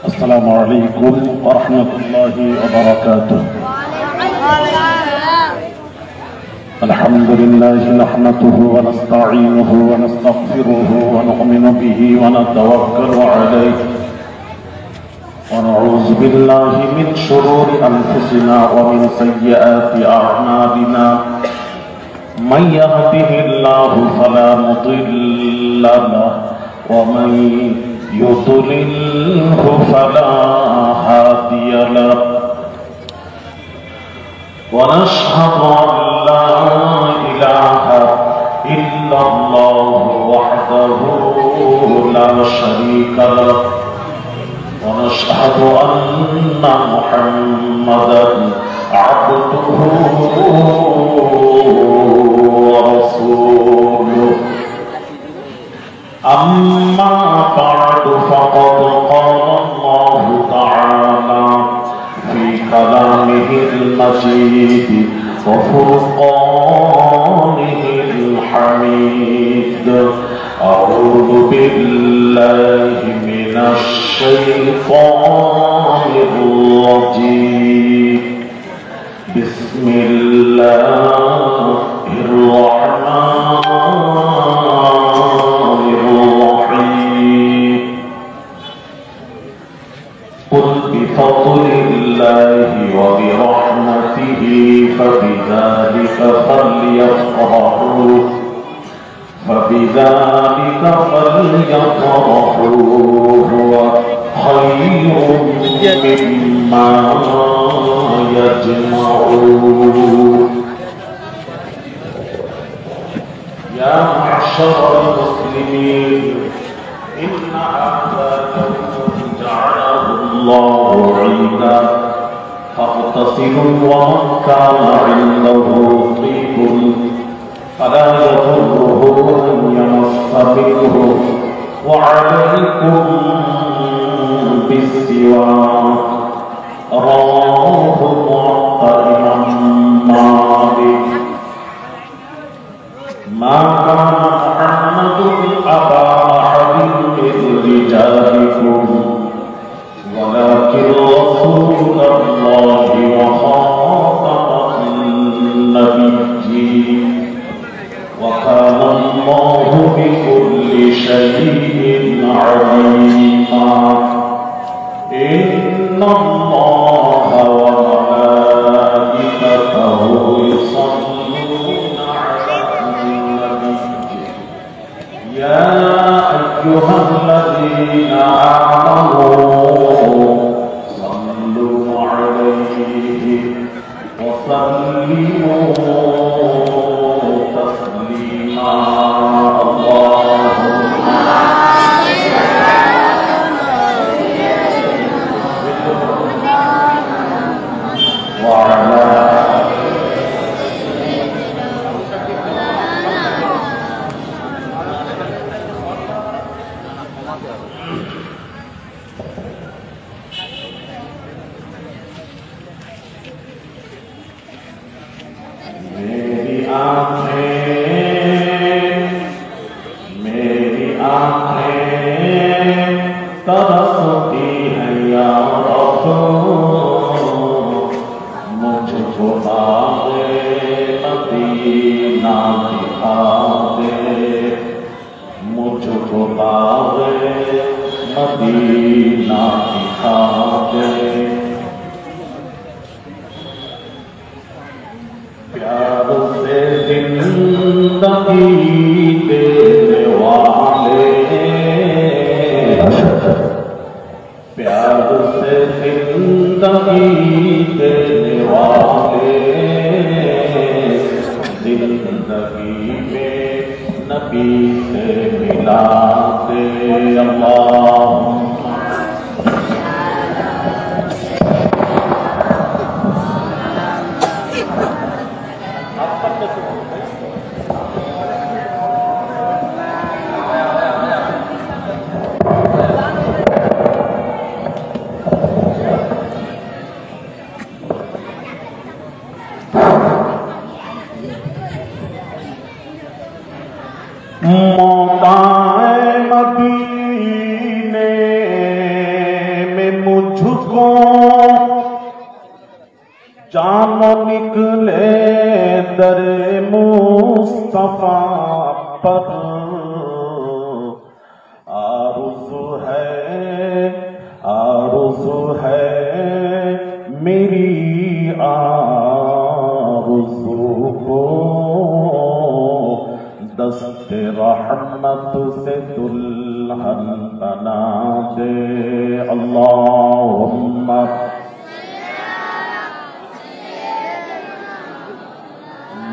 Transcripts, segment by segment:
السلام علیکم ورحمۃ اللہ وبرکاتہ. الحمد لله نحمده ونستعينه ونستغفره ونؤمن به ونتوكل عليه ونعوذ بالله من شرور أنفسنا ومن سيئات أعمالنا. من يهده الله فلا مضل له ومن يضلله فلا هادي له. ونشهد أن لا إله إلا الله وحده لا شريك له. ونشهد أن محمدا عبده ورسوله. أما بعد فقد قال الله تعالى في كلامه المجيد وفرقانه الحميد. أعوذ بالله من الشيطان الرجيم. بسم الله الرحمن الرحيم. قل بفضل الله وبرحمته فبذلك فليفرحوا هو خير مما يجمعون. يا معشر المسلمين، إن هذا يوم جعله الله عيدا فاغتسلوا ومن كان عنده طيب فلا يضره أن يمس منه وعليكم بالسواك. رواه معطى مالك. ما كان محمد أبا أحد من رجالكم ولكن رسول الله وخاتم النبيين وكان الله بكل شيء عليما. إن الله وملائكته يصلون على النبي يا أيها الذين آمنوا صلوا عليه وسلموا تسليما. मुझको जानो निकले दर मुस्तफा पर आरुज़ु है मेरी आरुज़ु को दस्ते रहमत से दुल्हन बना दे। अल्लाहुम्मा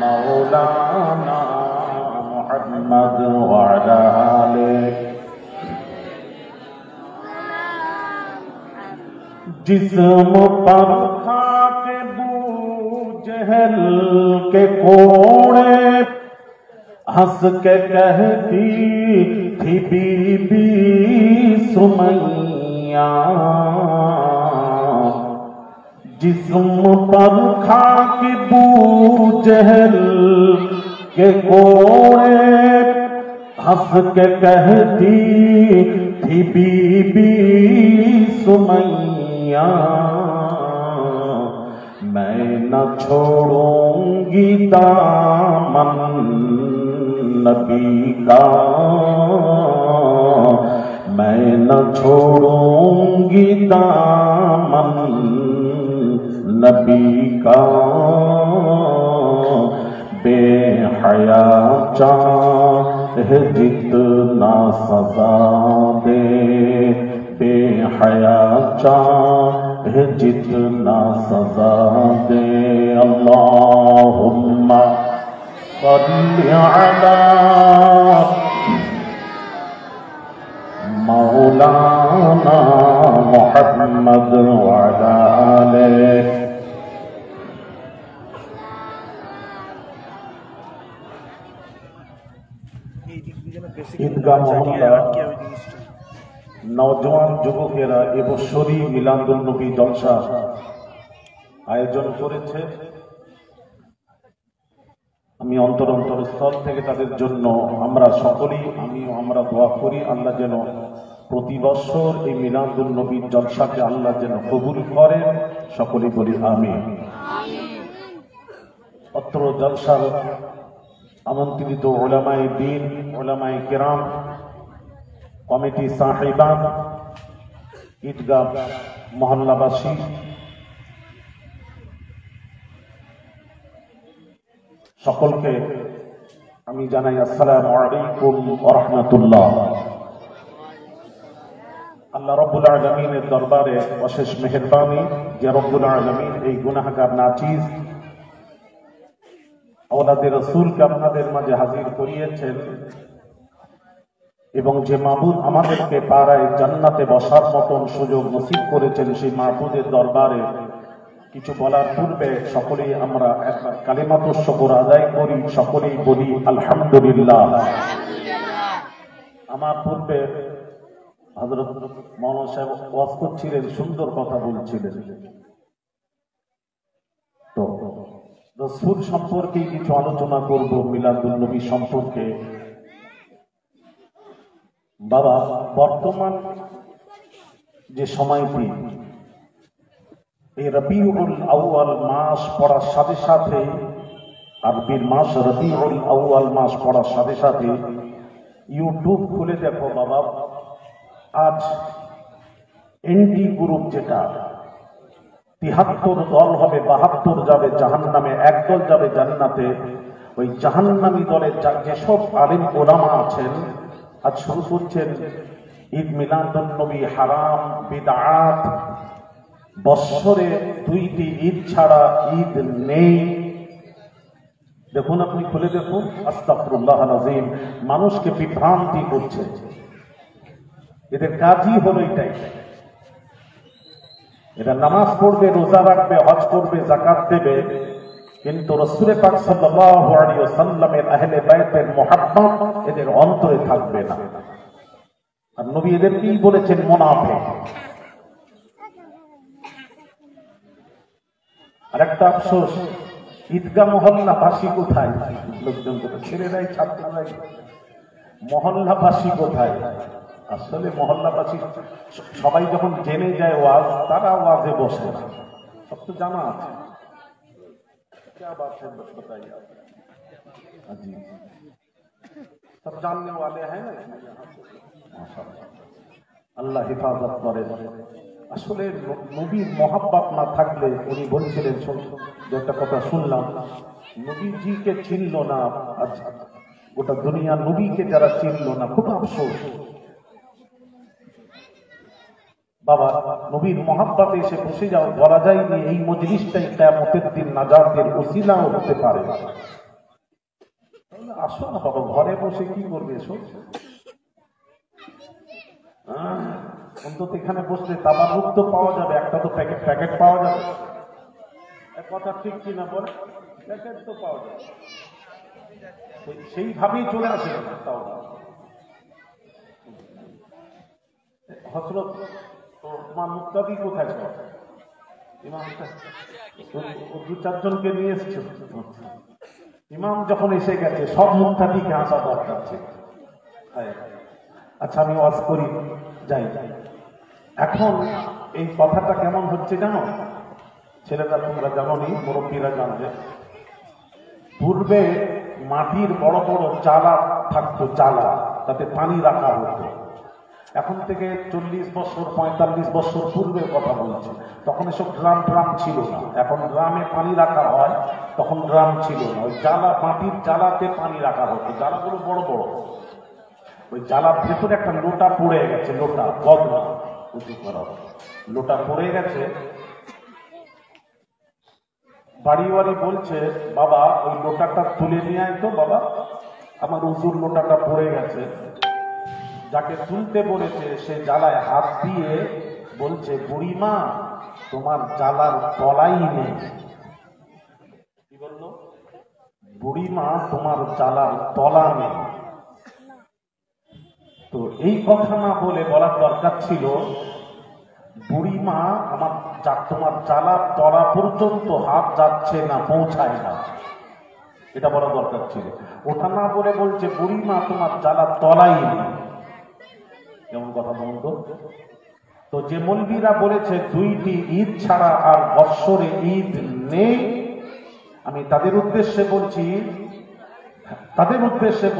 मौलाना मुहम्मद व अला आलिहि। जिस्म पर खाक बूजहल के कोड़े हंस के कहती थी बीबी सुमैया। जिस्म पर खाक बूजहल के कोड़े हंस के कहती थी बीबी सुमैया। मैं न छोड़ूंगी दामन नबी का, मैं न छोड़ूंगी दामन नबी का। बेहया चाहे जितना सजा दे, बेहया चाहे जितना सजा दे। अल्लाहुम्मा सल्लि अला मौलाना मुहम्मद व अला आलिहि। ঈদগাহ মহল্লা নওজোয়ান যুবকেরা এবছরই মিলাদুন নবী জলসা আয়োজন করেছে। আমি অন্তরস্থল থেকে তাদের জন্য আমরা সকলেই আমরা দোয়া করি আল্লাহ যেন প্রতি বছর এই মিলাদুন নবী জলসাকে আল্লাহ যেন কবুল করেন। সকলেই বলি আমিন। অত্র জলসার আমন্ত্রিত উলামায়ে দ্বীন, উলামায়ে কিরাম, কমিটি সাহিবান, ঈদগাহ মহল্লাবাসী, সকলকে আমি জানাই আসসালামু আলাইকুম ওয়া রাহমাতুল্লাহ। আল্লাহ রাব্বুল আলামিনের দরবারে অশেষ মেহেরবানি যে রাব্বুল আলামিন এই গুনাহগার নাচিজ আওলাদে রাসূলকে আপনাদের মাঝে হাজির করিয়েছেন এবং যে মাবুদ আমাদেরকে পাড়ায় জান্নাতে বসার মতন সুযোগ নসিব করেছেন, সেই মাবুদের দরবারে কিছু বলার পূর্বে সকলেই আমরা একবার কালিমাতুশ শুকর আদায় করি। সকলেই বলি আলহামদুলিল্লাহ। আমার পূর্বে হযরত মাওলানা সাহেব ওয়াজ করছিলেন, সুন্দর কথা বলছিলেন। তো রাসূল সম্পর্কে কিছু আলোচনা করব, মিলাদুন নবী সম্পর্কে। বাবা, বর্তমান যে সময়টি, এই রবিউল আউয়াল মাস পড়ার সাথে সাথে, আরবির মাস রবিউল আউয়াল মাস পড়ার সাথে সাথে ইউটিউব খুলে দেখো বাবা, আজ এনডি গ্রুপ যেটা ৭৩ দল হবে, ৭২ যাবে জাহান্নামে, একদল যাবে জান্নাতে। ওই জাহান্নামী দলের যেসব আলেম ওলামা আছেন আজ শুরু করছেন ঈদ মিলাদুন নবী হারাম, বিদআত, বৎসরে ২টি ঈদ ছাড়া ঈদ নেই। দেখুন, আপনি খুলে দেখুন, আস্তাগফিরুল্লাহল আযীম, মানুষকে বিভ্রান্তি করছে। এদের কাজই হলো এটাই। এরা নামাজ পড়বে, রোজা রাখবে, হজ করবে, যাকাত দেবে, কিন্তু রাসূল পাক সাল্লাল্লাহু আলাইহি ওয়াসাল্লামের আহলে বাইতের মুহাব্বত এদের অন্তরে থাকবে না। আর নবী এদেরকেই বলেছেন মুনাফিক। আর একটা আফসোস, ঈদগাহ মহল্লাবাসী কোথায়? লোকজন ছেলেরাই, ছাত্ররাই, মহল্লাবাসী কোথায়? আসলে মহল্লাবাসী সবাই যখন জেনে যায় ওয়াজ, তারা ওয়াজে বসে না, সব তো জানা আছে। क्या बात है बताइए आप? जी सब जानने वाले हैं ना माशाअल्लाह, আল্লাহ হেফাজত করেন। আসলে নবীর মহাব্বত না থাকলে, উনি বলছিলেন, যে একটা কথা শুনলাম, নবীজিকে চিনল না, আচ্ছা গোটা দুনিয়া নবীকে যারা চিনল না, খুব আফসোস। বাবা নবীর মহাব্বতে এসে বসে যাও, বলা যায়নি এই মজলিসটাই কিয়ামতের দিন নাজাতের ওসিলাও হতে পারে। আসো না বাবা, ঘরে বসে কি করবে? এসো অন্তত এখানে বসলে তাবারুক তো পাওয়া যাবে, একটা তো প্যাকেট পাওয়া যাবে। এক কথা ঠিক কিনা বলে, প্যাকেট তো পাওয়া যাবে, সেইভাবেই চলে আসে না। তাও হযরত তোমার মুক্তাদি কোথায় ছিল? ইমামটা দু চারজনকে নিয়ে এসেছে। ইমাম যখন এসে গেছে, সব মুক্তাদিকে আসা দরকার ছিল। আচ্ছা আমি ওয়াজ করি, যাই। এখন এই কথাটা কেমন হচ্ছে জানো ছেলেরা? তোমরা জানো নি, মুরব্বীরা জানবে। পূর্বে মাটির বড় বড় চালা থাকতো, চালা, তাতে পানি রাখা হতো। এখন থেকে 40 বছর 45 বছর পূর্বের কথা বলছি। তখন এসব ড্রাম ছিল না। এখন ড্রামে পানি রাখা হয়, তখন ড্রাম ছিল না। ওই জালা, মাটির জালাতে পানি রাখা হতো, জালাগুলো বড় বড়। ওই জালার ভেতরে একটা লোটা পড়ে গেছে, লোটা বদলা উঁচু করা, লোটা পড়ে গেছে। বাড়িওয়ালি বলছে, বাবা ওই লোটাটা তুলে নিয়ে আয় তো বাবা, আমার উজুর লোটাটা পড়ে গেছে। যাকে তুলতে বলেছে সে জালায় হাত দিয়ে বলছে, বুড়িমা তোমার জালার তলাই নেই। কি বললো? বুড়িমা তোমার জালার তলা নেই। তো এই কথা না বলে বলার দরকার ছিল, বুড়িমা আমার তোমার জালার তলা পর্যন্ত হাত যাচ্ছে না, পৌঁছায় না, এটা বলা দরকার ছিল। ওটা না বলে বলছে, বুড়িমা তোমার জালার তলাই নেই। কেমন কথা বলুন তো? তো যে মৌলবীরা বলেছে 2টি ঈদ ছাড়া আর বৎসরে ঈদ নেই, আমি তাদের উদ্দেশ্যে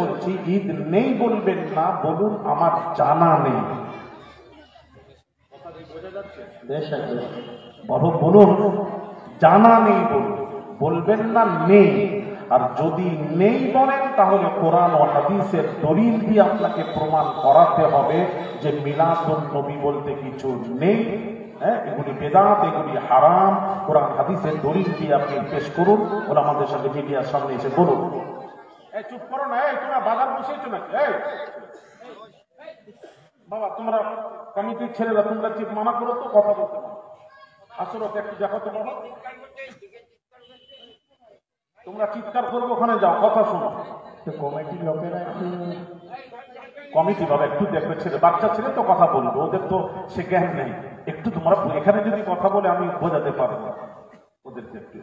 বলছি, ঈদ নেই বলবেন না, বলুন আমার জানা নেই। বলুন জানা নেই, বলবেন না নেই। আর যদি নেই বলেন, তাহলে কোরআন ও হাদিসের দলিল দিয়ে আপনাকে প্রমাণ করাতে হবে যে মিলাদুন নবী বলতে কিছু নেই। এগুলি বেদাত, এগুলি হারাম। কোরআন হাদিসের দলিল দিয়ে আপনি পেশ করুন, ওরা আমাদের সাথে মিডিয়ার সামনে এসে বলুন। চুপ করো না, তোমরা বাজার বসেছো নাকি? বাবা তোমরা কমিটির ছেলেরা, তোমরা চিপ মানা করো তো, কথা বলতে পারো। আসলে একটু দেখো তো বাবা, তোমরা চিৎকার করবো, ওখানে যাও, কথা শোনো। কমিটির লোকেরা একটু, কমিটি বাবা একটু দেখবে, ছেলে বাচ্চা ছেলে তো কথা বলবে, ওদের তো সে জ্ঞান নেই। একটু তোমরা এখানে যদি কথা বলে আমি বোঝাতে পারবো, ওদেরকে একটু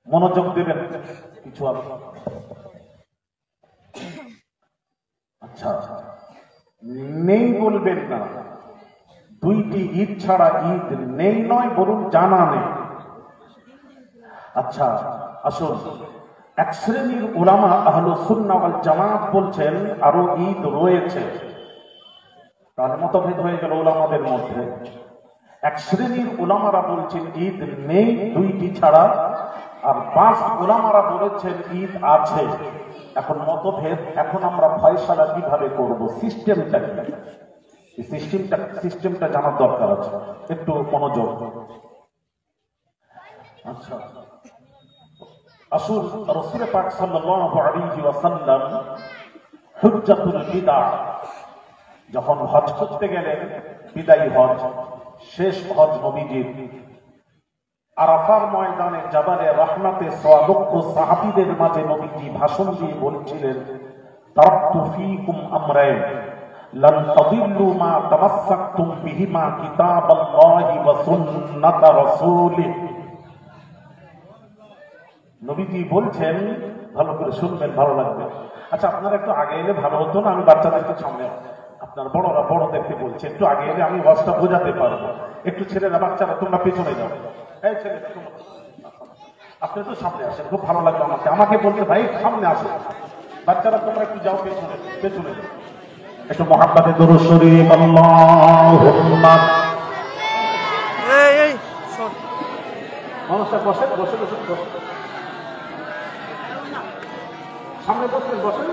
মনোযোগ দেবেন কিছু। আচ্ছা নেই বলবেন না, 2টি ঈদ ছাড়া ঈদ নেই নয়, বলুন জানা নেই। আচ্ছা আসুন, এক শ্রেণীর উলামা আহলুস সুন্নাহ ওয়াল জামাত বলছেন আরো ঈদ রয়েছে। তার মতভেদ হয়ে গেল উলামাদের মধ্যে। এক শ্রেণীর উলামারা বলছেন ঈদ নেই 2টি ছাড়া, আর 5 উলামারা বলেছেন ঈদ আছে। এখন মতভেদ, এখন আমরা ফয়সালা কিভাবে করব, সিস্টেমটা কি? সিস্টেমটা জানার দরকার আছে, একটু মনোযোগ। আচ্ছা আসুন, রাসূল পাক সাল্লাল্লাহু আলাইহি ওয়াসাল্লাম হুজ্জাতুল বিদা যখন হজ করতে গেলেন, বিদায়ী হজ, শেষ হজ নবীজির, আরাফার ময়দানে জাবালে রাহমাতে সওয়ালক্ষ সাহাবীদের মাঝে নবীজি ভাষণ দিয়ে বলছিলেন, তারাকতু ফীকুম আমরাইন লান তাদিল্লু মা তামাসসাকতুম বিহিমা কিতাবাল্লাহি ওয়া সুন্নাত রাসূলিহি। নবীজি বলছেন, ভালো করে শুনবেন, ভালো লাগবে। আচ্ছা আপনারা একটু আগে এলে ভালো হতো না? আমি বাচ্চাদেরকে সামনে, আপনার বড়রা বড়দেরকে বলছি একটু আগে এলে আমি ওয়াজটা বোঝাতে পারবো। একটু ছেলেরা বাচ্চারা তোমরা পেছনে যাও। এই ছেলে আপনি একটু সামনে আসেন, খুব ভালো লাগলো আমাকে বলতে ভাই সামনে আসো। বাচ্চারা তোমরা একটু যাও পেছনে পেছনে যাও। একটু মুহাব্বতে দুরূদ শরীফ আল্লাহুম্মা। এই মানুষটা বসে বসে বসে বসে সামনে বসবেন, বসেন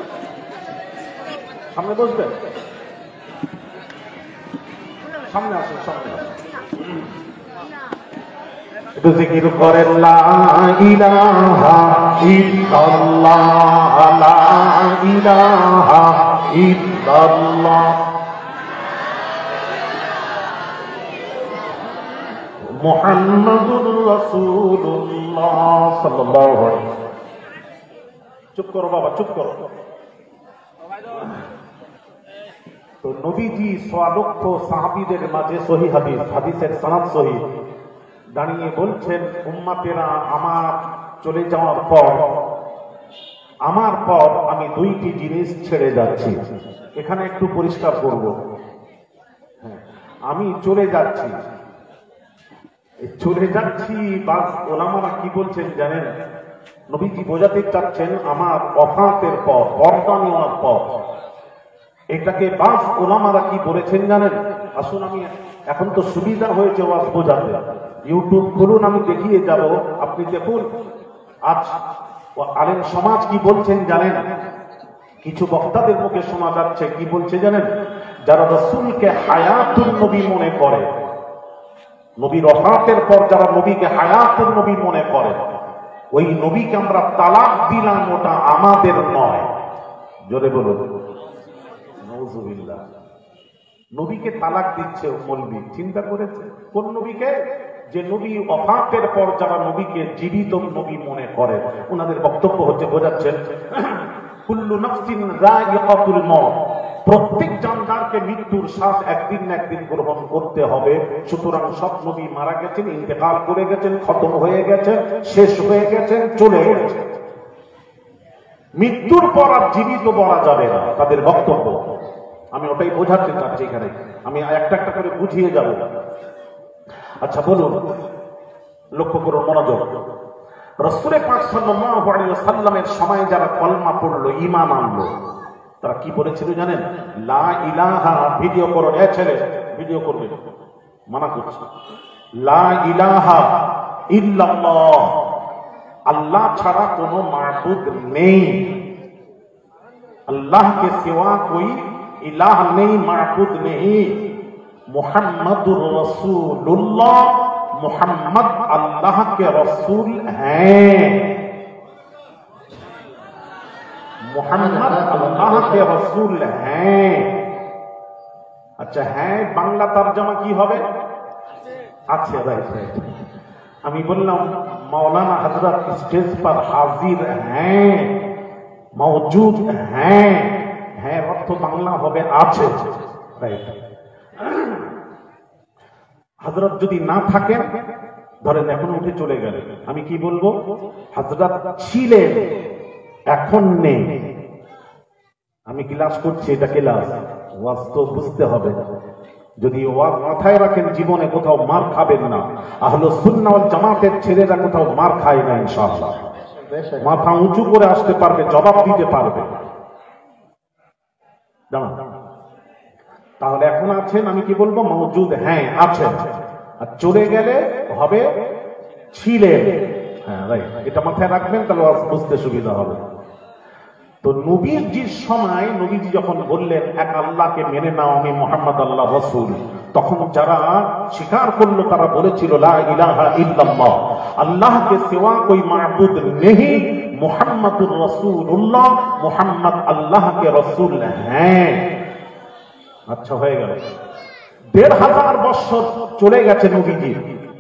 সামনে বসবেন, সামনে আসেন, সামনে আসেন। একটু জিকির করেন লা ইলাহা ইল্লাল্লাহ, লা ইলাহা ইল্লাল্লাহ মুহাম্মাদুর রাসূলুল্লাহ সাল্লাল্লাহু আলাইহি ওয়াসাল্লাম। চুপ করো বাবা, চুপ করো। তো নবীজি 6 লক্ষ সাহাবীদের মাঝে সহিহ হাদিস, হাদিসের সনদ সহিহ, দাঁড়িয়ে বলছেন উম্মতেরা আমার চলে যাওয়ার পর আমি 2টি জিনিস ছেড়ে যাচ্ছি। এখানে একটু পরিষ্কার করব, আমি চলে যাচ্ছি বাস ওলামারা কি বলছেন জানেন? নবীজি বোঝাতে চাচ্ছেন আমার ওফাতের পর, পর্দা নেওয়ার পর। এটাকে বাস ওলামারা কি বলেছেন জানেন? আসুন, আমি এখন তো সুবিধা হয়েছে ওয়াজ বোঝাতে, ইউটিউব খুলুন, আমি দেখিয়ে যাব, আপনি দেখুন। আজ আলেম সমাজ কি বলছেন জানেন? কিছু বক্তাদের মুখে শোনা যাচ্ছে, কি বলছে জানেন? যারা রাসূলকে হায়াতুন নবী মনে করে, নবীর ওফাতের পর যারা নবীকে হায়াতুন নবী মনে করে, ওই নবীকে আমরা তালাক দিলাম, ওটা আমাদের নয়। জোরে বলুন নাউযুবিল্লাহ। নবীকে তালাক দিচ্ছে মৌলবি, চিন্তা করেছে কোন নবীকে? যে নবী ওফাতের পর যারা নবীকে জীবিত নবী মনে করে, ওনাদের বক্তব্য হচ্ছে, বোঝাচ্ছেন কুল্লু নাফসিন যায়িকাতুল মউত, প্রত্যেক জানদারকে মৃত্যুর শ্বাস একদিন না একদিন গ্রহণ করতে হবে। সুতরাং সব নবী মারা গেছেন, ইন্তেকাল করে গেছেন, খতম হয়ে গেছে, শেষ হয়ে গেছেন, চলে গেছে। মৃত্যুর পর আর জীবিত বলা যাবে না, তাদের বক্তব্য। আমি ওটাই বোঝাতে চাচ্ছি এখানে, আমি একটা একটা করে বুঝিয়ে যাব। আচ্ছা বলুন, লক্ষ্য করুন, মনোযোগ। রাসূল পাক সাল্লাল্লাহু আলাইহি ওয়াসাল্লামের সময় যারা কলমা পড়লো, ঈমান আনলো, তারা কি বলেছিল জানেন? লা ইলাহা, ভিডিও করো, এ ছেলে ভিডিও করবে, মানা করছে। লা ইলাহা ইল্লাল্লাহ, আল্লাহ ছাড়া কোনো মাবুদ নেই, अल्लाह के सिवा कोई इलाह नहीं, माबूद नहीं। मुहम्मदुर रसूलुल्लाह, मुहम्मद अल्लाह के रसूल हैं, मुहम्मद अल्लाह के रसूल हैं। अच्छा है, बांग्ला तर्जमा की होबे? अच्छा राइट राइट। আমি বললাম मौलाना हजरत स्टेज पर हाजिर हैं, मौजूद हैं, है अर्थ बांग्ला হবে আছে, রাইট। হযরত যদি না থাকেন, ধরেন এখন উঠে চলে গেল, আমি কি বলবো? হযরত ছিলেন, এখন নেই। আমি ক্লাস করছি, এটা ক্লাস, ওয়াজ তো বুঝতে হবে। যদি ওয়াজ মাথায় রাখেন, জীবনে কোথাও মার খাবেন না। আহলুস সুন্নাহ ওয়াল জামাতের ছেলেরা কোথাও মার খায় না ইনশাআল্লাহ। মাথা উঁচু করে আসতে পারবে, জবাব দিতে পারবে। তাহলে এখন আছেন, আমি কি বলবো? মওজুদ হ্যাঁ, আছেন। আর চলে গেলে হবে ছিলেন। হ্যাঁ রাইট, এটা মাথায় রাখবেন, তাহলে বুঝতে সুবিধা হবে। তো নবীজির সময় নবীজি যখন বললেন এক আল্লাহকে মেনে নাও, আমি মুহাম্মদ আল্লাহ রাসূল, তখন যারা স্বীকার করলো তারা বলেছিল লা ইলাহা ইল্লাল্লাহ, আল্লাহ के सिवा कोई माबूद नहीं, मुहम्मदुर रसूलुल्लाह, मुहम्मद अल्लाह के रसूल हैं। আচ্ছা হয়ে গেল। ১৫০০ বছর চলে গেছে নবীজি,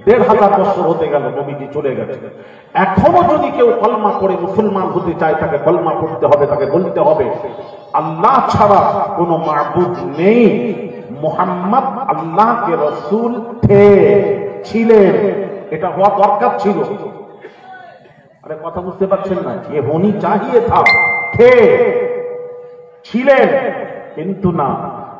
১৫০০ বছর হতে গেল নবীজি চলে গেছে। এখনো যদি কেউ কলমা পড়ে মুসলমান হতে চায়, তাকে কলমা পড়তে হবে, তাকে বলতে হবে আল্লাহ ছাড়া কোনো মাবুদ নেই, মুহাম্মদ আল্লাহ কে রসুল ছিলেন। এটা হওয়া দরকার ছিল। আরে কথা বুঝতে পারছেন না? ये होनी चाहिए था, थे ছিলেন, কিন্তু না,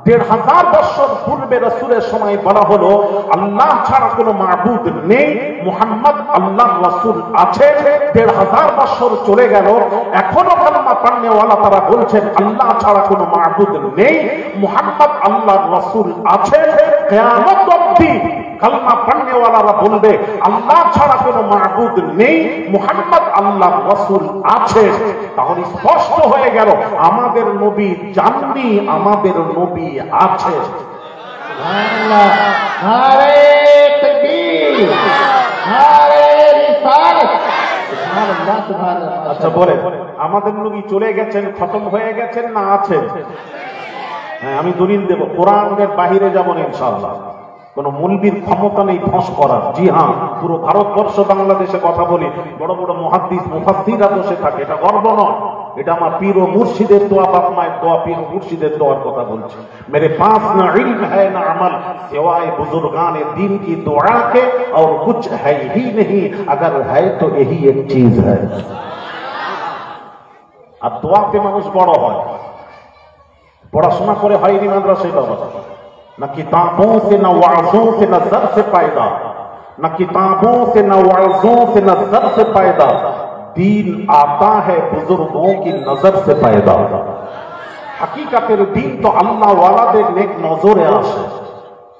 ১৫০০ বছর পূর্বে রাসূলের সময় বলা হলো আল্লাহ ছাড়া কোনো মাবুদ নেই, মুহাম্মদ আল্লাহর রাসূল আছে। ১৫০০ বছর চলে গেল, এখনো কালেমা পড়নেওয়ালা তারা বলছেন আল্লাহ ছাড়া কোনো মাবুদ নেই, মুহাম্মদ আল্লাহর রাসূল আছে। কিয়ামত অবধি কালেমা পড়নেওয়ালারা বলবে আল্লাহ ছাড়া কোনো মাবুদ নেই, মুহাম্মদ আল্লাহর রাসূল আছে। তাহলে স্পষ্ট হয়ে গেল আমাদের নবী জাননি, আমাদের নবী আছে। সুবহানাল্লাহ, নারে তাকবীর, নারে রিসালাত, সুবহানাল্লাহ, সুবহানাল্লাহ। আচ্ছা বলে, আমাদের নবী চলে গেছেন, খতম হয়ে গেছেন না আছেন? হ্যাঁ, আমি দলিল দেব, কোরআনের বাহিরে যাব না ইনশাআল্লাহ। কোন মৌলবীর ক্ষমতা নেই ফাঁস করার। জি হ্যাঁ, পুরো ভারতবর্ষ বাংলাদেশে কথা বলি, বড় বড় মুহাদ্দিস মুফাসসিররা বসে থাকে, এটা গর্ব নয়, এটা আমার পীর ও মুর্শিদের দোয়া, বাপ মায়ের দোয়া, পীর ও মুর্শিদের দোয়ার কথা বলছি। मेरे पास न इल्म है न अमल, सिवाय बुजुर्गान दीन की दुआ के, और कुछ है ही नहीं, अगर है तो यही एक चीज है। আর দোয়াতে মানুষ বড় হয়, পড়াশোনা করে হয়নি মাদ্রাসায় বাবা, न किताबों से न वाज़ों से न दर से पैदा, न किताबों से न वाज़ों से न दर से पैदा, दीन आता है बुजुर्गों की नजर से पैदा। হাকিকাতের দিন তো আল্লাহ ওয়ালাদের নেক নজরে আসে।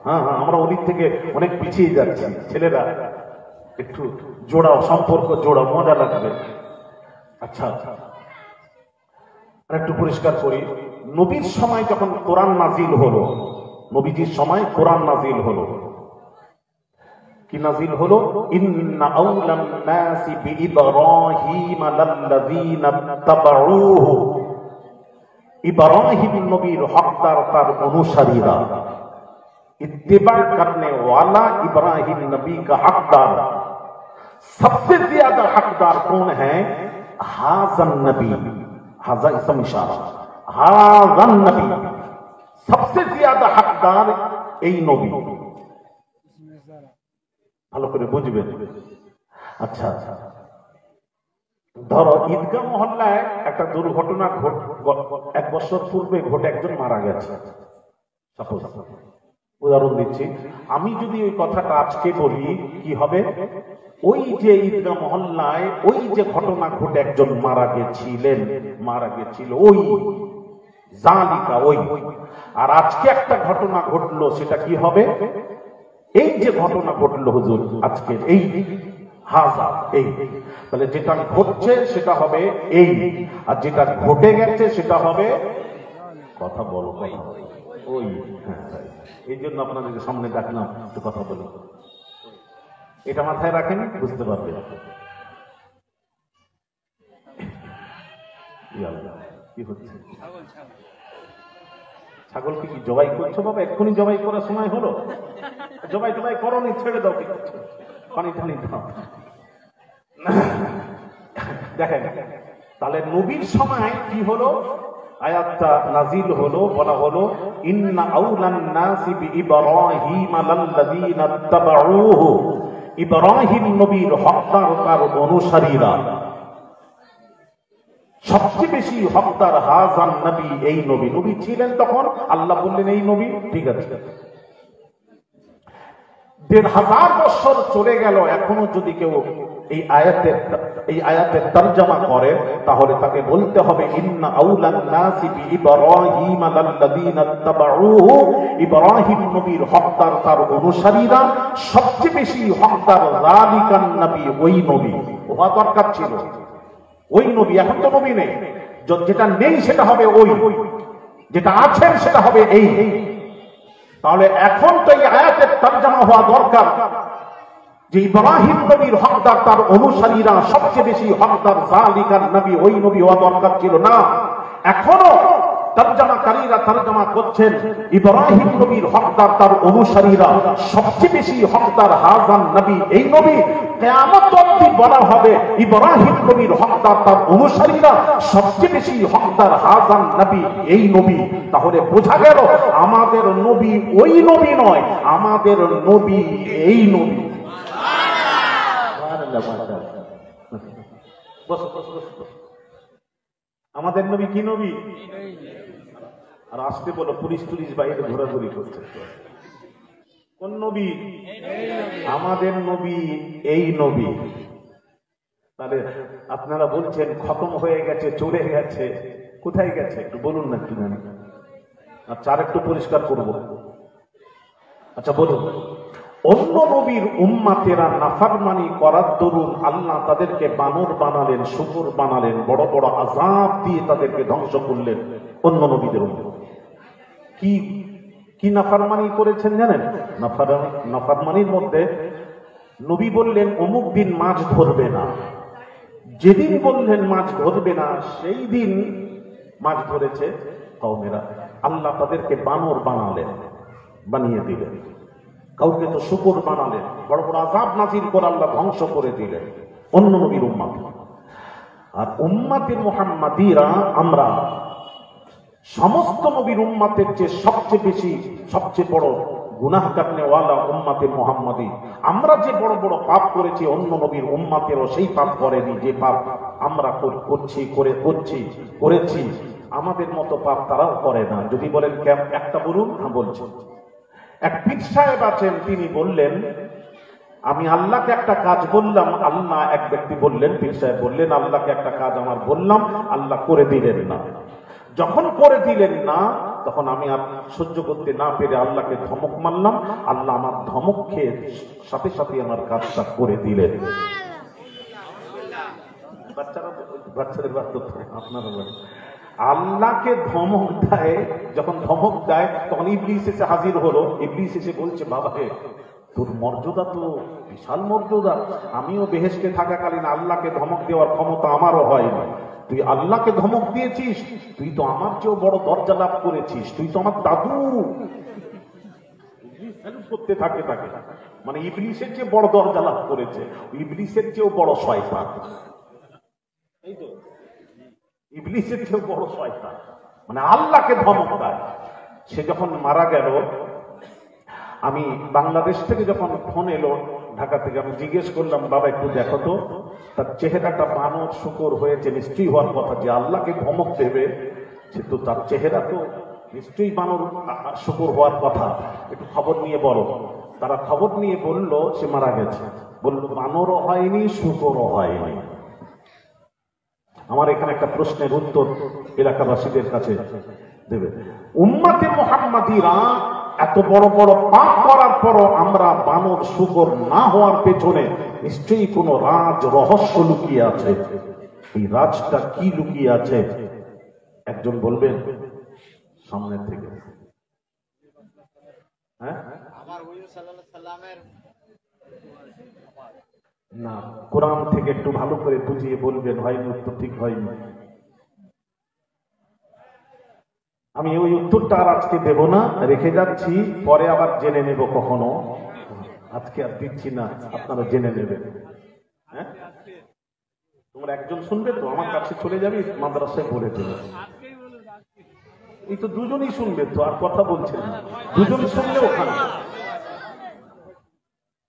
হ্যাঁ হ্যাঁ, আমরা ওদিক থেকে অনেক পিছিয়ে যাচ্ছি। ছেলেরা একটু জোড়াও, সম্পর্ক জোড়াও, মজা লাগবে। আচ্ছা, আর একটু পরিষ্কার করি, নবীর সময় যখন কোরআন নাজিল হলো, নবীজির সময় কোরআন নাজিল হলো, কি নাজিল হলো? ইন্না আউলান নাসি বিইব্রাহিম লাল্লাযীনা তাবাউহু, ইব্রাহিম নবীর হকদার তার অনুসারীরা, ইত্তিবা করনে ওয়ালা इब्राहिम नबी का हकदार। सबसे ज्यादा हकदार कौन है? हाज़न नबी, हाज़ा इसम इशारा, हाज़न नबी सबसे ज्यादा हकदार এই নবী। ভালো করে বুঝবেন। আচ্ছা, ধরো ঈদগাহ মহল্লায় একটা দুর্ঘটনা এক বছর পূর্বে ঘটে একজন মারা গেছে, সাপোজ উদাহরণ দিচ্ছি। আমি যদি ওই কথাটা আজকে বলি কি হবে? ওই যে ঈদগাহ মহল্লায় ওই যে ঘটনা ঘটে একজন মারা গেছিল, ওই জালিকা, ওই। আর আজকে একটা ঘটনা ঘটলো, সেটা কি হবে? এই যে ঘটনা ঘটলো হুজুর আজকে, এই হাজা, এই। তাহলে যেটা ঘটছে সেটা হবে এই, আর যেটা ঘটে গেছে সেটা হবে, কথা বলো, কথা ওই। হ্যাঁ, এই জন্য আপনাদের সামনে ডাকলাম, একটু কথা বলো। এটা মাথায় রাখেন, বুঝতে পারবে। কি হচ্ছে? ছাগলকে কি জবাই করছো বাবা? এক্ষুনি জবাই করার সময় হলো? জবাই টবাই করনি, ছেড়ে দাও, কি করছো? পানি টানি দাও। দেখেন, তাহলে নবীর সময় কি হলো? আয়াতটা নাজিল হলো, বলা হলো ইন্না আউলান নাসি বিইব্রাহিম লাল্লাযীনা তাবাউহু, ইব্রাহিম নবীর হকদার তার অনুসারীরা, সবচেয়ে বেশি হকদার হাযান নবী, এই নবী। নবী ছিলেন তখন, আল্লাহ বললেন এই নবী, ঠিক আছে। ১৫০০ বছর চলে গেল, এখনো যদি কেউ এই আয়াতের তরজমা করে, তাহলে তাকে বলতে হবে ইন্না আউলান নাসি বিইব্রাহিম লাল্লাযীনা তাবাউহু, ইব্রাহিম নবীর হকদার তার অনুসারীরা, সবচেয়ে বেশি হকদার যালিকান নবী, ওই নবী। হওয়া দরকার ছিল ওই নবী। এখন তো নবী নেই, যেটা নেই সেটা হবে ওই, যেটা আছেন সেটা হবে এই। তাহলে এখন তো এই আয়াতের তরজমা হওয়া দরকার যে ইব্রাহিম নবীর হকদার তার অনুসারীরা, সবচেয়ে বেশি হকদার যালিকান নবী, ওই নবী হওয়া দরকার ছিল না। এখনো তরজমাকারীরা তরজমা করছেন ইব্রাহিম নবীর হকদার তার অনুসারীরা, সবচেয়ে বেশি হকদার হাযান নবী, এই নবী। কিয়ামত অবধি বলা হবে ইব্রাহিম নবীর হকদার তার অনুসারীরা, সবচেয়ে বেশি হকদার হাযান নবী, এই নবী। তাহলে বোঝা গেল আমাদের নবী ওই নবী নয়, আমাদের নবী এই নবী। আমাদের নবী কি নবী? আর আসতে বলো, পুলিশ টুলিশ বাইরে ঘোরাঘুরি করছে। কোন নবী? আমাদের নবী এই নবী। তাহলে আপনারা বলছেন খতম হয়ে গেছে, চলে গেছে, কোথায় গেছে একটু বলুন না, একটু জানি। আচ্ছা, আর একটু পরিষ্কার করব। আচ্ছা বলুন, অন্য নবীর উম্মাতেরা নাফরমানি করার দরুন আল্লাহ তাদেরকে বানর বানালেন, শুকর বানালেন, বড় বড় আযাব দিয়ে তাদেরকে ধ্বংস করলেন। অন্য নবীদের উম্মত কি কি নাফরমানি করেছেন জানেন? নাফরমানির মধ্যে নবী বললেন অমুক দিন মাছ ধরবে না, যেদিন বললেন মাছ ধরবে না সেই দিন মাছ ধরেছে কওমেরা। আল্লাহ তাদেরকে বানর বানালেন, বানিয়ে দিলেন। কাউকে তো শুকর বানালেন, বড় বড় আযাব নাযিল করে আল্লাহ ধ্বংস করে দিলেন। অন্য নবীর উম্মত। আর উম্মতে মুহাম্মাদিরা আমরা সমস্ত নবীর উম্মতের চেয়ে সবচেয়ে বেশি, সবচেয়ে বড় গুনাহ করনেওয়ালা উম্মতে মুহাম্মাদি। আমরা যে বড় বড় পাপ করেছি, অন্য নবীর উম্মতেরও সেই পাপ করেনি যে পাপ আমরা করেছি। আমাদের মতো পাপ তারাও করে না। যদি বলেন একটা বলুন, হ্যাঁ বলছি। এক পীর সাহেব আছেন, তিনি বললেন আমি আল্লাহকে একটা কাজ বললাম, আল্লাহ, এক ব্যক্তি বললেন, পীর সাহেব বললেন আল্লাহকে একটা কাজ আমার বললাম, আল্লাহ করে দিলেন না। যখন করে দিলেন না তখন আমি আর সহ্য করতে না পেরে আল্লাহকে ধমক মারলাম। আল্লাহ আমার ধমক খেয়ে সাথে সাথে আমার কাজটা করে দিলেন। বাচ্চাদের আপনারা আল্লাহকে ধমক দেয়, যখন ধমক দেয় তখন ইবলিস এসে হাজির হলো। ইবলিস এসে বলছে বাবা হে, তোর মর্যাদা তো বিশাল মর্যাদা, আমিও বেহেশতে থাকাকালীন আল্লাহকে ধমক দেওয়ার ক্ষমতা আমারও হয় না। তুই আল্লাহকে ধমক দিয়েছিস, তুই তো আমার চেয়েও বড় দরজা লাভ করেছিস, তুই তো আমার দাদু। করতে থাকে মানে ইবলিসের চেয়ে বড় দরজা লাভ করেছে, ইবলিসের চেয়েও বড় শয়তান। এই তো ইবলিসের চেয়েও বড় শয়তান, মানে আল্লাহকে ধমক দেয়। সে যখন মারা গেল, আমি বাংলাদেশ থেকে যখন ফোন এলো ঢাকা থেকে, আমি জিজ্ঞেস করলাম বাবা একটু দেখো তো, তার চেহারাটা বানর শুকর হয়েছে, নিশ্চয়ই হওয়ার কথা। যে আল্লাহকে ধমক দেবে সে তো তার চেহারা তো নিশ্চয়ই বানর শুকর হওয়ার কথা, একটু খবর নিয়ে বলো। তারা খবর নিয়ে বলল সে মারা গেছে। বলল বানরও হয়নি, শুকরও হয়নি। আমার এখানে একটা প্রশ্নের উত্তর এলাকাবাসীদের কাছে দেবে। উম্মতে মুহাম্মাদিরা এত বড় বড় পাপ করার পরও আমরা বানর শুকর না হওয়ার পেছনে নিশ্চয়ই কোন রাজ রহস্য লুকিয়ে আছে। এই রাজটা কি লুকিয়ে আছে একজন বলবেন সামনে থেকে? হ্যাঁ, না, কোরআন থেকে একটু ভালো করে বুঝিয়ে বলবেন, হয়নি উত্তর ঠিক হয়নি। আমি ওই উত্তরটা আর আজকে দেব না, রেখে যাচ্ছি, পরে আবার জেনে নেব কখনো। আজকে আর দিচ্ছি না, আপনারা জেনে নেবেন। হ্যাঁ, তোমরা একজন শুনবে তো, আমার কাছে চলে যাবে, মাদ্রাসায় বলে দেবে। এই তো দুজনই শুনবে তো, আর কথা বলছেন না। দুজন শুনলে ওখানে,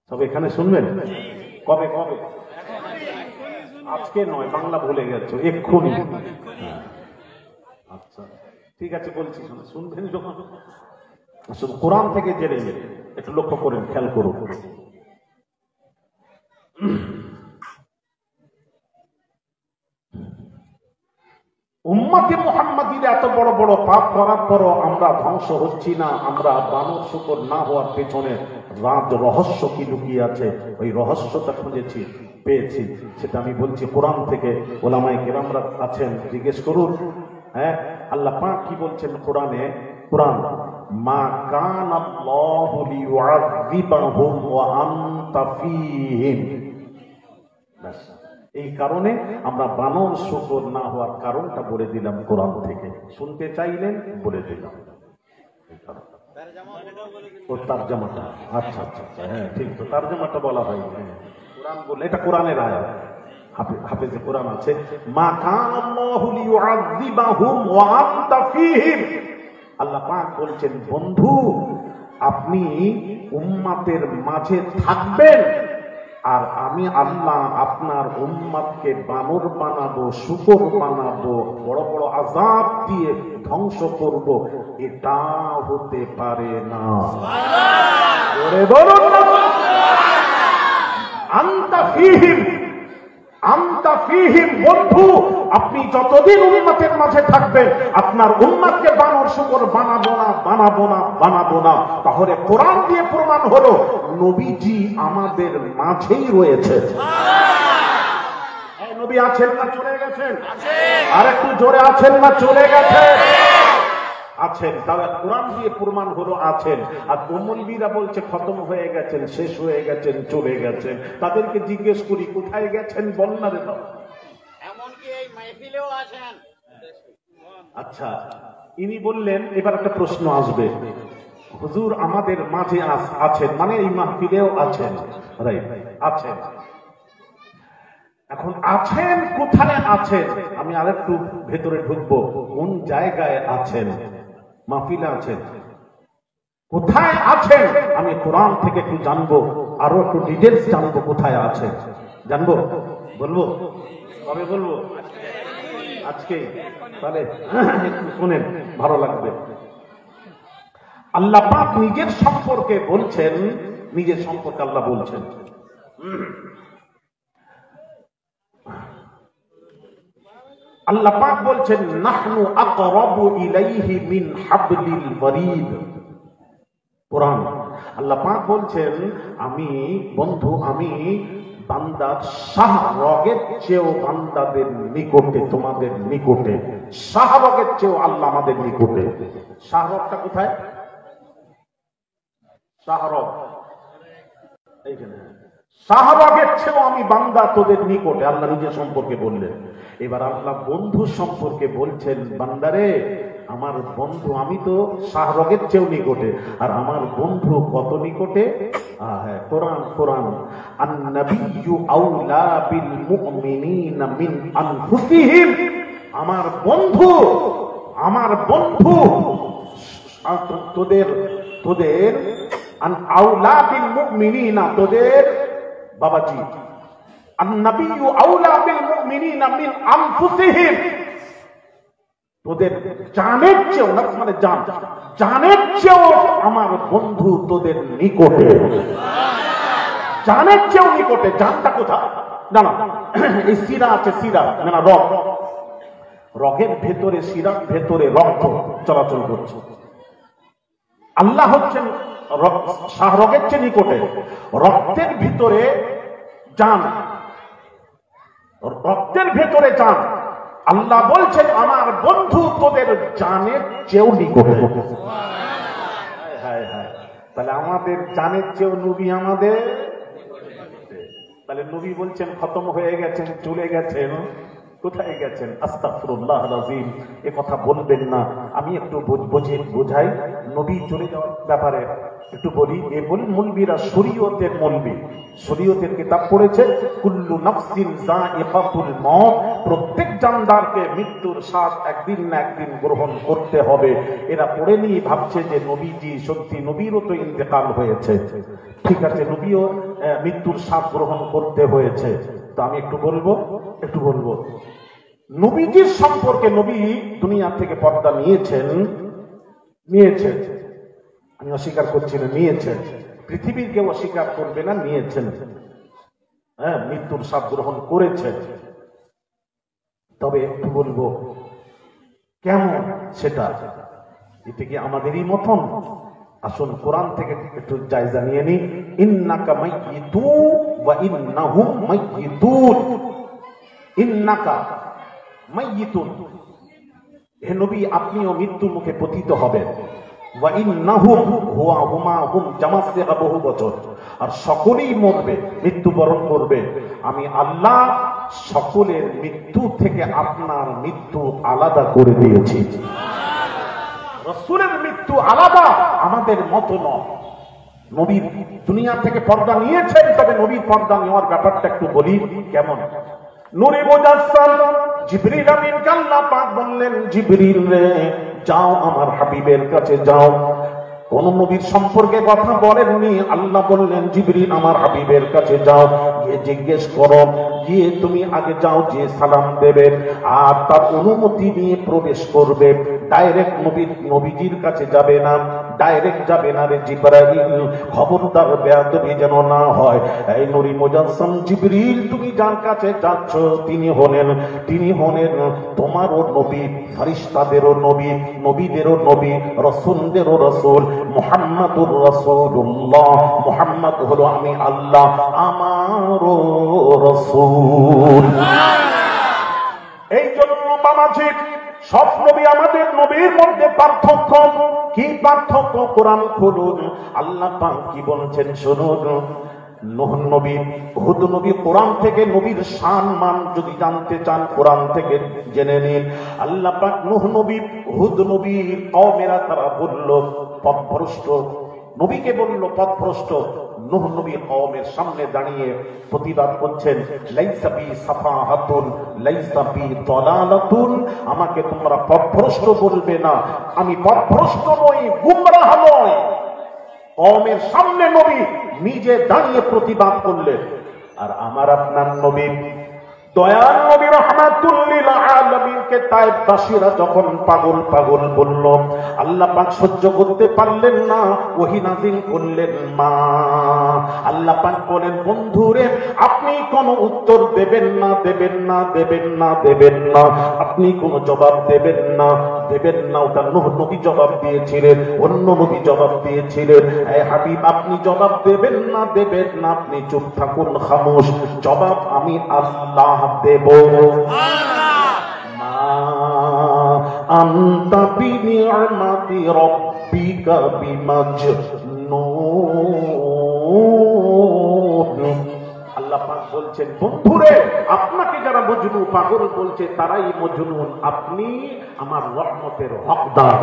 সব এখানে শুনবেন। কবে কবে? আজকে নয়, বাংলা ভুলে গেছো এক্ষুনি। আচ্ছা ঠিক আছে, বলছি শুনবেন যখন, শুধু কোরআন থেকে জেনে নেবেন। একটু লক্ষ্য করেন, খেয়াল করুন। উম্মতে মুহাম্মাদীর এত বড় বড় পাপ করার পরও আমরা ধ্বংস হচ্ছি না। আমরা বানর শুকর না হওয়ার পেছনে রাজ রহস্য কি লুকিয়ে আছে, ওই রহস্যটা খুঁজেছি, পেয়েছি। সেটা আমি বলছি কোরআন থেকে। ওলামায়ে কেরামরা আছেন, জিজ্ঞেস করুন। হ্যাঁ, আল্লাহ পাক কি বলছেন কোরআনে? কোরআন, মা কানাল্লাহু লিয়ুআযিবাহুম ওয়া আনতা ফীহিম। এই কারণে আমরা বানর শুকর না হওয়ার কারণটা বলে দিলাম কোরআন থেকে। শুনতে চাইলেন, বলে দিলাম। ও তারজামাটা, আচ্ছা আচ্ছা আচ্ছা, হ্যাঁ ঠিক তো, তারজামাটা বলা হয়নি। কোরআন বললে এটা কোরআনের আয়াত, হাফেজে কোরআন আছে, মা কানাল্লাহু লিয়ুআযিবাহুম ওয়া আনতা ফীহিম। আল্লাহ পাক বলছেন, বন্ধু আপনি উম্মতের মাঝে থাকবেন আর আমি আল্লাহ আপনার উম্মতকে বানর বানাবো, শুকর বানাবো, বড় বড় আযাব দিয়ে ধ্বংস করব, এটা হতে পারে না। ওরে বলুন না, আনতা ফীহিম, আনতা ফীহিম, বন্ধু আপনি যতদিন উম্মতের মাঝে থাকবেন আপনার উম্মতকে বানর শুকর বানাবো না, বানাবো না, বানাবো না। তাহলে কোরআন দিয়ে প্রমাণ হলো নবীজি আমাদের মাঝেই রয়েছে। নবী আছেন না চলে গেছেন? আর একটু জোরে আছেন না চলে গেছেন? আছেন। তাহলে কোরআন দিয়ে প্রমাণ হলো আছেন। আর মৌলবীরা বলছে খতম হয়ে গেছেন, শেষ হয়ে গেছেন, চলে গেছেন। তাদেরকে জিজ্ঞেস করি কোথায় গেছেন বল না রে বাবা। এমনকি এই মাহফিলেও আছেন। আচ্ছা, ইনি বললেন এবার একটা প্রশ্ন আসবে, হুজুর আমাদের মাঝে আছেন মানে এই মাহফিলেও আছেন, রাইট, আছেন। এখন আছেন কোথায় আছেন? আমি আরেকটু ভেতরে ঢুকবো, কোন জায়গায় আছেন? মাহফিলে আছেন, কোথায় আছেন? আমি কোরআন থেকে একটু জানবো, আরো একটু ডিটেলস জানবো কোথায় আছেন। জানবো? বলবো? কবে বলবো? আজকে। তাহলে একটু শুনেন, ভালো লাগবে। আল্লাহ পাক নিজের সম্পর্কে বলছেন, নিজের সম্পর্কে আল্লাহ বলছেন, আল্লাহ পাক বলছেন নাহনু আকরাবু ইলাইহি মিন হাবলিল ওয়ারিদ। কোরআন আল্লাহ পাক বলছেন আমি বন্ধু, আমি বান্দার শাহরগের চেয়েও বান্দাদের নিকটে, তোমাদের নিকটে। শাহরগের চেয়েও আল্লাহ আমাদের নিকটে। শাহরগটা কোথায়? শাহরগ এইখানে। শাহরগের চেয়েও আমি বান্দা তোদের নিকটে, আল্লাহ নিজের সম্পর্কে বললেন। এবার আল্লাহ বন্ধু সম্পর্কে বলছেন, বান্দারে আমার বন্ধু আমি তো শাহরগের চেয়েও নিকটে, আর আমার বন্ধু কত নিকটে? হ্যাঁ, কোরআন, কোরআন আন-নাবিয়্যু আউলা বিল মুমিনিনা মিন আনফুসিহিম। আমার বন্ধু, আমার বন্ধু তোদের তোদের আউলা বিল মুমিনিনা, তোদের বাবাজি আন-নাবিয়্যু আউলা বিল মুমিনিনা মিন আনফুসিহিম, তোদের জানের চেয়েও, মানে জান, জানের চেয়েও আমার বন্ধু তোদের নিকটে। জানের চেয়েও নিকটে। জানটা কোথায়? না না, এই শিরা আছে, শিরা না রগ, রগের ভেতরে, শিরার ভেতরে রক্ত চলাচল করছে। আল্লাহ হচ্ছেন শাহরগের চেয়ে নিকটে। রক্তের ভিতরে জান, রক্তের ভেতরে জান। আল্লাহ বলছেন আমার বন্ধু তোদের জানের চেয়েও নিকটে। তাহলে আমাদের জানের চেয়েও নবী আমাদের। তাহলে নবী বলছেন খতম হয়ে গেছেন, চলে গেছেন, কোথায় গেছেন? আস্তাগফিরুল্লাহ আযীম। এ কথা বলবেন না। আমি একটু বোঝাই নবী চলে যাওয়ার ব্যাপারে একটু বলি। এ মুলবিরা শরীয়তের মুলবি, শরীয়তের কিতাব পড়েছে। কুল্লু নাফসিন যায়িকাতুল মউত, প্রত্যেক জানদারকে মৃত্যুর স্বাদ একদিন না একদিন গ্রহণ করতে হবে। এরা পড়ে নিয়ে ভাবছে যে নবীজি সত্যি, নবীরও তো ইন্তেকাল হয়েছে, ঠিক আছে, নবীও মৃত্যুর স্বাদ গ্রহণ করতে হয়েছে। তো আমি একটু বলবো নবীজির সম্পর্কে। নবী দুনিয়া থেকে পর্দা নিয়েছেন, আমি অস্বীকার করছি না, নিয়েছেন। পৃথিবীর কেউ অস্বীকার করবে না, নিয়েছেন। হ্যাঁ, মৃত্যুর স্বাদ গ্রহণ করেছে। তবে একটু বলবো কেমন সেটা, এটা কি আমাদেরই মতন? আসুন কোরআন থেকে একটু জায়জা নিয়ে নি। ইন্নাকা মাইয়িতু ওয়া ইন্নাহুম মাইয়িতুন। ইন্নাকা মাইয়িতুন, হে নবী আপনিও মৃত্যুর মুখে পতিত হবেন। ওয়া ইন্নাহুম হুয়া হুমা হুম জামাত থেকে বহু বছর, আর সকলেই মরবে, মৃত্যুবরণ করবে। আমি আল্লাহ সকলের মৃত্যু থেকে আপনার মৃত্যু আলাদা করে দিয়েছি। রাসূলের মৃত্যু আলাদা, আমাদের মত নয়। নবী দুনিয়া থেকে পর্দা নিয়েছেন, তবে নবীর পর্দা নেওয়ার ব্যাপারটা একটু বলি কেমন। নূরে মুজাসসাম জিবরিল আমিনকে আল্লাহ পাক বললেন, জিবরিল রে যাও আমার হাবিবের কাছে যাও, কোন নবীর সম্পর্কে কথা বলেননি। আল্লাহ বললেন জিবরিল আমার হাবিবের কাছে যাও, গিয়ে জিজ্ঞেস করো, গিয়ে তুমি আগে যাও, যে সালাম দেবে আর তার অনুমতি নিয়ে প্রবেশ করবে। ডাইরেক্ট নবীজির কাছে যাবে না, ডাইরেক্ট যাবে না রে জিবরাইল, খবরদার বেয়াদবি যেন না হয়। এই নূরি মুজাসসাম জিবরিল, তুমি যার কাছে যাচ্ছ তিনি হলেন তোমারও নবী, ফেরেশতাদেরও নবী, নবীদেরও নবী, রাসূলদেরও রাসূল, মুহাম্মাদুর রাসূলুল্লাহ। মুহাম্মদ হলো আমি আল্লাহ আমারও রাসূল। এই জন্য বাবাজি সব নবী আমাদের নবীর মধ্যে পার্থক্য কি? পার্থক্য কোরআন খুলুন, আল্লাহ পাক কি বলছেন শুনুন। নূহ নবী, হুদ নবী, কোরআন থেকে নবীর শান মান যদি জানতে চান কোরআন থেকে জেনে নিন। আল্লাহ পাক নূহ নবী, হুদ নবীর কওমেরা তারা বলল পথভ্রষ্ট, নবীকে বলল পথভ্রষ্ট। নূহ নবী কওমের সামনে দাঁড়িয়ে প্রতিবাদ করছেন, লাইসা বি সাফাহাতুন লাইসা বি দালালাতুন, আমাকে তোমরা পথভ্রষ্ট বলবে না, আমি পথভ্রষ্ট নই, গুমরাহ নই। কওমের সামনে নবী নিজে দাঁড়িয়ে প্রতিবাদ করলেন। আর আমার আপনার নবী, দয়াল নবী রাহমাতুল লিল আলামিনকে তায়েফবাসীরা যখন পাগল পাগল বলল, আল্লাহ পাক সহ্য করতে পারলেন না, ওহী নাযিল করলেন। মা আল্লাহ পাক বলেন, বন্ধুরে আপনি কোনো উত্তর দেবেন না, আপনি কোনো জবাব দেবেন না। ওটা নূহ নবী জবাব দিয়েছিলেন, অন্য নবী জবাব দিয়েছিলেন। এই হাবিব আপনি জবাব দেবেন না, আপনি চুপ থাকুন, খামোশ। জবাব আমি আল্লাহ দেব। মা আনতা বিনিআমাতি রাব্বিকা বিমাজনুন। আল্লাহ পাক বলছেন, বন্ধুরে আপনাকে যারা মজনু পাগল বলছে তারাই মজনুন, আপনি আমার রহমতের হকদার।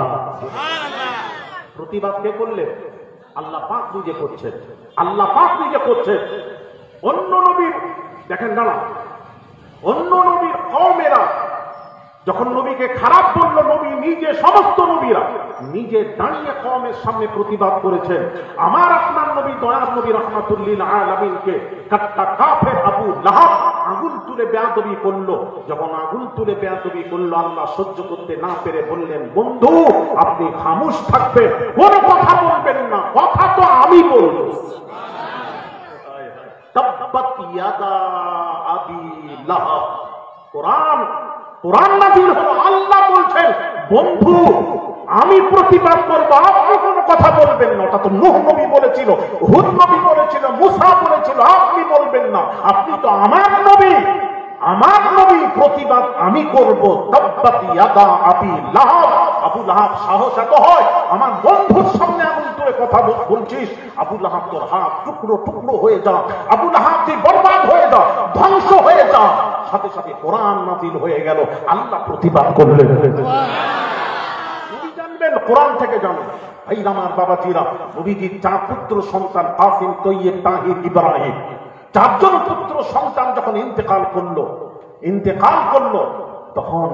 প্রতিবাদ কে করলেন? আল্লাহ পাক নিজে করছেন, অন্য নবীর দেখেন দাঁড়া, অন্য নবীর কওমেরা যখন নবীকে খারাপ বলল, নবী নিজে, সমস্ত নবীরা নিজে দাঁড়িয়ে কওমের সামনে প্রতিবাদ করেছেন। আমার আপনার নবী, দয়ার নবী রাহমাতুল লিল আলামিনকে কাট্টা কাফের আবু লাহাব আগুন তুলে বেয়াদবি করলো। যখন আগুন তুলে বেয়াদবি করলো, আল্লাহ সহ্য করতে না পেরে বললেন, বন্ধু আপনি খামোশ থাকবেন, কোনো কথা বলবেন না, কথা তো আমি বলবো। তাব্বাত ইয়াদা আবি লাহাব। কোরআন নাযিল হলো, আল্লাহ বলছেন, বন্ধু আমি প্রতিবাদ করব, আপনি কোনো কথা বলবেন না। ওটা তো নূহ নবী বলেছিল, হুদ নবী বলেছিল, মুসা বলেছিল, আপনি বলবেন না, আপনি তো আমার নবী, প্রতিবাদ আমি করব। তাব্বাত ইয়াদা আবি লাহাব। আবু লাহাব সাহস এত হয়, আমার বন্ধুর সামনে আগুন তুলে কথা বলছিস, আবু লাহাব তোর হাত টুকরো টুকরো হয়ে যা, আবু লাহাব তুই বরবাদ হয়ে যা, ধ্বংস হয়ে যা। সাথে সাথে কোরআন নাযিল হয়ে গেল, আল্লাহ প্রতিবাদ করলেন। জানবেন কোরআন থেকে জানবেন। এই আমার বাবাজিরা, নবীজির 4 পুত্র সন্তান কাসিম, তৈয়ব, তাহির, ইব্রাহিম, 4 জন পুত্র সন্তান যখন ইন্তেকাল করলো, তখন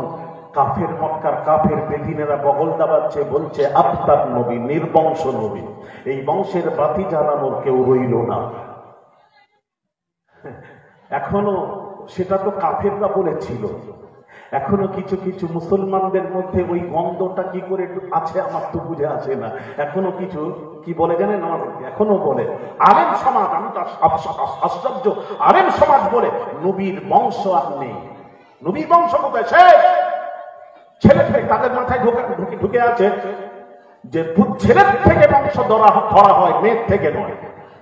কাফের মক্কার কাফের বেদিনেরা বগল দাবাচ্ছে, বলছে আফতার নবী, নির্বংশ নবী, এই বংশের বাতি জ্বালানোর কেউ রইল না। এখনো সেটা তো কাফেররা বলেছিল, এখনো কিছু কিছু মুসলমানদের মধ্যে ওই গন্ধটা কি করে আছে আমার তো বুঝে আসে না। এখনো কিছু কি বলে জানেন, আমার এখনো বলে আলেম সমাজ, আমি তো আশ্চর্য, আলেম সমাজ বলে নবীর বংশ আর নেই। নবীর বংশ কোথায়? ছেলে থেকে তাদের মাথায় ঢুকে আছে যে ছেলের থেকে বংশ ধরা হয়, মেয়ের থেকে নয়।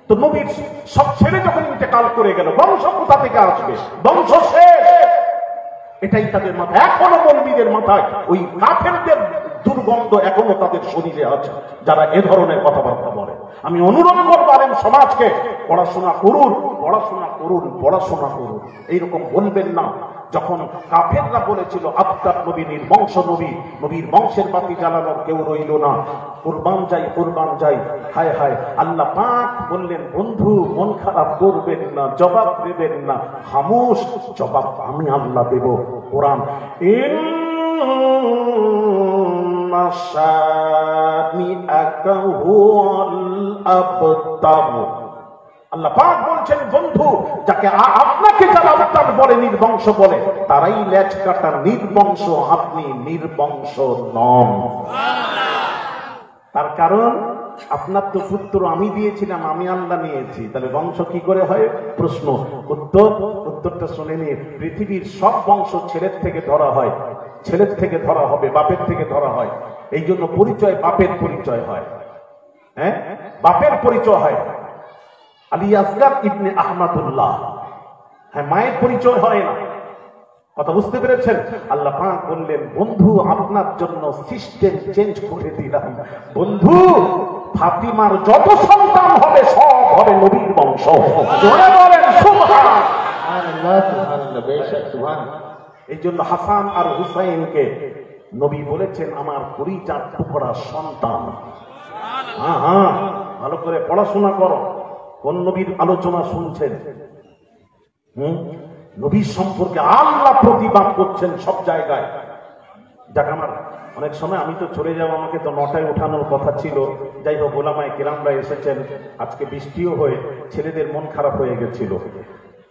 তো নবীর সব ছেলে যখন ইন্তেকাল করে গেল, বংশ কোথা থেকে আসবে? বংশ শেষ, এটাই তাদের মাথায়। এখনো মৌলবীদের মাথায় ওই কাফেরদের দুর্গন্ধ এখনো তাদের শরীরে আছে, যারা এ ধরনের কথাবার্তা বলে। আমি অনুরোধ করবো আলেম সমাজকে, পড়াশোনা করুন, এইরকম বলবেন না। যখন কাফেররা বলেছিল আফতার নবী, নির্বংশ নবী, নবীর বংশের বাতি জ্বালানোর কেউ রইল না, কুরবান যাই, হায় হায়। আল্লাহ পাক বললেন, বন্ধু মন খারাপ করবেন না, জবাব দেবেন না, খামোশ, জবাব আমি আল্লাহ দেব। কোরআন ইন্না শানিআকা হুয়াল আবতার। আল্লাহ পাক বলছেন, বন্ধু, যাকে আপনাকে যারা আবতার বলে, নির্বংশ বলে, তারাই লেজ কাটা নির্বংশ, আপনি নির্বংশ নন। তার কারণ আপনার তো পুত্র আমি দিয়েছিলাম, আমি আল্লাহ নিয়েছি, তাহলে বংশ কি করে হয়? প্রশ্ন। উত্তরটা শুনে নিয়ে, পৃথিবীর সব বংশ ছেলের থেকে ধরা হয়, ছেলের থেকে ধরা হবে, বাপের থেকে ধরা হয়। এই জন্য পরিচয় বাপের পরিচয় হয়। হ্যাঁ, বাপের পরিচয় হয়। আলী আসগার ইবনে আহমদুল্লাহ, হ্যাঁ, মায়ের পরিচয় হয় না। কথা বুঝতে পেরেছেন? আল্লাহ পাক বললেন, বন্ধু, আপনার জন্য সিস্টেম চেঞ্জ করে দিলাম। বন্ধু, ফাতিমার যত সন্তান হবে সব হবে নবীর বংশ। জোরে বলেন সুবহানাল্লাহ। এই জন্য হাসান আর হুসাইনকে নবী বলেছেন আমার পরিচার টুকরা সন্তান। হ্যাঁ হ্যাঁ, ভালো করে পড়াশোনা করো। কোন নবীর আলোচনা শুনছেন? নবীর সম্পর্কে আল্লাহ প্রতিবাদ করছেন সব জায়গায়। যাক, আমার অনেক সময় আমি তো চলে যাব, আমাকে তো 9টায় ওঠানোর কথা ছিল। যাই হোক, ওলামায়ে কেরামরা এসেছেন, আজকে বৃষ্টিও হয়ে ছেলেদের মন খারাপ হয়ে গেছিল।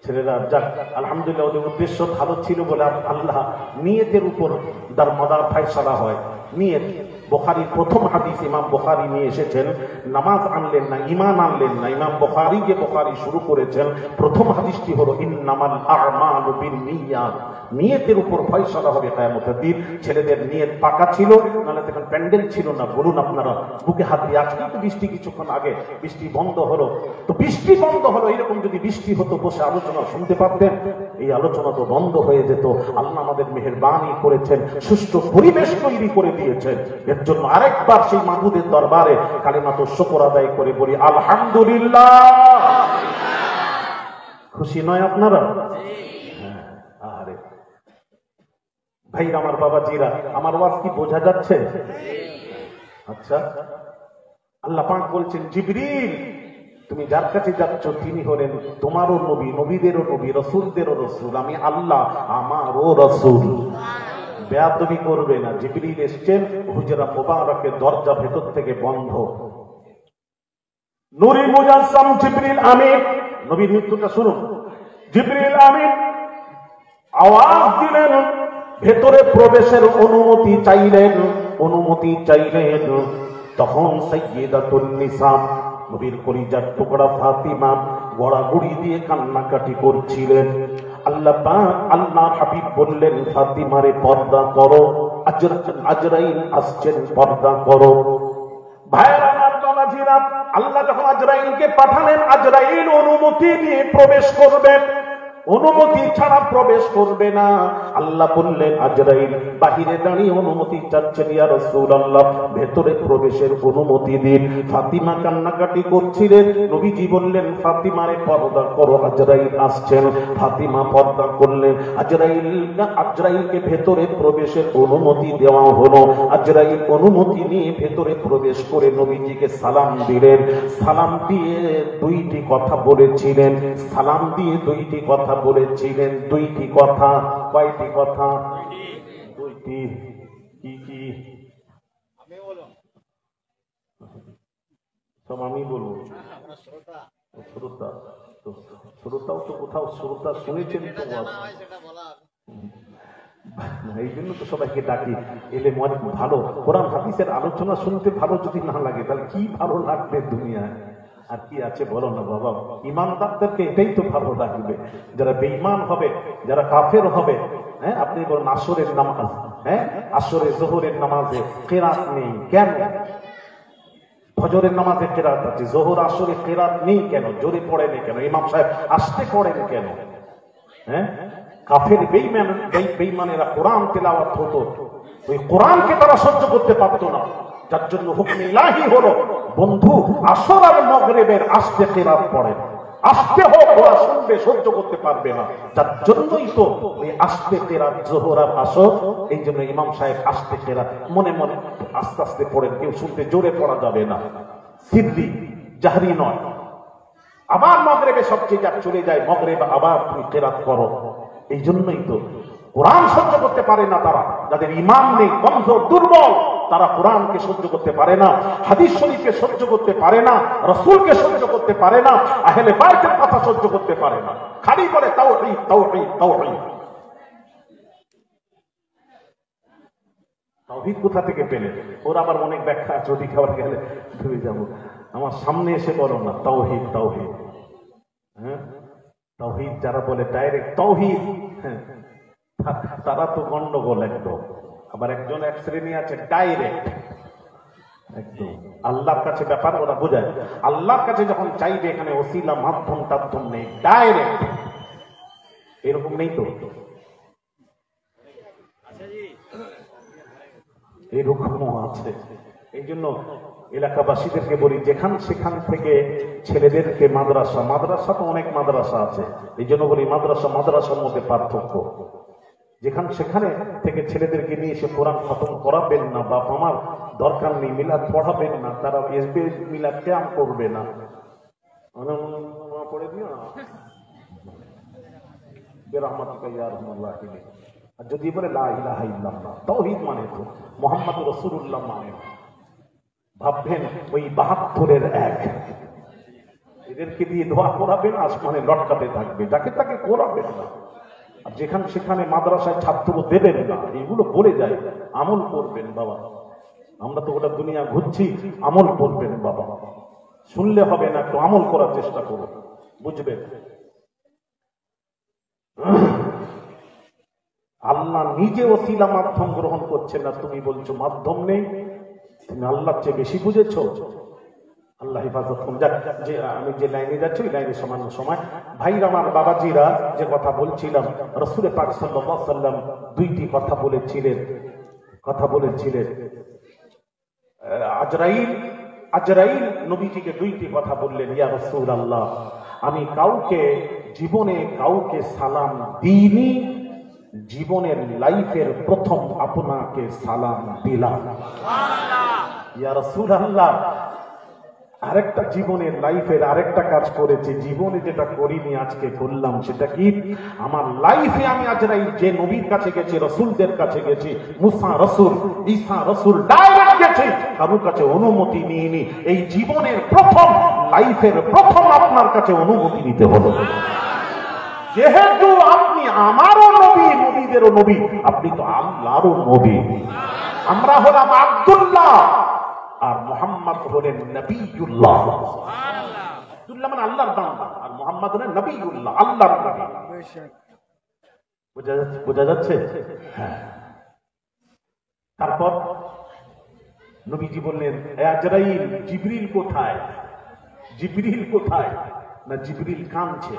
ছেলেরা, যাক আলহামদুলিল্লাহ, ওদের উদ্দেশ্য ভালো ছিল বলে আল্লাহ নিয়তের উপর দারমদার ফায়সালা হয়। নিয়ত, বুখারীর প্রথম হাদিস ইমাম বুখারী নিয়ে এসেছেন। নামাজ আনলেন না, ঈমান আনলেন না। ইমাম বুখারী যে বুখারী শুরু করেছেন, প্রথম হাদিসটি হলো ইন্নামাল আ'মালু বিন্নিয়াত। নিয়তের উপর ফয়সালা হবে কিয়ামতের দিন। ছেলেদের নিয়ত পাকা ছিল, নাহলে তখন প্যান্ডেল ছিল না। বলুন আপনারা, বুকে হাত দিয়ে, আজকে তো বৃষ্টি, কিছুক্ষণ আগে বৃষ্টি বন্ধ হলো। তো বৃষ্টি বন্ধ হলো, এরকম যদি বৃষ্টি হতো, বসে আলোচনা শুনতে পারতেন। এই আলোচনা তো বন্ধ হয়ে যেত। আল্লাহ আমাদের মেহেরবানি করেছেন, সুষ্ঠু পরিবেশ তৈরি করে দিয়েছেন। এর জন্য আরেকবার সেই মাবুদের দরবারে কালিমাত শুকর আদায় করে বলি আলহামদুলিল্লাহ। খুশি নয় আপনারা? আরে ভাই, আমার বাবাজিরা, আমার ওয়াজ কি বোঝা যাচ্ছে? আচ্ছা, আল্লাহ পাক বলছেন, জিবরিল, তুমি যার কাছে যাচ্ছ তিনি হলেন তোমারও নবী, নবীদেরও নবী, রসুলদেরও রসুল। আমি আল্লাহ, আমারও রসুল। বেয়াদবি করবে না। জিবরিল এসছেন, হুজরা মুবারকের দরজা ভেতর থেকে বন্ধ। নূরি মুজাসসাম জিবরিল আমিন, নবীর মৃত্যুটা শুনুন। জিবরিল আমিন আওয়াজ দিলেন, ভেতরে প্রবেশের অনুমতি চাইলেন। তখন সাইয়্যিদাতুন নিসা, নবীর কলিজার টুকরা ফাতিমা গড়াগড়ি দিয়ে কান্নাকাটি করছিলেন। আল্লাহ হাবিব বললেন, ফাতিমারে পর্দা করো, আজরাইল আসছেন, পর্দা করো। ভাইরা আমার, বাবাজিরা, আল্লাহ যখন আজরাইলকে পাঠালেন, আজরাইল অনুমতি নিয়ে প্রবেশ করবেন, অনুমতি ছাড়া প্রবেশ করবে না। আল্লাহ বললেন, আজরাইল বাহিরে দাঁড়িয়ে অনুমতি চাচ্ছেন, ইয়া রাসূলুল্লাহ, ভেতরে প্রবেশের অনুমতি দিন। ফাতিমা কান্নাকাটি করছিলেন। নবীজি বললেন, ফাতিমারে পর্দা করো, আজরাইল আসছেন। ফাতিমা পর্দা করলেন। আজরাইলকে ভেতরে প্রবেশের অনুমতি দেওয়া হলো। আজরাইল অনুমতি নিয়ে ভেতরে প্রবেশ করে নবীজিকে সালাম দিলেন। সালাম দিয়ে দুইটি কথা বলেছিলেন। দুইটি কথা। কয়টি কথা? দুইটি। কি কি? সব আমি বলবো। শ্রোতাও তো কোথাও শ্রোতা শুনেছেন তো, এই জন্য তো সবাইকে ডাকি। এলে ভালো কোরআন হাদিসের আলোচনা শুনতে ভালো যদি না লাগে, তাহলে কি ভালো লাগবে দুনিয়ায়? আর কি আছে বলো না বাবা? ইমানদারদেরকে এটাই তো ভালো লাগবে। যারা বেঈমান হবে, যারা কাফের হবে, হ্যাঁ, আপনি বলেন আসরের নামাজ, হ্যাঁ, আসরে জোহরের নামাজে কেরাত নেই কেন? ফজরের নামাজে কেরাত আছে, জোহর আসরে কেরাত নেই কেন? জোরে পড়েন কেন? ইমাম সাহেব আসতে পড়েন কেন? হ্যাঁ, কাফের বেঈমানেরা কোরআন তেলাওয়াত হতো, ওই কোরআনকে তারা সহ্য করতে পারতো না। যার জন্য হুকম ইলাহি হলো, বন্ধু, আসর আর মাগরিবের আসতে কেরাত পড়েন, আসতে হোক, ওরা শুনবে, সহ্য করতে পারবে না। যার জন্যই তো এই আসতে কেরাত জোহর আর আসর। এই জন্য ইমাম সাহেব আসতে কেরাত মনে মনে আস্তে আস্তে পড়েন, কেউ শুনতে জোরে পড়া যাবে না, সিররি জাহরি নয়। আবার মাগরিবে সবচেয়ে যা চলে যায়, মাগরিব আবার তুমি কেরাত করো। এই জন্যই তো কোরআন সহ্য করতে পারে না তারা, যাদের ঈমান নেই, কমজোর, দুর্বল, তারা কোরআনকে সহ্য করতে পারে না, হাদিস শরীফকে সহ্য করতে পারে না, রাসূলকে সহ্য করতে পারে না, আহলে বাইতের কথা সহ্য করতে পারে না, খালি বলে তাওহীদ তাওহীদ তাওহীদ। তাওহীদ কোথা থেকে পেলে? ওর আবার অনেক ব্যাখ্যা আছে, ওদিকে আবার গেলে ভুলে যাবো। আমার সামনে এসে বলো না তাওহীদ তাওহীদ। হ্যাঁ, তাওহীদ যারা বলে ডাইরেক্ট তাওহীদ, হ্যাঁ, তারা তো গন্ডগোল একদম। আবার একজন এক শ্রেণী আছে ডাইরেক্ট একদম আল্লাহর কাছে ব্যাপার ওরা বোঝায়, আল্লাহর কাছে যখন চাইবে এখানে ওসিলা মাধ্যম টাধ্যম নেই, ডাইরেক্ট। এরকম নেই তো, এরকমও আছে। এই জন্য এলাকাবাসীদেরকে বলি, যেখান সেখান থেকে ছেলেদেরকে মাদ্রাসা, মাদ্রাসা তো অনেক মাদ্রাসা আছে, এই জন্য বলি মাদ্রাসা মাদ্রাসার মধ্যে পার্থক্য। যেখান সেখানে থেকে ছেলেদেরকে নিয়ে এসে কোরআন খতম করাবেন না, বাপ আমার দরকার নেই, মিলাদ পড়াবেন না, তারা এসবে মিলাদ ক্যাম্প করবে না, পড়ে দিও না। আর যদি বলে লা ইলাহা ইল্লাল্লাহ, তাওহীদ মানে তো মুহাম্মদুর রাসূলুল্লাহ মানে, ভাববেন ওই ৭২-এর এক, এদেরকে দিয়ে দোয়া করাবেন, আসমানে লটকাতে থাকবে, যাকে তাকে করাবেন না। আর যেখানে সেখানে মাদ্রাসায় ছাত্র দেবেন না, এগুলো বলে যায়। আমল করবেন বাবা, আমরা তো ওটা দুনিয়া ঘুরছি, আমল করবেন বাবা। শুনলে হবে না, একটু আমল করার চেষ্টা করুন, বুঝবেন। আল্লাহ নিজে ওসিলা মাধ্যম গ্রহণ করছেন না, তুমি বলছো মাধ্যম নেই। তুমি আল্লাহর চেয়ে বেশি বুঝেছো। আল্লাহ হেফাজত করুন। যে আমি যে লাইনে যাচ্ছি ওই লাইনে সামান্য সময়, ভাইরা আমার, বাবাজিরা, যে কথা বলছিলাম, রাসূল পাক সাল্লাল্লাহু আলাইহি ওয়াসাল্লাম দুইটি কথা বলেছিলেন। আজরাইল নবীজিকে দুইটি কথা বললেন, ইয়া রাসূলুল্লাহ, আমি জীবনে কাউকে সালাম দিইনি, জীবনের লাইফের প্রথম আপনাকে সালাম দিলাম। ইয়া রাসূলুল্লাহ, আরেকটা জীবনের লাইফের আরেকটা কাজ করেছি, জীবনে যেটা করিনি আজকে করলাম। সেটা কি? আমার লাইফে আমি আজরাইল যে নবীর কাছে গেছি, রাসূলদের কাছে গেছি, মুসা রাসূল, ঈসা রাসূল, ডাইরেক্ট গেছি, কারোর কাছে অনুমতি নিইনি। এই জীবনের প্রথম, লাইফের প্রথম আপনার কাছে অনুমতি নিতে হলো। যেহেতু আপনি আমারও নবী, নবীদেরও নবী, আপনি তো আল্লাহরও নবী। আমরা হলাম আব্দুল্লাহ আর মুহাম্মদ হলেন নবিয়ুল্লাহ। আব্দুল্লাহ মানে আল্লাহর বান্দা, আর মুহাম্মদ হলেন নবিয়ুল্লাহ, আল্লাহর নবী। বোঝা যাচ্ছে? হ্যাঁ। তারপর নবীজি বললেন, আজরাইল, জিবরিল কোথায়? জিবরিল কোথায়? না, জিবরিল কাঁদছে।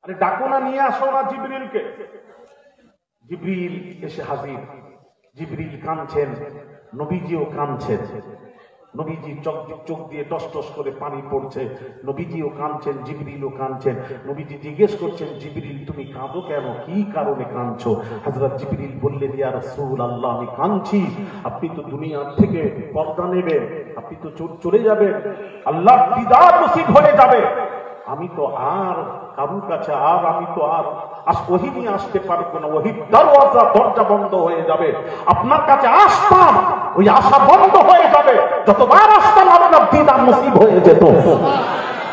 আরে ডাকো না, নিয়ে আসো না জিবরিলকে। জিবরিল এসে হাজির। জিবরিল কাঁদছেন, নবীজিও কাঁদছেন। নবীজি চোখ দিয়ে টস টস করে পানি পড়ছে, নবীজিও কাঁদছেন, জিবরিলও কাঁদছেন। নবীজি জিজ্ঞেস করছেন, জিবরিল তুমি কাঁদো কেন, কি কারণে কাঁদছো? হযরত জিবরিল বললেন, ইয়া রাসূলুল্লাহ, আমি কাঁদছি, আপনি তো দুনিয়া থেকে পর্দা নেবেন, আপনি তো চলে যাবেন, আল্লাহর দিদার নসিব হয়ে যাবে। আমি তো আর কারুর কাছে আমি তো আর ওহী নিয়ে আসতে পারবো না, ওহীর দরজা বন্ধ হয়ে যাবে। আপনার কাছে আসতাম, ওই আশা বন্ধ হয়ে যাবে। যতবার আসতাম আপনার দিদার নসিব হয়ে যেত।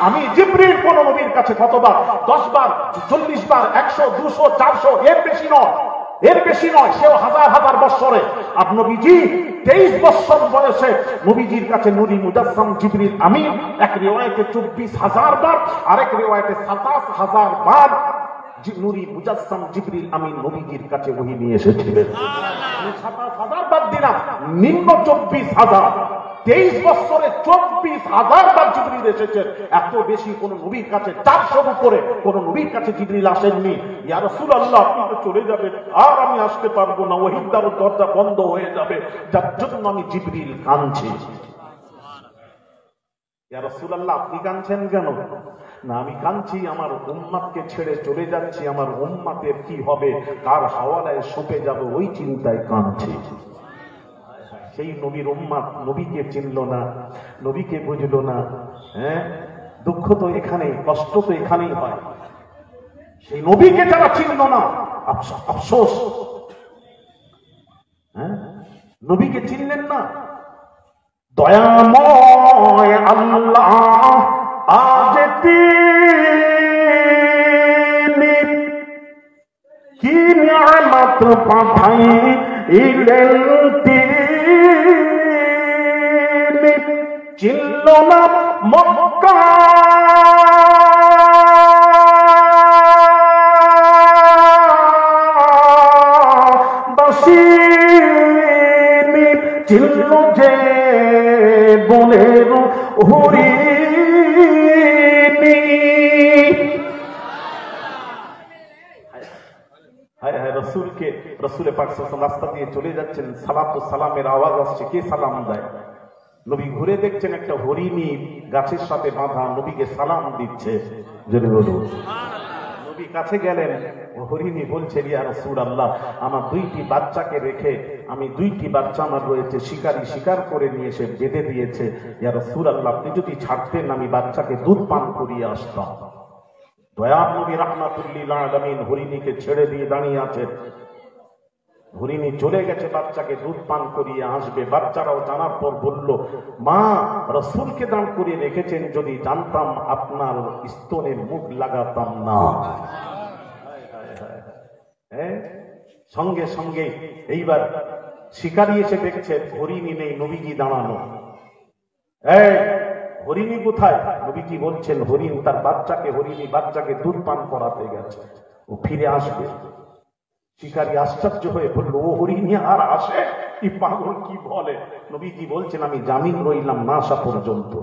আমি জিবরিল কোন নবীর কাছে কতবার? 10 বার, 40 বার, 100, 200, 400, এর বেশি নয়, সেও হাজার বৎসরে। আর নবীজি 23 বৎসর বয়সে নবীজির কাছে নূরি মুজাসসাম জিবরিল আমিন, এক রিওয়ায়াতে 24,000 বার, আরেক রিওয়ায়াতে 27,000 বার নূরি মুজাসসাম জিবরিল আমিন নবীজির কাছে ওহী নিয়ে এসেছিলেন। 27,000 বার দিলাম, নিম্ন 24,000। 23 বছরে 24,000 বার জিবরিল এসেছেন। এত বেশি কোন নবীর কাছে, 400 উপরে কোন নবীর কাছে জিবরিল আসেননি। ইয়া রাসূলুল্লাহ, আপনি তো চলে যাবেন, আর আমি আসতে পারবো না, ওহীর দরজা বন্ধ হয়ে যাবে, যার জন্য আমি জিবরিল কাঁদছি। ইয়া রাসূলুল্লাহ, আপনি কাঁদছেন কেন? না, আমি কাঁদছি, আমার উম্মতকে ছেড়ে চলে যাচ্ছি, আমার উম্মতের কি হবে, কার হাওয়ালায় সঁপে যাবে, ওই চিন্তায় কাঁদছি। সেই নবীর উম্মত নবীকে চিনল না, নবীকে বুঝল না। হ্যাঁ, দুঃখ তো এখানেই, কষ্ট তো এখানেই হয়। সেই নবীকে যারা চিনল না, আফসোস, নবীকে চিনলেন না। দয়াময় আল্লাহ আজ তিনি কি নিয়ামত পাঠাইলেন, তিনি চিনল না মক্কা চিনল যে বনের হরিণী। রসুলকে, রসুলের পাক রাস্তা দিয়ে চলে যাচ্ছেন, সালাত সালামের আওয়াজ আসছে, কে সালাম দেয়? নবী ঘুরে দেখছেন একটা হরিণী গাছের সাথে বাঁধা নবীকে সালাম দিচ্ছে। যদি বলুন, নবী কাছে গেলেন, হরিণী বলছে, ইয়া রাসূলুল্লাহ, আমার দুইটি বাচ্চাকে রেখে, আমি দুইটি বাচ্চা আমার রয়েছে, শিকারী শিকার করে নিয়ে এসে বেঁধে দিয়েছে, ইয়া রাসূলুল্লাহ, আপনি যদি ছাড়তেন আমি বাচ্চাকে দুধ পান করিয়ে আসতাম। দয়ার নবী রাহমাতুল লিল আলামিন হরিণীকে ছেড়ে দিয়ে দাঁড়িয়ে আছেন। হরিণী চলে গেছে, বাচ্চাকে দুধ পান করিয়ে আসবে। বাচ্চারাও জানার পর বলল, মা, রাসূলকে দান করিয়ে রেখেছেন, যদি জানতাম আপনার স্তনে মুখ লাগাতাম না। সঙ্গে সঙ্গে এইবার শিকারী এসে দেখছে হরিণী নেই, নবীজি দাঁড়ানো। হরিণী কোথায়? নবীজি বলছেন, হরিণ তার বাচ্চাকে, হরিণী বাচ্চাকে দুধ পান করাতে গেছে, ও ফিরে আসবে। শিকারী আশ্চর্য হয়ে বলল, ও হরিণী আর আসে? কি পাগল, কি বলে? নবীজি বলছেন, আমি জামিন রইলাম না আসা পর্যন্ত,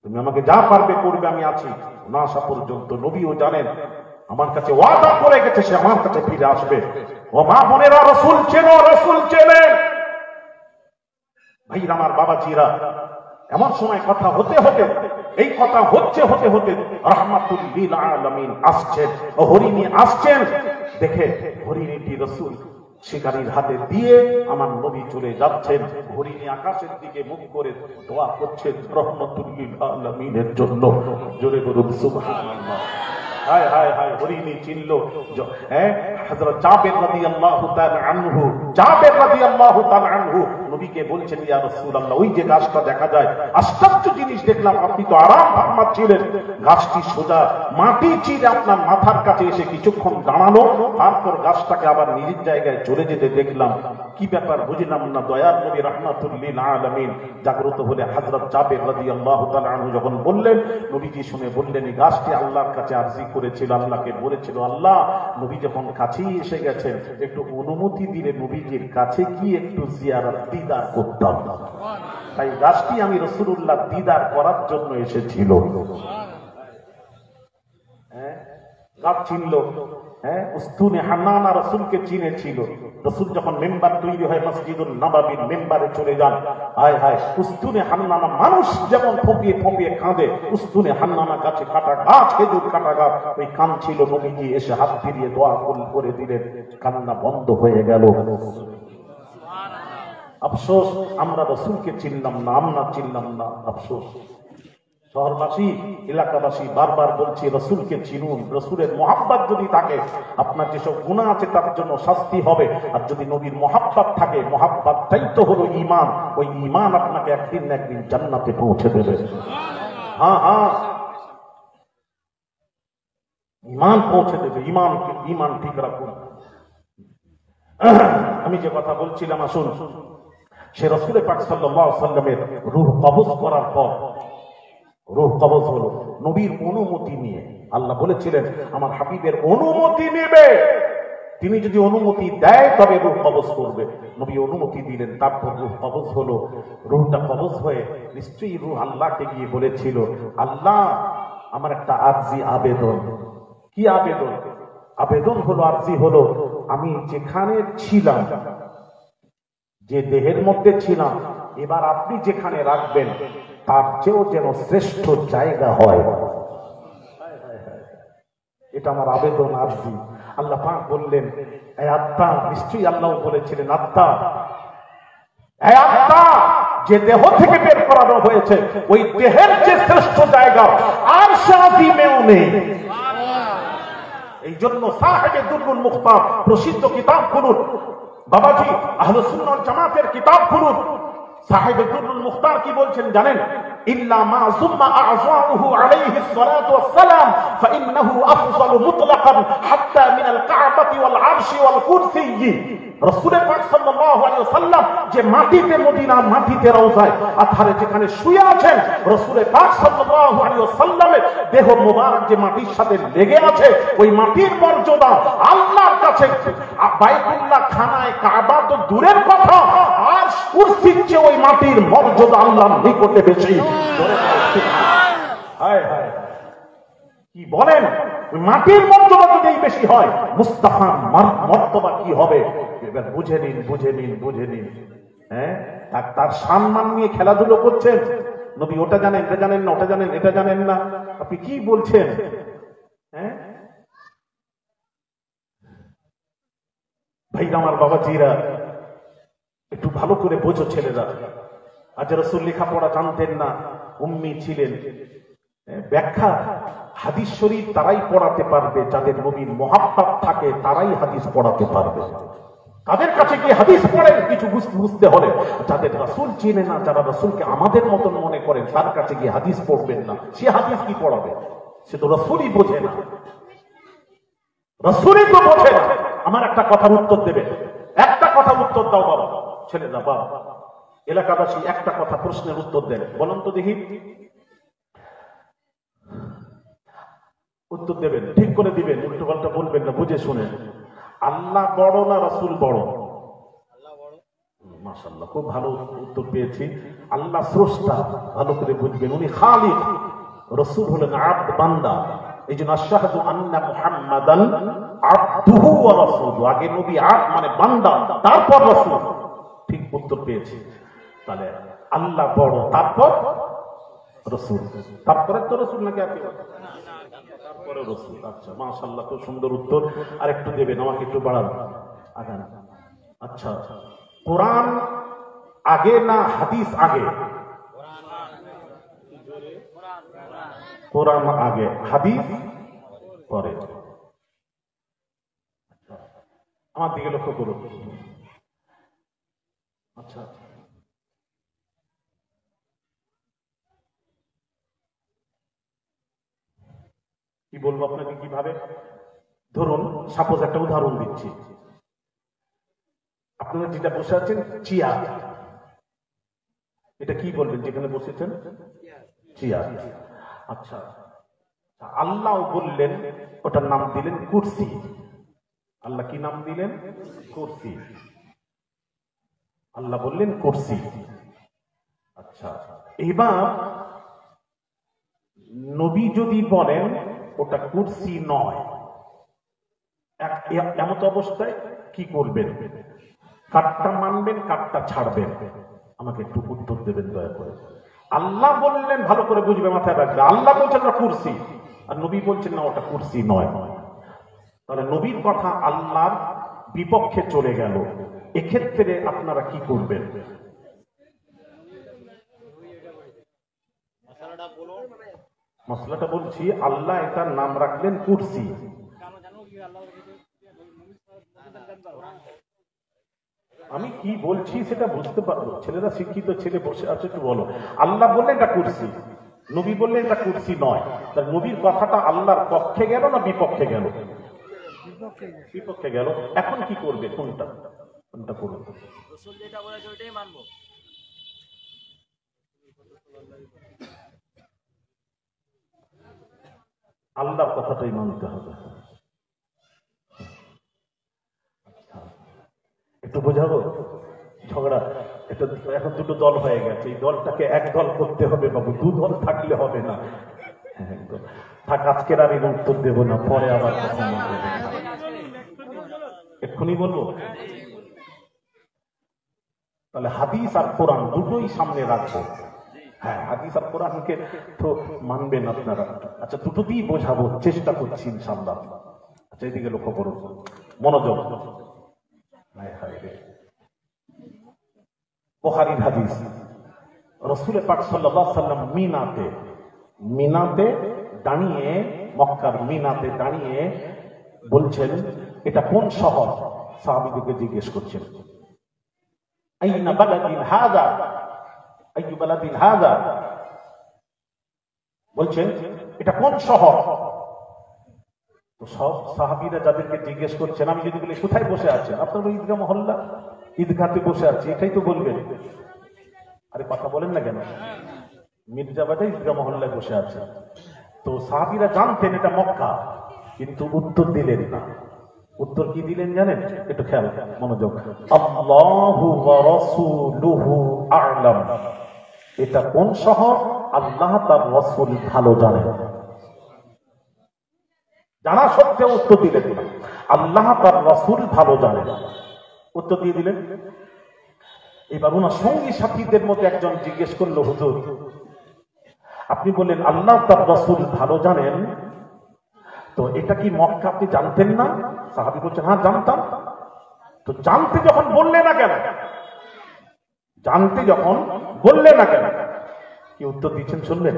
তুমি আমাকে যা পারবে করবে, আমি আছি না আসা পর্যন্ত। নবীও জানেন আমার কাছে ওয়াদা করে গেছে, সে আমার কাছে ফিরে আসবে। ও মা বোনেরা, রাসূল চেনো, রাসূল চেনেন। ভাইরা আমার, বাবাজিরা, এমন সময় কথা হতে হতে, এই কথা হচ্ছে হতে হতে রাহমাতুল লিল আলামিন আসছেন, হরিণী আসছেন। দেখে হরিণীটি রাসূল শিকারীর হাতে দিয়ে আমার নবী চলে যাচ্ছেন। হরিণী আকাশের দিকে মুখ করে দোয়া করছেন রাহমাতুল লিল আলামিনের জন্য। জোরে বলুন সুবহানাল্লাহ। হায় হায় হায়, হরিণী চিনল। হযরত জাবের রাদিয়াল্লাহু তাআলা আনহু, জাবের রাদিয়াল্লাহু তাআলা আনহু নবীকে বলছেন, ইয়া রাসূলুল্লাহ, ওই যে গাছটা দেখা যায়, আশ্চর্য জিনিস দেখলাম, আপনি তো আরাম ফরমাচ্ছিলেন, গাছটি সোজা মাটি চিরে আপনার মাথার কাছে এসে কিছুক্ষণ দাঁড়ানো, তারপর গাছটাকে আবার নিজের জায়গায় চলে যেতে দেখলাম, কি ব্যাপার বুঝলাম না। দয়ার নবী রাহমাতুল লিল আলামিন জাগ্রত হলে হযরত জাবের রাদিয়াল্লাহু তাআলা আনহু যখন বললেন, নবীজি শুনে বললেন, এই গাছটি আল্লাহর কাছে আরজি করেছিল, আল্লাহকে বলেছিল, আল্লাহ, নবী যখন কাছেই এসে গেছেন, একটু অনুমতি দিলে নবীজির কাছে কি একটু জিয়ারত দিদার করতাম। তাই গাছটি আমি রাসূলুল্লাহ দিদার করার জন্য এসেছিল। গাছ চিনল, উস্তুনে হান্নানা রাসূলকে চিনেছিল। রাসূল যখন মেম্বার তৈরি হয় মসজিদুল নববীর মেম্বারে চলে যান, হায় হায়, উস্তুনে হান্নানা, মানুষ যেমন ফোঁপিয়ে ফোঁপিয়ে কাঁদে, উস্তুনে হান্নানা গাছে কাটা গাছ, খেজুর কাটা গাছ, ওই কান ছিল। নবীজি এসে হাত ফিরিয়ে দোয়া করে দিলেন, কান্না বন্ধ হয়ে গেল। আফসোস, আমরা রাসূলকে চিনলাম না, আমরা চিনলাম না, আফসোস। শহরবাসী, এলাকাবাসী বারবার বলছি, রাসূলকে চিনুন। রাসূলের মহব্বত যদি থাকে, আপনার যেসব গুনাহ আছে তার জন্য শাস্তি হবে, আর যদি নবীর মহব্বত থাকে, মহব্বতটাই তো হলো ঈমান, ওই ঈমান আপনাকে একদিন না একদিন জান্নাতে পৌঁছে দেবে। হ্যাঁ হ্যাঁ, ঈমান পৌঁছে দেবে। ঈমান ঠিক রাখুন। আমি যে কথা বলছিলাম, আসুন, সে রাসূল পাক সাল্লাল্লাহু আলাইহি ওয়াসাল্লামের রূহ কবজ করার পর, রূহ কবজ হলো নবীর অনুমতি নিয়ে। আল্লাহ বলেছিলেন আমার হাবিবের অনুমতি নেবে, তিনি যদি অনুমতি দেয় তবে রূহ কবজ করবে। নবী অনুমতি দিলেন, তারপর রূহ কবজ হলো। রূহটা কবজ হয়ে নিশ্চয়ই রূহ আল্লাহকে গিয়ে বলেছিল, আল্লাহ, আমার একটা আরজি আবেদন। কি আবেদন? আবেদন হলো, আরজি হলো, আমি যেখানে ছিলাম, যে দেহের মধ্যে ছিলাম, এবার আপনি যেখানে রাখবেন তার চেয়েও যেন শ্রেষ্ঠ জায়গা হয়। এটা আমার আবেদন, আরজি। আল্লাহ পাক বললেন, এ আত্মা, নিশ্চয়ই আল্লাহ বলেছিলেন, আত্মা, এ আত্মা, যে দেহ থেকে বের করানো হয়েছে, ওই দেহের যে শ্রেষ্ঠ জায়গা আর শাযীমেও নেই। এই জন্য সাহেবে দুররুল মুখতার প্রসিদ্ধ কিতাব খুলুন বাবাজি, আহলুস সুন্নাহ ওয়াল জামাতের কিতাব খুলুন। সাহেবে দুররুল মুখতার কি বলছেন জানেন? ইল্লা মা সুম্মা আ'যাউহু আলাইহি সালাতু ওয়াস সালাম ফাইন্নাহু আফযালু মুতলাকান হাত্তা মিনাল কা'বাতি ওয়াল আরশি ওয়াল কুরসিয়্যি। রাসূল পাক সাল্লাল্লাহু আলাইহি ওয়াসাল্লাম যে মাটিতে মদিনা, মাটিতে রওজায় আথারে যেখানে শুয়ে আছেন, রাসূল পাক সাল্লাল্লাহু আলাইহি ওয়াসাল্লামের দেহ মোবারক যে মাটির সাথে লেগে আছে, ওই মাটির মর্যাদা আল্লাহর কাছে বাইতুল্লাহ খানায় কাবা তো দূরের কথা, আর কুরসির চেয়ে ওই মাটির মর্যাদা আল্লাহর নিকটে বেশি। হায় হায়, কি বলেন? মাটির মর্যাদা যদি বেশি হয়, মুস্তাফার মর্যাদা কি হবে? এবার বুঝে নিন, বুঝে নিন, বুঝে নিন। হ্যাঁ, তার সম্মান নিয়ে খেলাধুলো করছেন। নবী ওটা জানেন, এটা জানেন না, ওটা জানেন, এটা জানেন না, আপনি কি বলছেন? হ্যাঁ ভাই আমার বাবাজিরা, একটু ভালো করে বোঝো ছেলেরা। আজ রাসূল লেখাপড়া জানতেন না, উম্মি ছিলেন। ব্যাখ্যা হাদিস শরীফ তারাই পড়াতে পারবে যাদের নবীর মুহাব্বত থাকে, তারাই হাদিস পড়াতে পারবে। তাদের কাছে গিয়ে হাদিস পড়েন কিছু বুঝতে হলে। যাদের রাসূল চেনে না, যারা রাসূলকে আমাদের মতন মনে করেন, তার কাছে গিয়ে হাদিস পড়বেন না। সে হাদিস কি পড়াবে? সে তো রাসূলই বোঝে না, রাসূলই তো বোঝে না। আমার একটা কথার উত্তর দেবে, একটা কথা উত্তর দাও বাবা, ছেলেরা, বাবা এলাকাবাসী, একটা কথা প্রশ্নের উত্তর দেন, বলুন তো দেখি। উত্তর দেবেন, ঠিক করে দিবেন, উল্টো পাল্টা বলবেন না, বুঝে শুনে। আল্লাহ বড় না রাসূল বড়? মাশাআল্লাহ, খুব ভালো উত্তর পেয়েছি। আল্লাহ স্রষ্টা, ভালো করে বুঝবেন, উনি খালিক, রাসূল হলেন আব্দ, বান্দা। এই জন্য আশহাদু আন্না মুহাম্মাদান আবদুহু ওয়া রাসূলুহু, আগে নবী আব্দ মানে বান্দা, তারপর রাসূল। ঠিক উত্তর পেয়েছি। তাহলে আল্লাহ বড়, তারপর রাসূল, তারপরে তো রাসূল নাকি আপনি? তারপরে রাসূল। আচ্ছা, মাশাআল্লাহ, খুব সুন্দর উত্তর। আর একটু দেবেন, আমাকে একটু বাড়ান, আগান। আচ্ছা, কোরআন আগে না হাদিস আগে? কোরআন আগে, হাদিস পরে। আমার দিকে লক্ষ্য করুন। আচ্ছা, কি বলবো আপনাকে, কিভাবে? ধরুন, সাপোজ একটা উদাহরণ দিচ্ছি। আপনারা যেটা বসে আছেন চেয়ার, এটা কি বলবেন যেখানে বসেছেন? চেয়ার। আচ্ছা, আল্লাহ বললেন, ওটার নাম দিলেন কুরসি। আল্লাহ কি নাম দিলেন? কুরসি। আল্লাহ বললেন কুরসি। আচ্ছা, এবার নবী যদি বলেন ওটা কুরসি নয়, এমত অবস্থায় কি করবেন? কাটটা মানবেন, কাটটা ছাড়বেন? আমাকে একটু উত্তর দেবেন দয়া করে। আল্লাহ বললেন, ভালো করে বুঝবে, মাথায় রাখবে, আল্লাহ বলছেন না কুরসি, আর নবী বলছেন না ওটা কুরসি নয়। তাহলে নবীর কথা আল্লাহর বিপক্ষে চলে গেল, এক্ষেত্রে আপনারা কি করবেন? মশলাটা বলছি, আল্লাহ এটার নাম রাখলেন কুরসি। আমি কি বলছি সেটা বুঝতে পারবো, ছেলেরা শিক্ষিত ছেলে বসে আছে, একটু বলো। আল্লাহ বললেন এটা কুরসি, নবী বললেন এটা কুরসি নয়। তার নবীর কথাটা আল্লাহর পক্ষে গেল না বিপক্ষে গেল? বিপক্ষে গেল। এখন কি করবে? কোনটা কোনটা করবে? রাসূল যেটা বলেছে ওইটাই মানবো। আল্লাহর কথাটাই মানতে হবে। একটু বোঝাবো ঝগড়া, এটা এখন দুটো দল হয়ে গেছে, এই দলটাকে এক দল করতে হবে বাবু, দু দল থাকলে হবে না। থাক, আজকের আর এর উত্তর দেবো না, পরে আবার কথা বলবো, এক্ষুনি বলবো। তাহলে হাদিস আর কোরআন দুটোই সামনে রাখবো। হ্যাঁ, হাদিস আর কোরআনকে তো মানবেন আপনারা। আচ্ছা, দুটো দিয়ে বোঝাবো, চেষ্টা করছি ইনশাআল্লাহ। আচ্ছা, এদিকে লক্ষ্য করুন, মনোযোগ। বুখারীর হাদিস, রাসূল পাক সাল্লাল্লাহু আলাইহি ওয়াসাল্লাম মিনাতে দাঁড়িয়ে, মক্কার মিনাতে দাঁড়িয়ে বলছেন এটা কোন শহর? সাহাবীদেরকে জিজ্ঞেস করছেন, আইনা বালাদিন হাযা, আইয়ু বালাদিন হাযা, বলছেন এটা কোন শহর? তো সব সাহাবীরা যাদেরকে জিজ্ঞেস করছেন, আমি যদি বলি কোথায় বসে আছেন, আপনার ঈদগাহ মহল্লা, ঈদগাহতে বসে আছে, এটাই তো বলবেন। আরে কথা বলেন না কেন? মির্জাবাদে ঈদগাহ মহল্লায় বসে আছে। তো সাহাবীরা জানতেন এটা মক্কা, কিন্তু উত্তর দিলেন না। উত্তর কি দিলেন জানেন? একটু খেয়াল, মনোযোগ। আল্লাহু ওয়া রাসূলুহু আ'লাম। এটা কোন শহর? আল্লাহ তার রাসূল ভালো জানেন। জানা সত্ত্বেও উত্তর দিলেন না। আল্লাহ তার রাসূল ভালো জানেন, উত্তর দিয়ে দিলেন। এবার ওনার সঙ্গী সাথীদের মধ্যে একজন জিজ্ঞেস করলো, হুজুর আপনি বললেন আল্লাহ তার রাসূল ভালো জানেন, তো এটা কি মক্কা আপনি জানতেন না? সাহাবী বলছেন হ্যাঁ জানতাম। তো জানতে যখন বললে না কেন? জানতে যখন বললে না কেন? কি উত্তর দিচ্ছেন শুনলেন?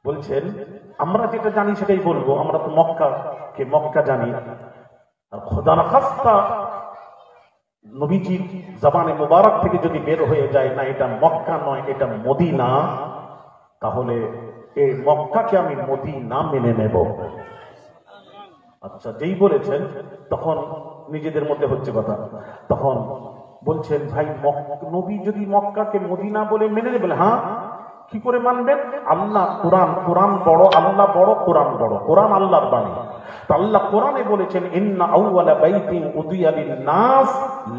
বলছেন আমরা যেটা জানি সেটাই বলবো, আমরা তো মক্কাকে মক্কা জানি। আর খোদা না খাস্তা নবীজির জবানে মুবারক থেকে যদি বের হয়ে যায় না এটা মক্কা নয় এটা মদিনা, তাহলে এই মক্কাকে আমি মদিনা মেনে নেব। আচ্ছা, যেই বলেছেন তখন নিজেদের মধ্যে হচ্ছে কথা, তখন বলছেন ভাই নবী যদি মক্কাকে মদিনা বলে মেনে নেবেন, হ্যাঁ কি করে মানবেন? আল্লাহ কোরআন, কোরআন বড়, আল্লাহ বড়, কোরআন বড়, কোরআন আল্লাহর বাণী। তো আল্লাহ কোরআনে বলেছেন ইন্না আউওয়ালা বাইতিন উদিয়া লিন-নাস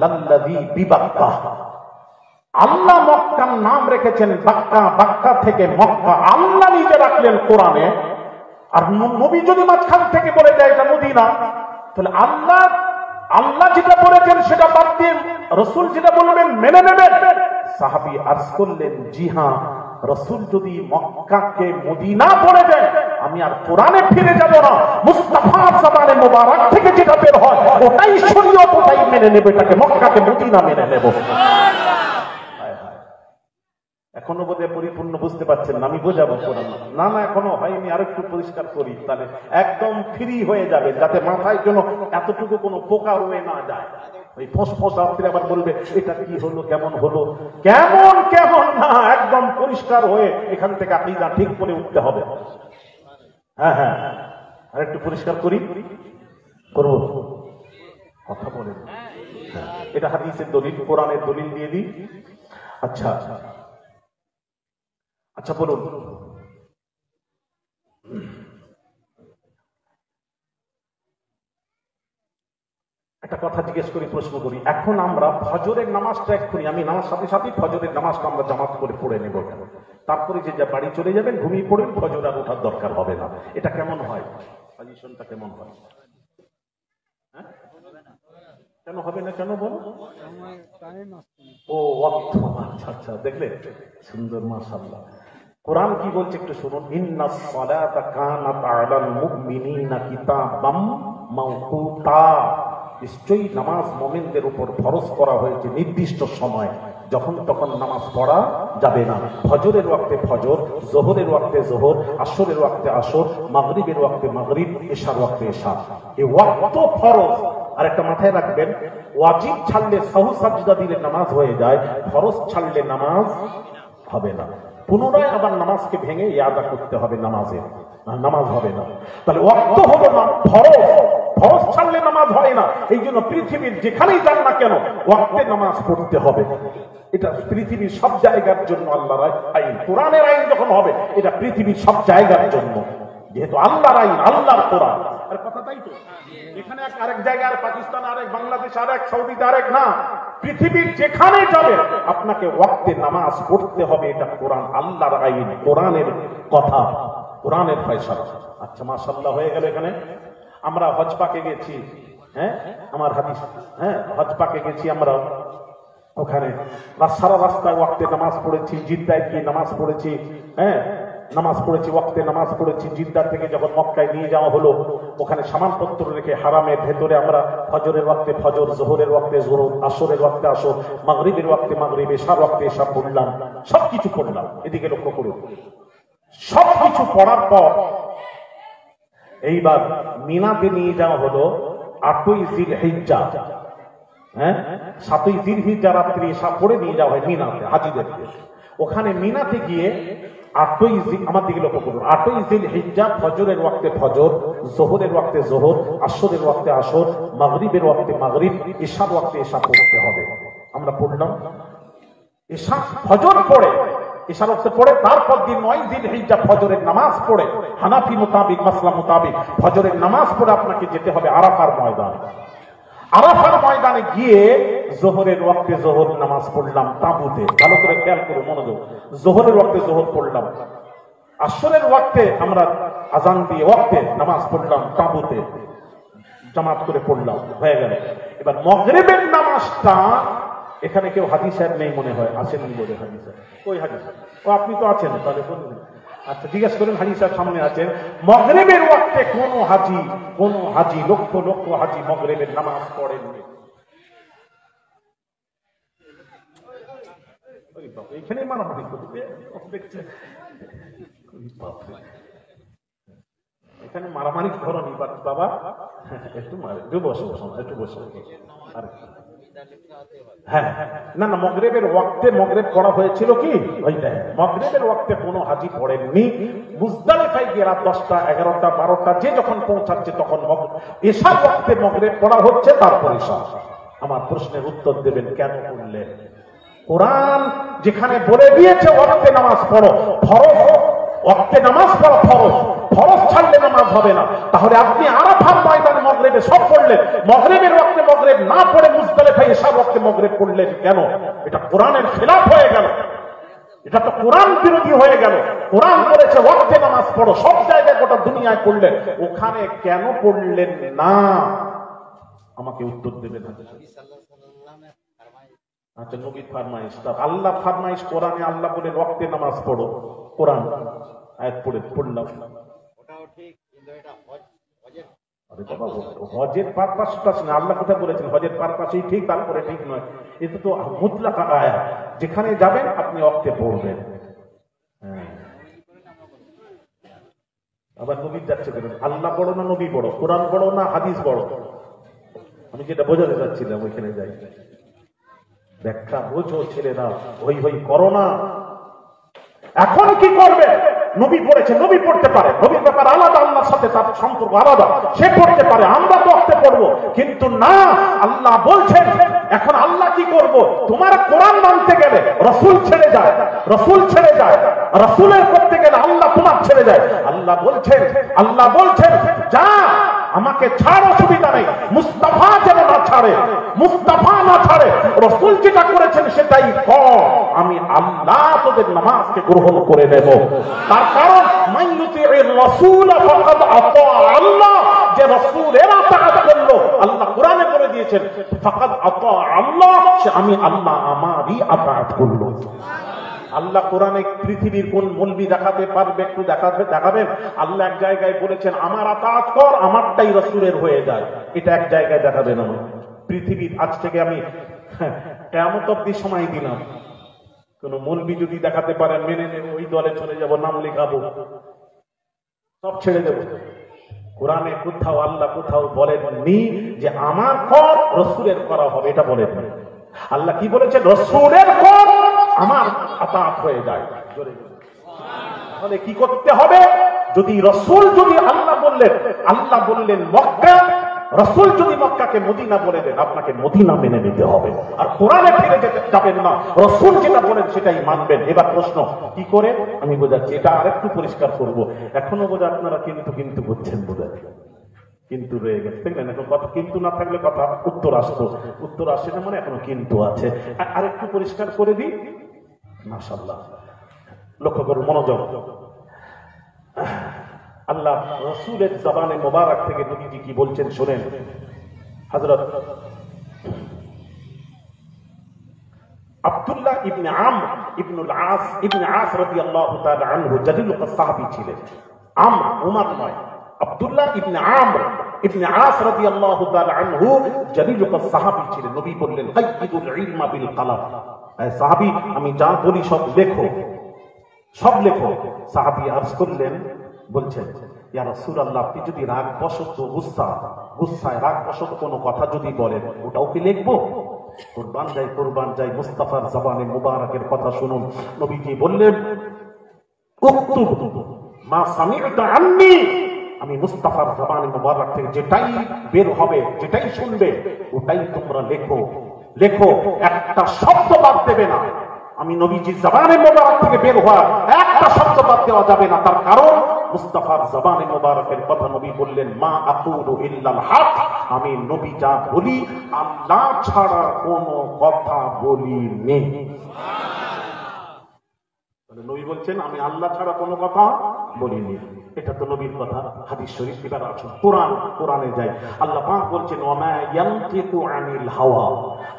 লাল্লাযী বিবাক্কাহ। আল্লাহ মক্কার নাম রেখেছেন বাক্কা, বাক্কা থেকে মক্কা আল্লাহ নিজে রাখলেন কোরআনে। আর নবী যদি মাঝখান থেকে বলে দেয় এটা মদিনা, তাহলে আল্লাহ যেটা বলেছেন সেটা বাদ দিয়ে রাসূল যেটা বলবেন মেনে নেবেন। সাহাবী আরজ করলেন জি হ্যাঁ, রাসূল যদি মক্কাকে মদিনা বলে দেন আমি আর কোরআনে ফিরে যাব না, মুস্তাফার জবানে মোবারক থেকে যেটা বের হয় ওটাই শরীয়ত, ওটাই মেনে নেব, এটাকে মক্কাকে মদিনা মেনে নেব। এখনো বোধহয় পরিপূর্ণ বুঝতে পারছেন না, আমি বোঝাবো না না এখনো হয়নি, আরেকটু পরিষ্কার করি, তাহলে একদম ফ্রি হয়ে যাবে, যাতে মাথায় যেন এতটুকু কোনো পোকা রয়ে না যায়। ওই ফোঁস আপনি আবার বলবে এটা কি হলো, কেমন হলো, কেমন কেমন না, একদম পরিষ্কার হয়ে এখান থেকে আকীদা ঠিক করে উঠতে হবে। হ্যাঁ হ্যাঁ, আরেকটু পরিষ্কার করি, করবো, কথা বলেন। এটা হাদিসের দলিল, কোরআনের দলিল দিয়ে দিই। আচ্ছা আচ্ছা বলুন, একটা কথা জিজ্ঞেস করি, প্রশ্ন করি। এখন আমরা ফজরের নামাজটা এক্ষুনি, আমি নামাজ সাথে সাথে ফজরের নামাজটা আমরা জামাত করে পড়ে নেব, তারপরে যে যা বাড়ি চলে যাবেন ঘুমিয়ে পড়েন, ফজর আর ওঠার দরকার হবে না। এটা কেমন হয়? সাজেশনটা কেমন হয়? কেন হবে না, কেন বল? ও আচ্ছা আচ্ছা, দেখলে সুন্দর, মাশাআল্লাহ। কোরআন কি বলছে একটু শুনুন, ইন্নাস সালাতা কানাত আলাল মুমিনিনা কিতাবাম মাওকুতা। নিশ্চয়ই নামাজ মুমিনদের উপর ফরজ করা হয়েছে নির্দিষ্ট সময়, যখন তখন নামাজ পড়া যাবে না। ফজরের ওয়াক্তে ফজর, যোহরের ওয়াক্তে যোহর, আসরের ওয়াক্তে আসর, মাগরিবের ওয়াক্তে মাগরিব, এশার ওয়াক্তে এশা। এই ওয়াক্ত ফরজ। আর একটা মাথায় রাখবেন, ওয়াজিব ছাড়লে সাহু সাজদা দিলে নামাজ হয়ে যায়, ফরজ ছাড়লে নামাজ হবে না। পুনরায় আবার নামাজকে ভেঙে ইয়াদা করতে হবে, নামাজ হবে না। তাহলে ওয়াক্ত হলো না ফরজ, ফরজ ছাড়লে নামাজ হয় না। এই জন্য পৃথিবীর যেখানেই যান না কেন ওয়াক্তে নামাজ পড়তে হবে। এটা পৃথিবীর সব জায়গার জন্য আল্লাহর আইন। কোরআনের আইন যখন হবে এটা পৃথিবীর সব জায়গার জন্য, যেহেতু আল্লাহর আইন, আল্লাহর কোরআন। আর কথা তাই তো, এখানে আরেক জায়গায়, পাকিস্তান আরেক, বাংলাদেশ আরেক, সৌদিতে আরেক না, পৃথিবীর যেখানে যাবে আপনাকে ওয়াক্তে নামাজ পড়তে হবে। এটা কোরআন, আল্লাহর আইন, কোরআনের কথা, কোরআনের ফয়সালা। আচ্ছা মাশাআল্লাহ, হয়ে গেল। এখানে আমরা হজ পাকে গেছি, হ্যাঁ আমার হাদিস, হ্যাঁ হজ পাকে গেছি আমরা, ওখানে সারা রাস্তায় ওয়াক্তে নামাজ পড়েছি, জিদ্দায় গিয়ে নামাজ পড়েছি, হ্যাঁ নামাজ পড়েছি, ওয়াক্তে নামাজ পড়েছি। জিদ্দা থেকে যখন মক্কায় নিয়ে যাওয়া হলো, ওখানে সামানপত্র রেখে হারামের ভেতরে আমরা ফজরের ওয়াক্তে ফজর, যোহরের ওয়াক্তে যোহর, আসরের ওয়াক্তে আসর, মাগরিবের ওয়াক্তে মাগরিব, এশার ওয়াক্তে এশা পড়লাম, সবকিছু পড়লাম। এদিকে লক্ষ্য করুন, সবকিছু পড়ার পর এইবার মিনাতে নিয়ে যাওয়া হলো 8ই জিলহিজ্জা, হ্যাঁ 7ই জিলহিজ্জা রাত্রি পড়ে নিয়ে যাওয়া হয় মিনাতে হাজিদেরকে। ওখানে মিনাতে গিয়ে 8ই আমার দিকে লক্ষ্য করুন, 8ই জিলহিজ্জা ফজরের ওয়াক্তে ফজর, জোহরের ওয়াক্তে জোহর, আসরের ওয়াক্তে আসর, মাগরিবের ওয়াক্তে মাগরিব, ইশার ওয়াক্তে ইশা পড়তে হবে। আমরা পড়লাম ইশা ফজর পড়ে, ইশার ওয়াক্তে পড়ে, তারপর দিন 9 জিলহিজ্জা ফজরের নামাজ পড়ে হানাফি মোতাবিক মাসলা মোতাবিক ফজরের নামাজ পড়ে আপনাকে যেতে হবে আরাফার ময়দানে। আরাফার ময়দানে গিয়ে জোহরের ওয়াক্তে জোহর নামাজ পড়লাম তাঁবুতে, ভালো করে খেয়াল করে মনোযোগ, জোহরের ওয়াক্তে জোহর পড়লাম, আসরের ওয়াক্তে আমরা আজান দিয়ে ওয়াক্তে নামাজ পড়লাম তাঁবুতে, জামাত করে পড়লাম, হয়ে গেল। এবার মাগরিবের নামাজটা, এখানে কেউ হাজি সাহেব নেই মনে হয়, আছেন বলে হাজি সাহেব, কই হাজি সাহেব? ও আপনি তো আছেন, তাহলে বলুন। আচ্ছা জিজ্ঞেস করেন, হাজি সাহেব সামনে আছেন। মাগরিবের ওয়াক্তে কোন হাজি লক্ষ লক্ষ হাজি মাগরিবের নামাজ পড়েন? এখানে মারামারি করবে, এখানে মারামারি ধরনি বাবা, একটু বসে একটু বসে। হ্যাঁ না না, মগরিবের ওয়াক্তে মগরিব পড়া হয়েছিল কি ওই মগরিবের ওয়াক্তে কোনো হাজি পড়েননি। মুজদালিফায় গিয়ে রাত 10টা 11টা 12টা যে যখন পৌঁছাচ্ছে তখন এশার ওয়াক্তে মগরিব পড়া হচ্ছে, তারপর এশা। আমার প্রশ্নের উত্তর দেবেন কেন বললেন? কোরআন যেখানে বলে দিয়েছে ওয়াক্তে নামাজ পড়ো, ফরজ ওয়াক্তে নামাজ পড়া ফরজ, ফরজ ছাড়লে নামাজ হবে না। তাহলে আপনি আরাফার ময়দানে মাগরিবে সব পড়লেন, মাগরিবের ওয়াক্তে মাগরিব না পড়ে মুজদালিফায় এশার ওয়াক্তে মাগরিব পড়লেন কেন? এটা কোরআনের খেলাফ হয়ে গেল, এটা তো কোরআন বিরোধী হয়ে গেল। কোরআন বলেছে ওয়াক্তে নামাজ পড়ো, সব জায়গায় গোটা দুনিয়ায় পড়লেন, ওখানে কেন পড়লেন না? আমাকে উত্তর দেবেন। আচ্ছা নবীর ফরমাইশ, আল্লাহ ফরমাইশ কোরআনে, আল্লাহ বলে ওয়াক্তে নামাজ পড়ো, কোরআন আয়াত পড়লাম। ওটাও ঠিক, কিন্তু এটা আরে বাবা, হজের পারপাসটা না, আল্লাহ কোথায় বলেছেন হজের পারপাসই ঠিক, তারপরে ঠিক নয়। এটা তো মুতলাক আয়াত, যেখানে যাবেন আপনি ওয়াক্তে পড়বেন। আবার নবী যাচ্ছে বলেন, আল্লাহ বড় না নবী বড়, কোরআন বড় না হাদিস বড়? আমি যেটা বোঝাতে যাচ্ছিলাম ওইখানে যাই, ব্যাখ্যা বোঝো ছেলেরা, হই হই করো না। এখন কি করবে? নবী পড়েছে, নবী পড়তে পারে, নবীর ব্যাপার আলাদা, আল্লাহর সাথে তার সম্পর্ক আলাদা, সে পড়তে পারে, আমরা তো ওয়াক্তে পড়বো। কিন্তু না, আল্লাহ বলছেন। এখন আল্লাহ কি করব? তোমার কোরআন মানতে গেলে রাসূল ছেড়ে যায়, রাসূল ছেড়ে যায়, রাসূলের করতে গেলে আল্লাহ তোমার ছেড়ে যায়। আল্লাহ বলছেন যা আমাকে ছাড়, অসুবিধা নেই। মুস্তাফা যেন না ছাড়ে, মুস্তাফা না ছাড়ে, রাসূল যেটা করেছেন সেটাই কর, আমি আল্লাহ তোদের নামাজকে গ্রহণ করে নেব। তার কারণ মান ইউতিউর রাসূল ফাকাদ আতা আল্লাহ, যে রাসূলের আতাআত করলো, আল্লাহ কোরআনে বলে দিয়েছেন ফাকাদ আতা আল্লাহ, সে আমি আল্লাহ আমারই আতাআত করলো। আল্লাহ কোরআনে পৃথিবীর কোন মৌলবি দেখাতে পারবে? একটু দেখাবেন? আল্লাহ এক জায়গায় বলেছেন আমার আতাআত কর, আমারটাই রাসূলের হয়ে যায়, এটা এক জায়গায় দেখাবেন। আমার পৃথিবীর আজ থেকে আমি কিয়ামত অবধি সময় দিলাম, কোন মৌলবি যদি দেখাতে পারেন মেনে নেব, ওই দলে চলে যাব, নাম লেখাবো, সব ছেড়ে দেব। কোরআনে কোথাও আল্লাহ কোথাও বলেননি যে আমার কর রাসূলের করা হবে, এটা বলেননি। আল্লাহ কি বলেছেন? রাসূলের কর আমার আতাত হয়ে যায়। তাহলে কি করতে হবে? যদি রাসূল, যদি আল্লাহ বললেন মক্কা, রাসূল যদি মক্কাকে মদিনা বলে দেন, আপনাকে মদিনা মেনে নিতে হবে, আর কোরআনে ফিরে যাবেন না, রাসূল যেটা বলেন সেটাই মানবেন। এবার প্রশ্ন কি করে আমি বোঝাচ্ছি, এটা আরেকটু পরিষ্কার করব। এখনো বোঝা আপনারা কিন্তু করছেন, বোঝায় কিন্তু রয়ে গেছে, দেখলেন? এখন কথা কিন্তু না থাকলে কথা উত্তর আসতো, উত্তর আসে না মানে এখনো কিন্তু আছে। আরেকটু পরিষ্কার করে দিই, মাশাআল্লাহ, লক্ষ্য করুন, মনোযোগ। আল্লাহ রাসূলের জবানে মোবারক থেকে নবীজি কি বলছেন শুনেন। হযরত আব্দুল্লাহ ইবনে আমর ইবনুল আস রাদিয়াল্লাহু তাআলা আনহু জালিলুল সাহাবী ছিলেন। আমর উমর নয়, আব্দুল্লাহ ইবনে আমর ইবনে আস রাদিয়াল্লাহু তাআলা আনহু জালিলুল সাহাবী ছিলেন। নবী বললেন কাইয়িদুল ইলমা বিল কলম, এই সাহাবী আমি যা বলি সব লেখো, সব লেখো। সাহাবী আরজ করলেন, বলছেন ইয়া রাসূলুল্লাহ, আপনি যদি রাগ বশত গুসায় রাগ বশত কোনো কথা যদি বলেন, ওটাও কি লিখবো? কোরবান যাই মুস্তাফার জবানে মুবারকের কথা শুনুন। নবীজি বললেন, উক্তুব মা সামি'তা আন্নি, আমি মুস্তাফার জবানে মুবারক থেকে যেটাই বের হবে, যেটাই শুনবে, ওটাই তোমরা লেখো, একটা শব্দ বাদ দেবে না। আমি নবীজির জবানে মুবারক থেকে বের হওয়া একটা শব্দ বাদ দেওয়া যাবে না। তার কারণ মুস্তাফার জবানে মুবারকের কথা নবী বললেন, মা আকুলু ইল্লাল হক, আমি নবী যা বলি আল্লাহ ছাড়া কোনো কথা বলিনি। নবী বলছেন আমি আল্লাহ ছাড়া কোনো কথা বলিনি। এটা তো নবীর কথা। হাদিস শরীফ এবার আছে, কোরআনে যায়, আল্লাহ পাক বলছেন, ওমা ইয়ানতিকু আনিল হাওয়া,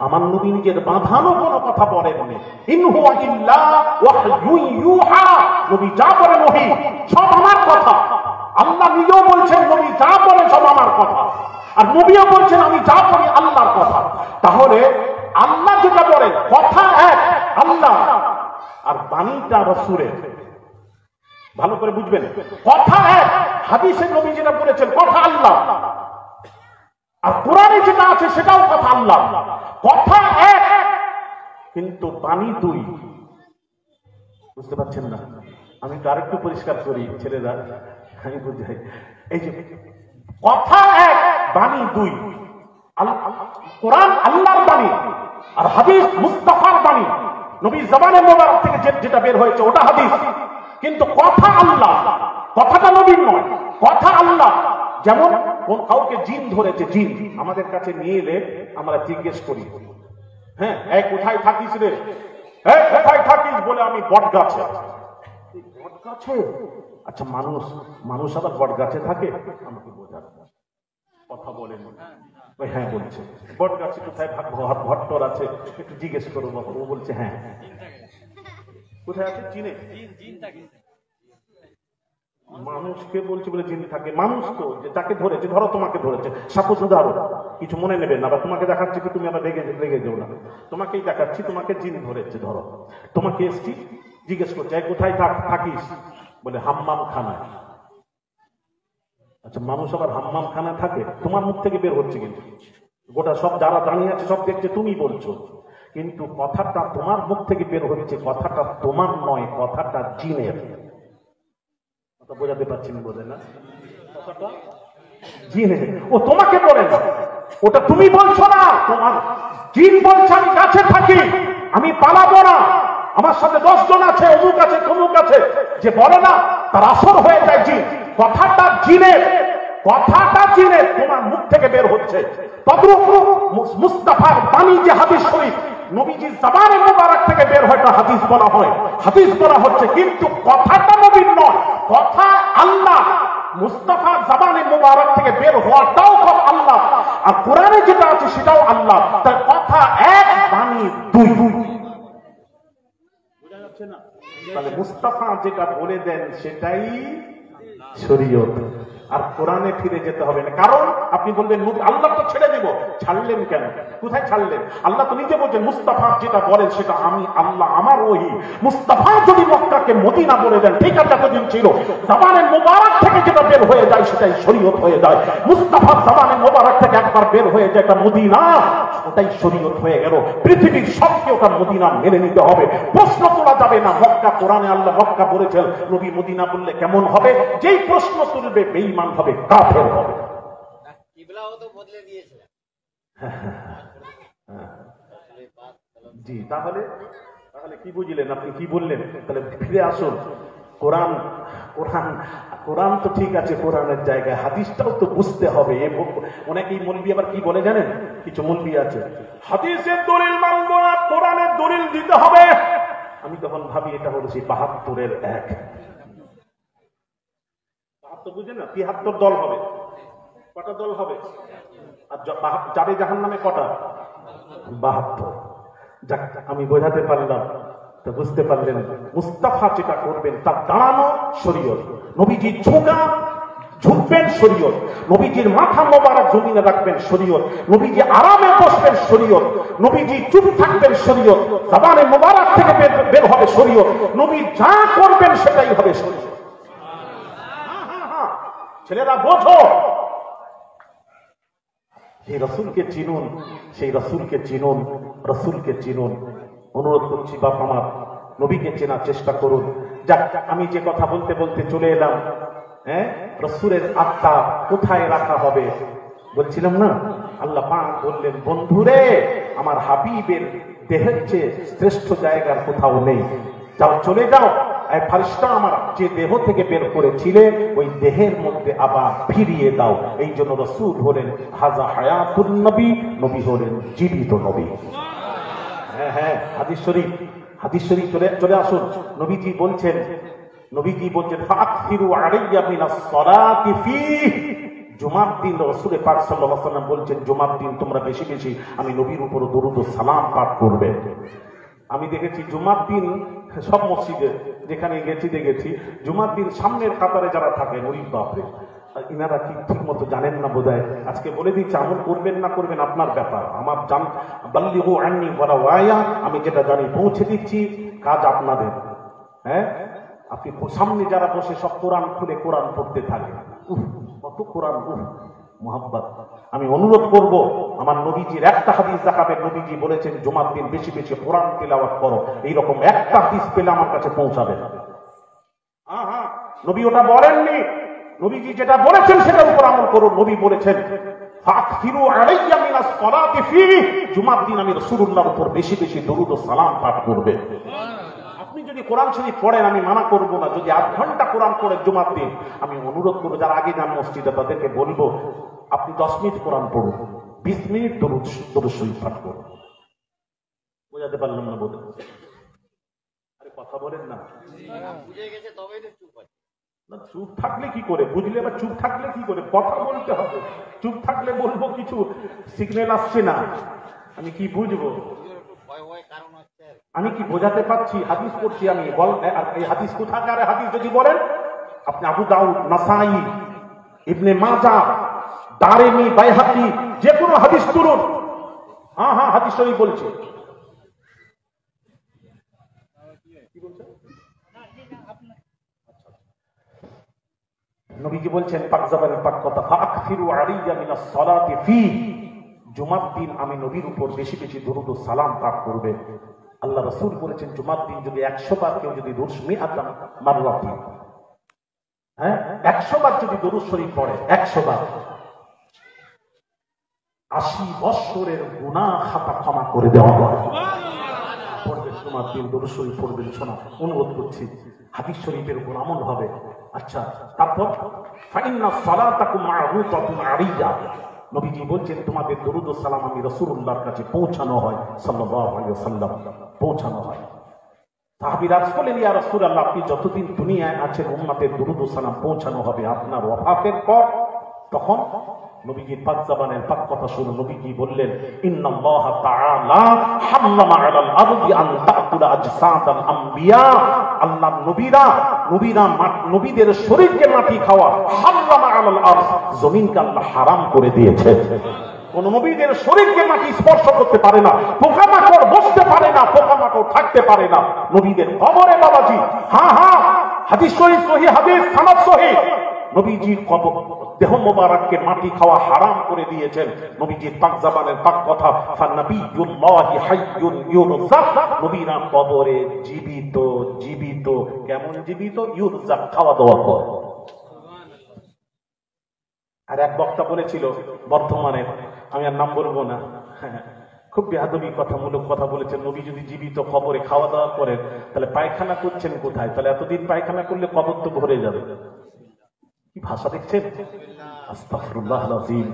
আমার নবী নিজের বাঁধানো কোনো কথা বলেননি। ইন হুয়া ইল্লা ওয়াহয়ুন ইউহা, নবী যা বলেন ওহী, সব আমার কথা। আল্লাহ নিজেও বলছেন নবী যা বলেন সব আমার কথা, আর নবীও বলছেন আমি যা বলি আল্লাহর কথা। তাহলে আল্লাহ যেটা বলেন কথা এক আল্লাহ, আর বাণীটা রাসূলের। ভালো করে বুঝবেন, কথা এক, হাদিসে নবী যেটা বলেছেন কথা আল্লাহ, আর কোরআনে যেটা আছে সেটাও কথা আল্লাহ। কথা এক কিন্তু বাণী দুই। বুঝতে পারছেন না? আমি তো আরেকটু পরিষ্কার করি ছেলেরা, আমি বুঝাই। এই যে কথা এক বাণী দুই, কোরআন আল্লাহর বাণী আর হাদিস মুস্তাফার বাণী। নবীর জবানে মোবারক থেকে যেটা বের হয়েছে ওটা হাদিস, কিন্তু কথা আল্লাহ, কথাটা নবীর নয়, কথা আল্লাহ। যেমন কাউকে জিন ধরেছে, জিন আমাদের কাছে নিয়ে এলে আমরা জিজ্ঞেস করি, হ্যাঁ এই কোথায় থাকিস রে, কোথায় থাকিস বলে, আমি বট গাছে। বট গাছে? আচ্ছা, মানুষ আবার বট গাছে থাকে? আমাকে বোঝার কথা বলেন। হ্যাঁ বলছে, বট গাছে কোথায় ভট্টর আছে একটু জিজ্ঞেস করো বাবা। ও বলছে হ্যাঁ। কোথায় আছে? চীনে। মানুষকে বলছে বলে জিন থাকে? মানুষ তো যাকে ধরেছে, ধরো তোমাকে ধরেছে, সাপোজ উদাহরণ, কিছু মনে নেবেন না, বা তোমাকে দেখাচ্ছি কি তুমি আবার রেগে যেও না, তোমাকেই দেখাচ্ছি, তোমাকে জিন ধরেছে। ধরো তোমাকে এসছি, জিজ্ঞেস করছে কোথায় থাকিস, বলে হাম্মাম খানায়। আচ্ছা, মানুষ আবার হাম্মাম খানায় থাকে? তোমার মুখ থেকে বের হচ্ছে, কিন্তু গোটা সব যারা দাঁড়িয়ে আছে সব দেখছে তুমি বলছো, কিন্তু কথাটা তোমার মুখ থেকে বের হচ্ছে, কথাটা তোমার নয়, কথাটা জিনের। কথা বোঝাতে পারছি না, বোঝে না? কথাটা জিনের, ও তোমাকে বলে না, ওটা তুমি বলছো না, তোমার জিন বলছে আমি কাছে থাকি, আমি পালাবো না, আমার সাথে 10 জন আছে, অমুক আছে তমুক আছে, যে বলে না তার আসর হয়ে যায় জিন। কথাটা জিনের, কথাটা জিনের, তোমার মুখ থেকে বের হচ্ছে। মুস্তাফার বাণী যে হাদিস শরীফ, নবীজির জবানে মুবারক থেকে বের হয়, হাদিস বলা হয়, হাদিস বলা হচ্ছে, কিন্তু কথাটা নবীর নয়, কথা আল্লাহ। মুস্তাফার জবানে মুবারক থেকে বের হওয়াটাও কথা আল্লাহ, আর কোরআনে যেটা আছে সেটাও আল্লাহ। তার কথা এক, বাণী দুই। বোঝা যাচ্ছে না? তাহলে মুস্তাফা যেটা বলে দেন সেটাই শরীয়ত, আর কোরআনে ফিরে যেতে হবে না। কারণ আপনি বলবেন আল্লাহ তো ছেড়ে দেব, ছাড়লেন কেন? কোথায় ছাড়লেন? আল্লাহ তো নিজে বলছেন মুস্তাফা যেটা বলেন সেটা আমি আল্লাহ, আমার ওহী। মুস্তাফা যদি মক্কাকে মদিনা বলে দেন, ঠিক আছে, এতদিন ছিল, জবানে মুবারক থেকে যেটা বের হয়ে যায় সেটাই শরীয়ত হয়ে যায়। মুস্তাফার জবানে মুবারক থেকে একবার বের হয়ে যায় এটা মদিনা, ওটাই শরীয়ত হয়ে গেল। পৃথিবীর সবকে ওটা মদিনা মেনে নিতে হবে, প্রশ্ন তোলা যাবে না। মক্কা, কোরআনে আল্লাহ মক্কা বলেছেন, নবী মদিনা বললে কেমন হবে? যেই প্রশ্ন তুলবে বেঈমান হবে, কাফের হবে। কিবলাও তো বদলে দিয়েছে। জি, তাহলে কি বুঝলেন আপনি? কি বললেন? তাহলে ফিরে আসুন, কোরআন তো ঠিক আছে, কোরআনের জায়গায় হাদিসটাও তো বুঝতে হবে। অনেকেই মৌলবি আবার কি বলে জানেন? কিছু মৌলবি আছে, হাদিসের দলিল মানব না, কোরআনের দলিল দিতে হবে। আমি তখন ভাবি এটা হলো সেই ৭২-এর ১। ৭২ বুঝেন না? ৭৩ দল হবে। কটা দল হবে? আর যাবে জাহান্নামে কটা? ৭২। যাক, আমি বোঝাতে পারলাম, তো বুঝতে পারলেন মুস্তাফা যেটা করবেন তার দাঁড়ানো শরীয়ত। নবীজি ঝুঁকবেন শরীয়ত, নবীজির মাথা মোবারক জমিনে রাখবেন শরীয়ত, নবীজি আরামে বসবেন শরীয়ত, নবীজি চুপ থাকবেন শরীয়ত, জবানে মোবারক থেকে বের হবে শরীয়ত, নবী যা করবেন সেটাই হবে শরীয়ত। ছেলেরা বোঝো, সেই রসুলকে চিনুন, সেই রসুলকে চিনুন, রসুলকে চিনুন। অনুরোধ করছি বাপ আমার, নবীকে চেনার চেষ্টা করুন। যাক, আমি যে কথা বলতে বলতে চলে এলাম, রসুলের আত্মা কোথায় রাখা হবে বলছিলাম না, আল্লাহ পাক বললেন, বন্ধুরে আমার হাবিবের দেহের চেয়ে শ্রেষ্ঠ জায়গার কোথাও নেই, যাও চলে যাও, ফারিস্তা আমার যে দেহ থেকে বের করেছিলে ওই দেহের মধ্যে আবার ফিরিয়ে দাও। এই জন্য রসুল হলেন হাজা হায়াতুন নবী, নবী হলেন জীবিত নবী। হ্যাঁ হ্যাঁ, হাদিস শরীফ, হাদিস শরীফ চলে আসুন। নবীজি বলছেন ফাকসিরু আলাইয়া মিনাস সালাতি ফীহি, জুমার দিন রাসূল পাক সাল্লাল্লাহু আলাইহি ওয়াসাল্লাম বলছেন, জুমার দিন তোমরা বেশি বেশি আমি নবীর উপর দরুদ ও সালাম পাঠ করবে। আমি দেখেছি জুমার দিন সব মসজিদে যেখানে দেখেছি জুমার দিন সামনের কাতারে যারা থাকে, ওই বাপরে, ইনারা কি ঠিক মতো জানেন না বোধহয়। আজকে বলে দিচ্ছি, আমল করবেন না করবেন আপনার ব্যাপার, আমার জান বাল্লিগু আন্নি ওয়ালাউ আয়া, আমি যেটা জানি পৌঁছে দিচ্ছি, কাজ আপনাদের। হ্যাঁ, আপনি সামনে যারা বসে সব কোরআন খুলে কোরআন পড়তে থাকে, কত কোরআন, মোহাব্বত। আমি অনুরোধ করব, আমার নবীজির একটা হাদিস দেখাবেন, নবীজি বলেছেন জুমার দিন বেশি বেশি কোরআন তিলাওয়াত করো, এইরকম একটা হাদিস পেলে আমার কাছে পৌঁছাবে। হ্যাঁ, নবী ওটা বলেননি, নবীজি যেটা বলেছেন সেটার উপর আমল করুন। নবী বলেছেন ফাকসিরু আলাইয়া মিনাস সালাতি ফীহি, জুমার দিন আমি রাসূলুল্লাহর উপর বেশি বেশি দরুদ ও সালাম পাঠ করবে। আপনি যদি কোরআন শরীফ পড়েন আমি মানা করবো না, যদি 8 ঘন্টা কোরআন পড়েন জুমার দিন, আমি অনুরোধ করবো যারা আগে যান মসজিদে তাদেরকে বলবো আপনি 10 মিনিট কোরআন পড়ুন, 20 মিনিট দরুদ শরীফ পাঠ করুন। বোঝাতে পারলাম না বোধ? আরে কথা বলেন না, বুঝে গেছে তবেই তো চুপ আছে। না চুপ থাকলে কি করে বুঝলে, বা চুপ থাকলে কি করে কথা বলতে হবে? চুপ থাকলে বলবো কিছু সিগন্যাল আসছে না, আমি কি বুঝবো? ভয় ভয় কারণ হচ্ছে, আমি কি বোঝাতে পারছি? হাদিস পড়ছি আমি, বল এই হাদিস কোথাকার হাদিস যদি বলেন আপনি আবু দাউদ, নাসাই, ইবনে মাজাহ, দারিমি, বাইহাকি, যে কোনো হাদিস তুলুন। হ্যাঁ হ্যাঁ, হাদিস শরীফ বলছে। কি বলছে? নবীজি বলছেন পাক জবানের পাক কথা, ফাকসিরু আলাইয়া মিনাস সালাতি ফীহি, জুমার দিন আমি নবীর উপর বেশি বেশি দরুদ ও সালাম পাঠ করবে। আল্লাহ রাসূল বলেছেন জুমার দিন যদি 100 বার কেউ যদি দরুদ মিআতাম মাররাতি, 100 বার যদি দরুদ শরীফ পড়ে, 100 বার 80 বছরের গুনাহ খাতা ক্ষমা করে দেওয়া হয়। পড়বেন জুমার দিন দরুদ শরীফ পড়বেন, শোনা অনুরোধ করছি, হাদিস শরীফের উপর আমল হবে। আচ্ছা, তারপর ফাইন্না সালাতাকুম মা'রুদাতুন আলাইয়া, নবীজি বলছেন তোমাদের দরুদ ও সালাম আমি রাসূলুল্লাহর কাছে পৌঁছানো হয়, সাল্লাল্লাহু আলাইহি ওয়াসাল্লাম, পৌঁছানো হয়। সাহাবীরা বললেন ইয়া রাসূলুল্লাহ, আপনি যতদিন দুনিয়ায় আছেন উম্মতের দরুদ ও সালাম পৌঁছানো হবে আপনার ওয়াফাতের পর। তখন নবীজির পাক জবানের পাক কথা শুনে নবীজি বললেন ইন্নাল্লাহ তাআলা হারামা আলাল আরদি আন তাকুলা আজসাদাল আম্বিয়া, আল্লাহ নবীদের শরীরকে মাটি খাওয়া, হারামা আলাল আরদ, জমিনকে আল্লাহ হারাম করে দিয়েছে। কোন নবীদের শরীরকে মাটি স্পর্শ করতে পারে না, পোকামাকড় বসতে পারে না, পোকামাকড় থাকতে পারে না নবীদের কবরে। বাবাজি, হ্যাঁ হ্যাঁ, হাদিস সহিহ, সহিহ হাদিস, সানাদ সহিহ, নবীজির কবর দেহ মোবারককে মাটি খাওয়া হারাম করে দিয়েছেন। নবীজির পাক জবানের পাক কথা, ফান্নাবিয়ুল্লাহি হাইয়ুন ইউরজাক, নবীরা কবরে জীবিত, জীবিত কেমন জীবিত? ইউরজাক, খাওয়া দাওয়া করে। আর এক বক্তা বলেছিল বর্তমানে, আমি আর নাম বলবো না, খুব বেয়াদবি কথামূলক কথা বলেছেন, নবী যদি জীবিত কবরে খাওয়া দাওয়া করেন তাহলে পায়খানা করছেন কোথায়? তাহলে এতদিন পায়খানা করলে কবর তো ভরে যাবে। কি ভাষা দেখছেন? আস্তাগফিরুল্লাহল আযীম,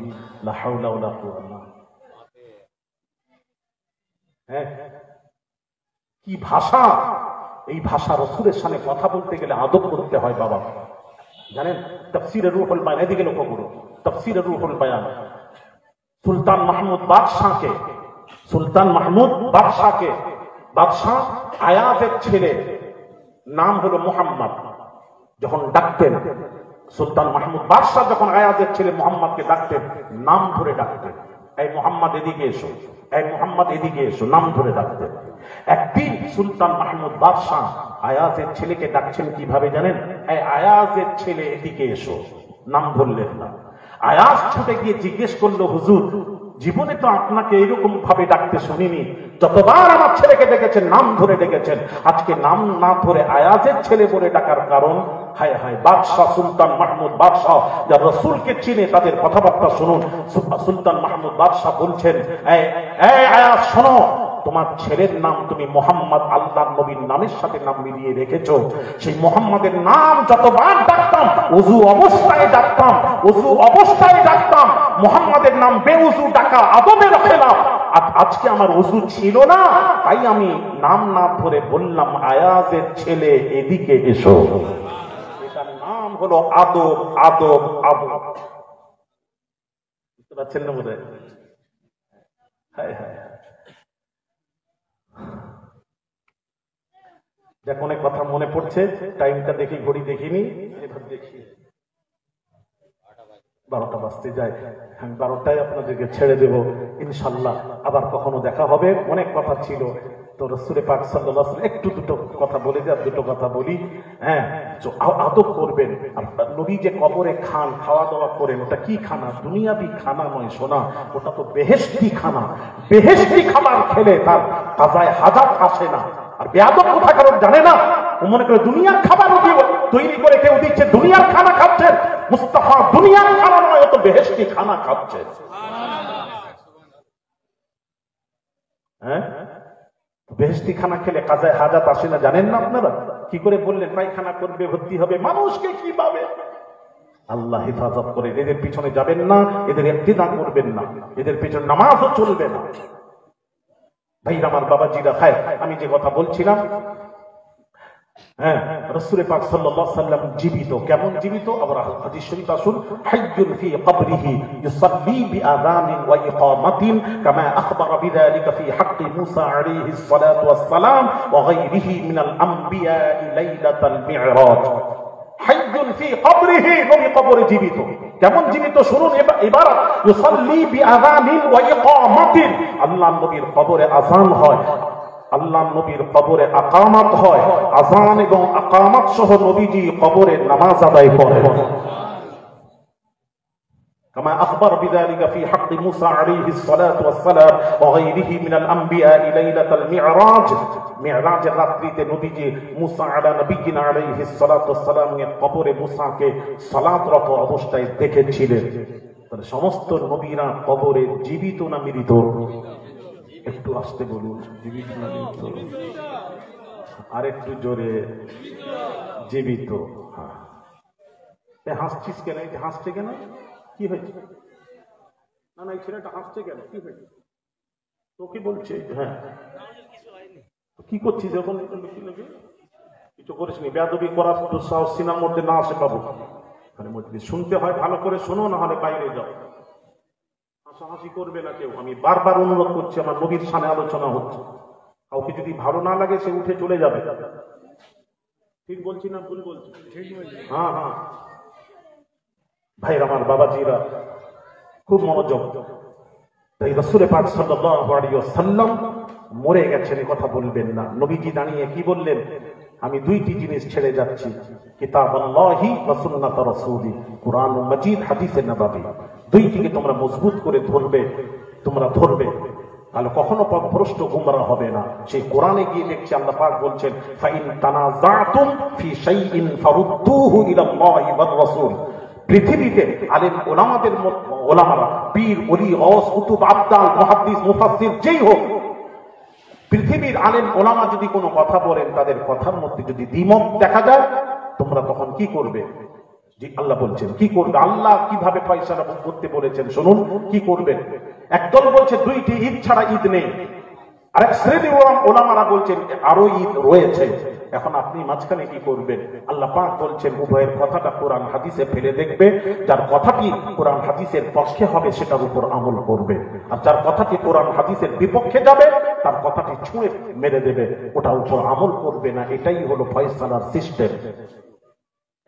লা হাওলা ওয়ালা কুওয়াতা। হ্যাঁ, কি ভাষা! এই ভাষা রাসূলের সামনে কথা বলতে গেলে আদব করতে হয় বাবা, জানেন? তাফসীরে রূহুল বায়ান, এদিকে লক্ষ্য করুন, তাফসীরে রূহুল বায়ান, সুলতান মাহমুদ বাদশাহকে, সুলতান মাহমুদ বাদশাহকে, বাদশাহ আয়াজের ছেলে নাম হলো মুহাম্মদ, যখন ডাকতেন সুলতান মাহমুদ বাদশাহ, যখন আয়াজের ছেলে মুহাম্মদকে ডাকতেন নাম ধরে ডাকতেন, এই মুহাম্মদ এদিকে এসো, এই মুহাম্মদ এদিকে এসো, নাম ধরে ডাকতেন। একদিন সুলতান মাহমুদ বাদশাহ আয়াজের ছেলেকে ডাকছেন কিভাবে জানেন? এই আয়াজের ছেলে এদিকে এসো, নাম ধরলেন না। আয়াস ছুটে গিয়ে জিজ্ঞেস করলো, হুজুর জীবনে তো আপনাকে এরকম ভাবে ডাকতে শুনিনি, যতবার আমার ছেলেকে ডেকেছেন নাম ধরে ডেকেছেন, আজকে নাম না ধরে আয়াজের ছেলে বলে ডাকার কারণ? হায় হায়, বাদশাহ সুলতান মাহমুদ বাদশাহ যারা রসুলকে চিনে তাদের কথাবার্তা শুনুন। সুলতান মাহমুদ বাদশাহ বলছেন, এই আয়াজ শোনো, তোমার ছেলের নাম তুমি মোহাম্মদ আল্লাহর নবীর নামের সাথে নাম মিলিয়ে রেখেছো। সেই মোহাম্মদের নাম যতবার ডাকতাম ওযু অবস্থায় ডাকতাম, ওযু অবস্থায় ডাকতাম। মোহাম্মদের নাম বেউযু ডাকা আদবের খেলাফ। আজকে আমার ওযু ছিল না, তাই আমি নাম না ধরে বললাম, আয়াজের ছেলে এদিকে এসো। এটার নাম হলো আদব, আদব, আদব। বুঝতে পারছেন না বোধহয়? হ্যাঁ হ্যাঁ, দেখ অনেক কথা মনে পড়ছে, টাইমটা দেখি, ঘড়ি দেখিনি, এবার দেখি 12টা বাজতে যায়। আমি 12টায় আপনাদেরকে ছেড়ে দেব ইনশাল্লাহ। আবার কখনো দেখা হবে। অনেক কথা ছিল তো রাসূল পাক সাল্লাল্লাহু আলাইহি ওয়াসাল্লাম একটু দুটো কথা বলে দিয়ে দুটো কথা বলি। হ্যাঁ, আদব করবেন। আপনার নবী যে কবরে খান, খাওয়া দাওয়া করেন, ওটা কি খানা? দুনিয়াবি খানা নয় সোনা, ওটা তো বেহেশতি খানা। বেহেশতি খাবার খেলে তার কাজায় হাজাত আসে না। আর বেয়াদব কথা কারণ জানে না, ও মনে করে দুনিয়ার খাবার তৈরি করে কেউ দিচ্ছে, দুনিয়ার খানা খাচ্ছেন। মুস্তাফা দুনিয়ার খানা নয়, ও তো বেহেশতি খানা খাচ্ছে। হ্যাঁ, বেহেশতি খানা খেলে কাজায় হাজাত আসে না, জানেন না আপনারা? কি করে বললেন পায়খানা করবে, ভর্তি হবে, মানুষকে কি পাবে? আল্লাহ হেফাজত করে। এদের পিছনে যাবেন না, এদের ইক্তিদা করবেন না, এদের পিছনে নামাজও চলবে না। ভাই আমার বাবাজিরা, খায় আমি যে কথা বলছিলাম, হ্যাঁ, রাসূল পাক সাল্লাল্লাহু আলাইহি ওয়াসাল্লাম জীবিত। কেমন জীবিত? আবার হাদিস শরীফ আসুন, হাইয়ুন ফি কবরিহি ইউসাল্লি বিআযানিন ওয়া ইকামাতিন কামা আখবারা বিযালিকা ফি হাক্কি মূসা আলাইহিস সালাতু ওয়াস সালাম ওয়া গায়রিহি মিনাল আমবিয়া লাইলাতাল মি'রাজ। হাইয়ুন ফি কবরিহি, নবী কবরে জীবিত। কেমন জীবিত শুনুন এবার। ইউসাল্লি বিআযানিন ওয়া ইকামাতিন, আল্লাহর নবীর কবরে আযান হয়, আল্লাহর নবীর কবরে আকামাত হয়। আযান এবং আকামাত সহ নবীজি কবরে নামাজ আদায় করেন। কামা আখবার বিযালিকা ফি হাক্কি মূসা আলাইহিস সালাতু ওয়াস সালাম ওয়া গায়রিহি মিনাল আমবিয়া লাইলাতাল মি'রাজ। মি'রাজের রাত্রিতে নবীজি মূসা আলা নবিয়িনা আলাইহিস সালাতু ওয়াস সালাম এর কবরে মূসাকে সালাতরত অবস্থায় দেখেছিলেন। তাহলে সমস্ত নবীরা কবরে জীবিত না মৃত? একটু আসতে বলুন, জীবিত না মৃত? আর একটু জোরে, জীবিত। হ্যাঁ, হাসছিস কেন? হাসছে কেন? কি হয়েছে? না না, এই ছেলেটা হাসছে কেন? কি হয়েছে? তো কি বলছে? হ্যাঁ, কি করছিস এখন? কিছু করিসনি, বেয়াদবি করার সাহস সিনার মধ্যে না আসে বাবু। শুনতে হয় ভালো করে শোনো, না হলে বাইরে যাও। হাসাহাসি করবে না কেউ। আমি বারবার অনুরোধ করছি, আমার নবীর সামনে আলোচনা হচ্ছে। কাউকে যদি ভালো না লাগে সে উঠে চলে যাবে। ঠিক বলছি না ভুল বলছি? হ্যাঁ হ্যাঁ ভাইরা আমার, বাবাজিরা, খুব মনোযোগ। তাই রাসূল পাক সাল্লাল্লাহু আলাইহি ওয়াসাল্লাম মরে গেছেন, কথা বলবেন না। নবীজি দাঁড়িয়ে কি বললেন? আমি দুইটি জিনিস ছেড়ে যাচ্ছি, কিতাবাল্লাহি ওয়া সুন্নাত রাসূলি, কুরআন মাজিদ, হাদিসে নববী। দুইটিকে তোমরা মজবুত করে ধরবে, তোমরা ধরবে, তাহলে কখনো পথভ্রষ্ট গুমরা হবে না। সেই কোরআনে গিয়ে দেখছি আল্লাহ পাক বলছেন, ফাইন তানাযাতুম ফি শাইইন ফারুদ্দুহু ইলাল্লাহি ওয়ার রাসূল। পৃথিবীতে আলেম ওলামাদের ওলামারা, পীর, ওলি, গওস, কুতুব, আবদাল, মুহাদ্দিস, মুফাসসির যেই হোক, পৃথিবীর আলেম ওলামা যদি কোনো কথা বলেন, তাদের কথার মধ্যে যদি দ্বিমত দেখা যায়, তোমরা তখন কি করবে? আল্লাহ বলছেন কি করবে। আল্লাহ কিভাবে ফয়সালা করতে বলেছেন শুনুন, কি করবেন। একদল বলছে দুইটি ঈদ ছাড়া ঈদ নেই, আরেক শ্রেণীর ওলামারা বলছেন আরো ঈদ রয়েছে। এখন আপনি মাঝখানে কি করবেন? আল্লাহ পাক বলছেন উভয়ের কথাটা কোরআন হাদিসে ফেলে দেখবে। যার কথাটি কোরআন হাদিসের পক্ষে হবে সেটার উপর আমল করবে, আর যার কথাটি কোরআন হাদিসের বিপক্ষে যাবে তার কথাটি ছুঁড়ে মেরে দেবে, ওটার উপর আমল করবে না। এটাই হলো ফয়সালার সিস্টেম,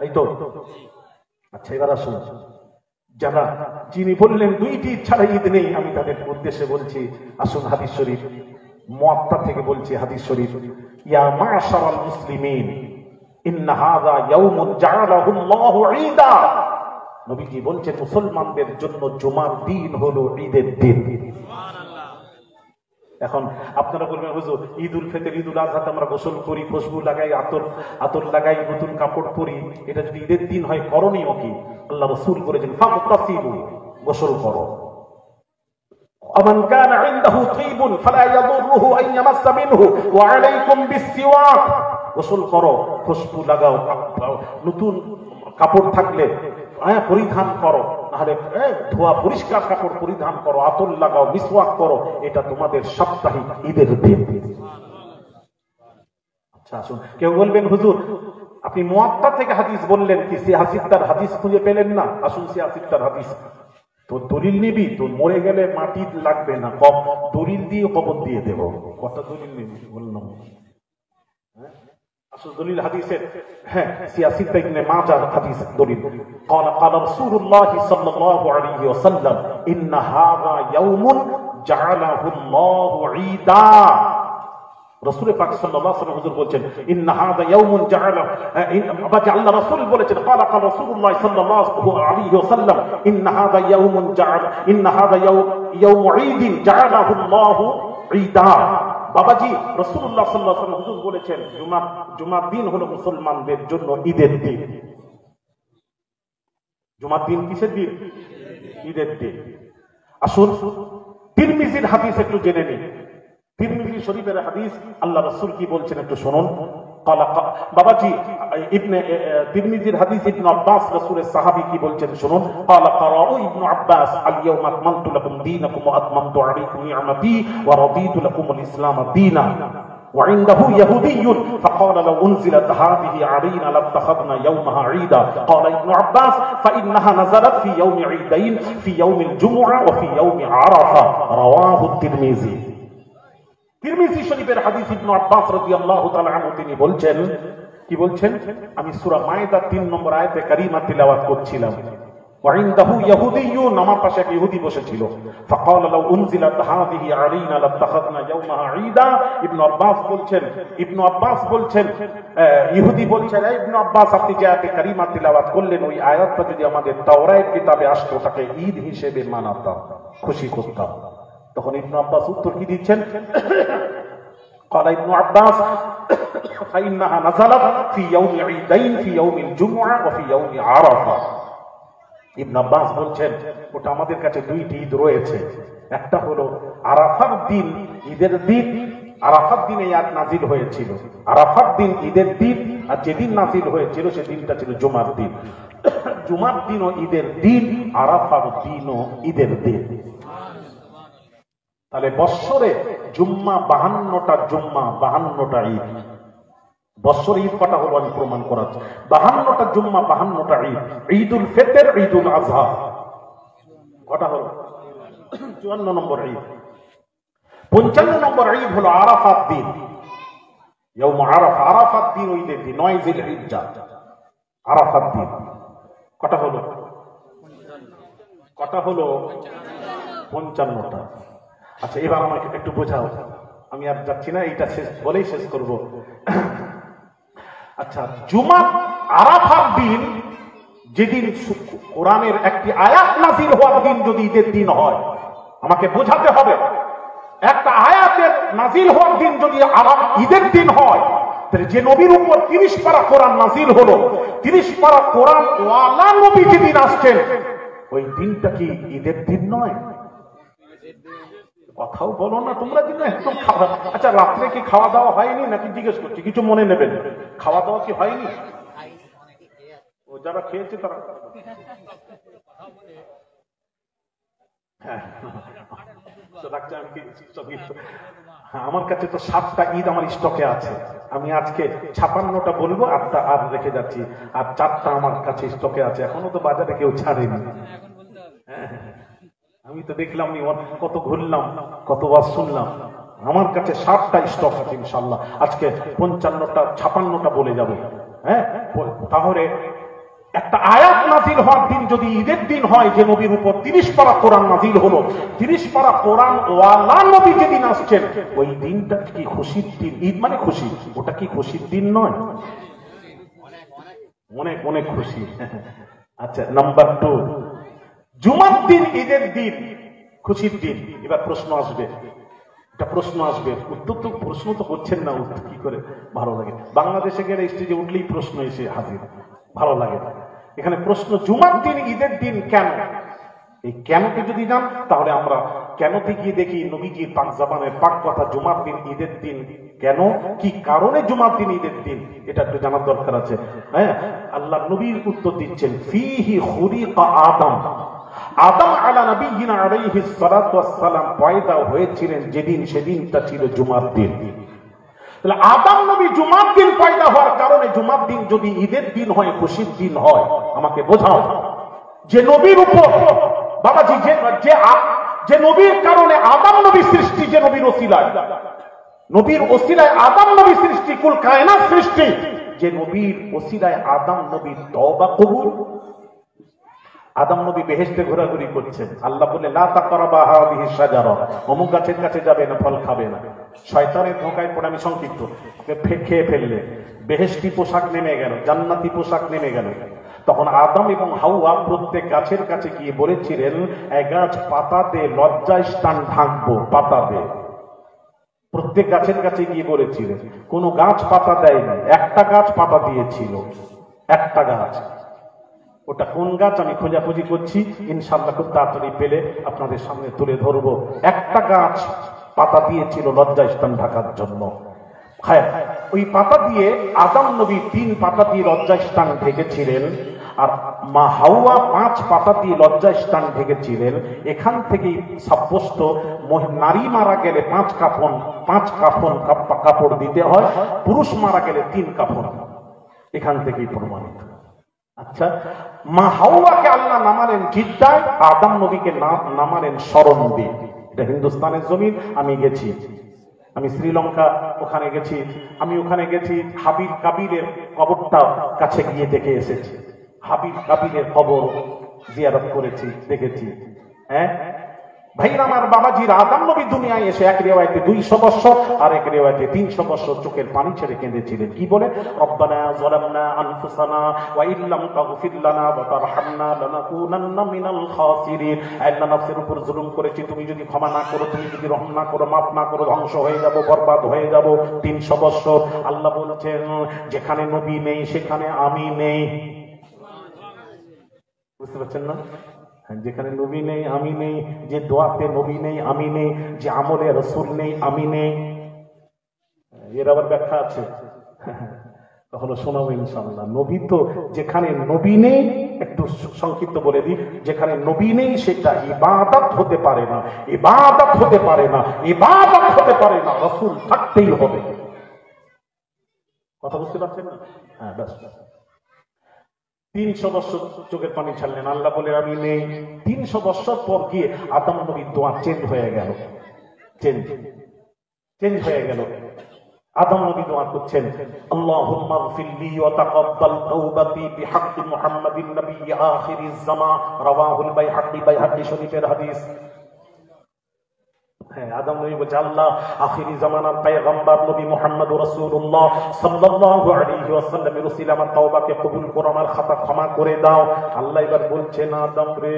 তাই তো? আচ্ছা, এবার আসুন, যারা যিনি বললেন দুইটি ছাড়া ঈদ নেই, আমি তাদের উদ্দেশ্যে বলছি, আসুন হাদিস শরীফ, মুয়াত্তা থেকে বলছি হাদিস শরীফ, ইয়া মা'শারাল মুসলিমিন ইন্না হাযা ইয়াউমুন জা'আলাহু আল্লাহু ঈদা। নবীজি বলছেন মুসলমানদের জন্য জুমার দিন হলো ঈদের দিন। এখন আপনারা বলবেন হুজুর ঈদ উল ফিতর ঈদ উল আজহাতে আমরা গোসল করি, খুশবু লাগাই, আতর লাগাই, নতুন কাপড় পরি, এটা যদি ঈদের দিন হয় করণীয় কি? আল্লাহ রাসূল বলেছেন ফাগতাসিলু, গোসল করো। ومن كان عنده طيب فلا يضره ان يمس منه وعليكم بالسواك, গোসল করো, খুশবু লাগাও, নতুন কাপড় থাকলে পরিধান করো, নাহলে ধোয়া পরিষ্কার কাপড় পরিধান করো, আতর লাগাও, মিসওয়াক করো, এটা তোমাদের সাপ্তাহিক ঈদের দিন। আচ্ছা আসুন, কেউ বলবেন হুজুর আপনি মুয়াত্তা থেকে হাদিস বললেন, কি সিয়াসিত্তার হাদিস খুঁজে পেলেন না? আসুন সিয়াসিত্তার হাদিস তো দলিল নিবি তো মরে গেলে মাটি লাগবে না, কম দলিল দিয়ে কবর দিয়ে দেব। কত দলিল নিবি বললাম, আসল দলিল হাদিসের সিয়াসিত্তা ইবনে মাজাহ হাদিস দলিল। قال قال رسول الله صلى الله عليه وسلم ان هذا يوم جعله الله عيدا। রাসূল পাক সাল্লাল্লাহু আলাইহি ওয়াসাল্লাম হুজুর বলেন ইন্না হাযা ইয়াউমুন জাআলা, আল্লাহ রাসূল বলেছেন قال قال رسول الله صلى الله عليه وسلم ان هذا يوم جعل ان هذا يوم عيد جعله الله عيدا। বাবাজি রাসূলুল্লাহ সাল্লাল্লাহু আলাইহি ওয়াসাল্লাম হুজুর বলেছেন জুমার দিন হলো মুসলমানদের জন্য ঈদের দিন। জুমার দিন কিসের দিন? ঈদের দিন। আসুন তিরমিজির হাদিস একটু জেনে নিন। তিরমিজি শরীফের হাদিস, আল্লাহ রাসূল কি বলছেন একটু শুনুন। বাবাজি তিরমিজির হাদিস ইবনে আব্বাস রাসূলের সাহাবী কি বলছেন শুনুন। قال قرأوا ابن عباس اليوم أكملت لكم دينكم وأتممت عليكم نعمتي ورضيت لكم الإسلام دينا وعنده يهودي فقال لو أنزلت هذه علينا لاتخذنا يومها عيدا قال ابن عباس فإنها نزلت في يوم عيدين في يوم الجمعة وفي يوم عرفة رواه الترمذي। তিরমিজি শরীফের হাদিস ইবনে আব্বাস রাদিয়াল্লাহু তাআলা আনহু তিনি বলছেন, কি বলছেন? আমি সূরা মায়দা 3 নম্বর আয়াতে কারিমা তিলাওয়াত করছিলাম। ওয়াইনদাহু ইহুদিয়্যুন, আমার পাশে এক ইহুদি বসেছিল। ফাকাল লাউ উনজিলাত হাযিহি আলাইনা লাত্তাখাযনা ইয়াওমাহা ঈদা। ইবনে আব্বাস বলছেন ইহুদি বলছেন, এই ইবনে আব্বাস আপনি যে আয়াতে কারিমা তিলাওয়াত করলেন ওই আয়াতটা যদি আমাদের তাওরাত কিতাবে আসতো তাকে ঈদ হিসেবে মানাতাম, খুশি করতাম। তখন ইবনে আব্বাস উত্তর কি দিচ্ছেন? قال ابن عباس فإنها نزلت في يوم عيدين في يوم الجمعة وفي يوم عرفة। ইবনে আব্বাস বলছেন ওটা আমাদের কাছে দুইটি ঈদ রয়েছে, একটা হলো আরাফার দিন, ঈদের দিন। আরাফার দিনে আয়াত নাজিল হয়েছিল, আরাফার দিন ঈদের দিন, আর যেদিন নাজিল হয়েছিল সেদিনটা ছিল জুমার দিন। জুমার দিনও ঈদের দিন, আরাফার দিনও ঈদের দিন। তাহলে বৎসরে জুম্মা 52টা জুম্মা, 52টা ঈদ। বৎসরে ঈদ কটা হলো আমি প্রমাণ করাচ্ছি। 52টা জুম্মা, 52টা ঈদ। ঈদ উল ফিতর, ঈদ উল আজহা কটা হলো? 54 নম্বর ঈদ। 55 নম্বর ঈদ হলো আরাফাত দিন, ইয়াউম আরাফা। আরাফাত দিন ওই দিন 9 জিলহিজ্জা, আরাফাত দিন। কটা হলো? কটা হলো? 55টা। আচ্ছা এবার আমাকে একটু বোঝাও, আমি আর যাচ্ছি না, এইটা শেষ বলেই শেষ করব। আচ্ছা জুমা আরাফার দিন, যেদিন কোরআনের একটি আয়াত নাযিল হওয়ার দিন যদি ঈদের দিন হয়, আমাকে বোঝাতে হবে একটা আয়াতের নাযিল হওয়ার দিন যদি ঈদের দিন হয়, তাহলে যে নবীর উপর 30 পারা কোরআন নাযিল হলো, 30 পারা কোরআন ওয়ালা নবী যেদিন আসছেন ওই দিনটা কি ঈদের দিন নয়? কথাও বলো না তোমরা, দিন একদম খাওয়া। আচ্ছা রাত্রে কি খাওয়া দাওয়া হয়নি নাকি জিজ্ঞেস করছি, কিছু মনে নেবেন? খাওয়া দাওয়া কি হয়নি? ও যারা খেয়েছে তারা আমার কাছে তো 7টা ঈদ আমার স্টকে আছে। আমি আজকে 56টা বলবো, 8টা আর রেখে যাচ্ছি, আর 4টা আমার কাছে স্টকে আছে, এখনো তো বাজারে কেউ ছাড়েনি। আমি তো দেখলাম কত ঘুরলাম, কতবার শুনলাম, আমার কাছে 7টা স্টক আছে ইনশাআল্লাহ। আজকে 55টা 56টা বলে যাব। হ্যাঁ, তাহলে একটা আয়াত নাযিল হওয়ার দিন যদি ঈদের দিন হয়, যে নবীর উপর 30 পারা কোরআন নাযিল হলো, 30 পারা কোরআন ওয়ালা নবী যেদিন আসছেন ওই দিনটা কি খুশির দিন? ঈদ মানে খুশি, ওটা কি খুশির দিন নয়? অনেক অনেক খুশি। আচ্ছা, নাম্বার 2, জুমার দিন ঈদের দিন, খুশির দিন। এবার প্রশ্ন আসবে, একটা প্রশ্ন আসবে, উত্তর তো প্রশ্ন তো করছেন না, উত্তর কি করে ভালো লাগে। বাংলাদেশে গেলে স্টেজে উঠলেই প্রশ্ন এসে হাজির, ভালো লাগে। এখানে প্রশ্ন, জুমার দিন ঈদের দিন কেন? এই কেনকে যদি জান তাহলে আমরা কেনতে গিয়ে দেখি নবীজির পাক জাবানের পাক কথা, জুমার দিন ঈদের দিন কেন, কি কারণে জুমার দিন ঈদের দিন, এটা একটু জানার দরকার আছে। হ্যাঁ, আল্লাহ নবীর উত্তর দিচ্ছেন, ফিহি খুলিকা আদম, আদম আলা নবিয়িনা আলাইহিস সালাতু ওয়াস সালাম পয়দা হয়েছিলেন যেদিন, সেদিনটা ছিল জুমার দিন। তাহলে আদম নবী জুমার দিন পয়দা হওয়ার কারণে জুমার দিন যদি ঈদের দিন হয়, খুশির দিন হয়, আমাকে বোঝাও যে নবীর উপর বাবাজি যে নবীর কারণে আদম নবী সৃষ্টি, যে নবীর ওসিলায়, নবীর ওসিলায় আদম নবী সৃষ্টি, কুল কায়নাত সৃষ্টি, যে নবীর ওসিলায় আদম নবীর তওবা কবুল। আদম নবী বেহেশতে ঘোরাঘুরি করছেন, আল্লাহ বলে লা তাকরাবা হাযিহিশ শাজারা, অমুক গাছের কাছে যাবে না, ফল খাবে না। শয়তানের ধোঁকায় পড়ে, আমি সংক্ষিপ্ত, খেয়ে ফেললে বেহেশতি পোশাক নেমে গেল, জান্নাতি পোশাক নেমে গেল। তখন আদম এবং হাওয়া প্রত্যেক গাছের কাছে গিয়ে বলেছিলেন, এক গাছ পাতা দে, লজ্জায় স্থান ঢাকবো, পাতা দে। প্রত্যেক গাছের কাছে গিয়ে বলেছিলেন, কোন গাছ পাতা দেয়নি, একটা গাছ পাতা দিয়েছিল, একটা গাছ। ওটা কোন গাছ আমি খোঁজাখুঁজি করছি, ইনশাআল্লাহ খুব তাড়াতাড়ি পেলে আপনাদের সামনে তুলে ধরবো। একটা গাছ পাতা দিয়েছিল লজ্জায় স্থান ঢাকার জন্য। হ্যাঁ, ওই পাতা দিয়ে আদম নবী 3 পাতা দিয়ে লজ্জায় স্থান ঢেকেছিলেন, আর মা হাওয়া 5 পাতা দিয়ে লজ্জায় স্থান ঢেকেছিলেন। এখান থেকেই সাব্যস্ত, নারী মারা গেলে 5 কাপড় দিতে হয়, পুরুষ মারা গেলে 3 কাপড়। এখান থেকেই প্রমাণিত। আচ্ছা, মা হাওয়াকে আল্লাহ নামালেন জিদ্দায়, আদম নবীকে নামালেন শরণ দিয়ে। এটা হিন্দুস্তানের জমিন, আমি গেছি, আমি শ্রীলঙ্কা ওখানে গেছি, আমি ওখানে গেছি, হাবিব কাবিলের কবরটা কাছে গিয়ে দেখে এসেছি, হাবিব কাবিলের কবর জিয়ারত করেছি, দেখেছি। হ্যাঁ ভাইরা আমার, বাবাজির আদম নবী দুনিয়ায় এসে এক রিওয়ায়াতে 200 বছর আর এক রিওয়ায়াতে 300 বছর চোখের পানি ছেড়ে কেঁদেছিলেন। কি বলে? রব্বানা যালামনা আনফুসানা ওয়া ইল্লাম তাগফির লানা ওয়া তারহামনা লানাকুনান্না মিনাল খাসিরিন। আল্লাহ, নফসের উপর জুলুম করেছি, তুমি যদি ক্ষমা না করো, তুমি যদি রহম না করো, মাফ না করো, ধ্বংস হয়ে যাব, বরবাদ হয়ে যাব। 300 বছর আল্লাহ বলছেন, যেখানে নবী নেই সেখানে আমি নেই। বুঝতে পারছেন না? যেখানে নবী নেই আমি নেই, যে দোয়াতে নবী নেই আমি নেই, যে আমলে রাসূল নেই আমি নেই। এর আবার ব্যাখ্যা আছে, তাহলে শোনাবো ইনশাআল্লাহ। নবী তো, যেখানে নবী নেই, একটু সংক্ষিপ্ত বলে দিই, যেখানে নবী নেই সেটা ইবাদত হতে পারে না, ইবাদত হতে পারে না, ইবাদত হতে পারে না, রাসূল থাকতেই হবে। কথা বুঝতে পারছেন না? হ্যাঁ, ব্যাস। 300 বছর চোখের পানি ছাড়লেন, আল্লাহ বলে আমি নেই। 300 বছর পর গিয়ে আদম নবীর দোয়া চেঞ্জ হয়ে গেল, চেঞ্জ হয়ে গেল। আদম নবী দোয়া করছেন, আল্লাহুম্মা গফিরলি ওয়া তাকাব্বাল তাওবাতি বিহাক্কি মুহাম্মাদিন নবী আখিরিজ জামান, রাওয়াহুল বাইহাকী শরীফের হাদিস। হ্যাঁ, আদম নবী বলছে, আল্লাহ আখিরি জামানার পয়গম্বর নবী মুহাম্মদ রাসূলুল্লাহ সাল্লাল্লাহু আলাইহি ওয়াসাল্লামের ওসিলা আমার তওবাকে কবুল করো, আমার খাতা ক্ষমা করে দাও। আল্লাহ এবার বলছেন, আদম রে,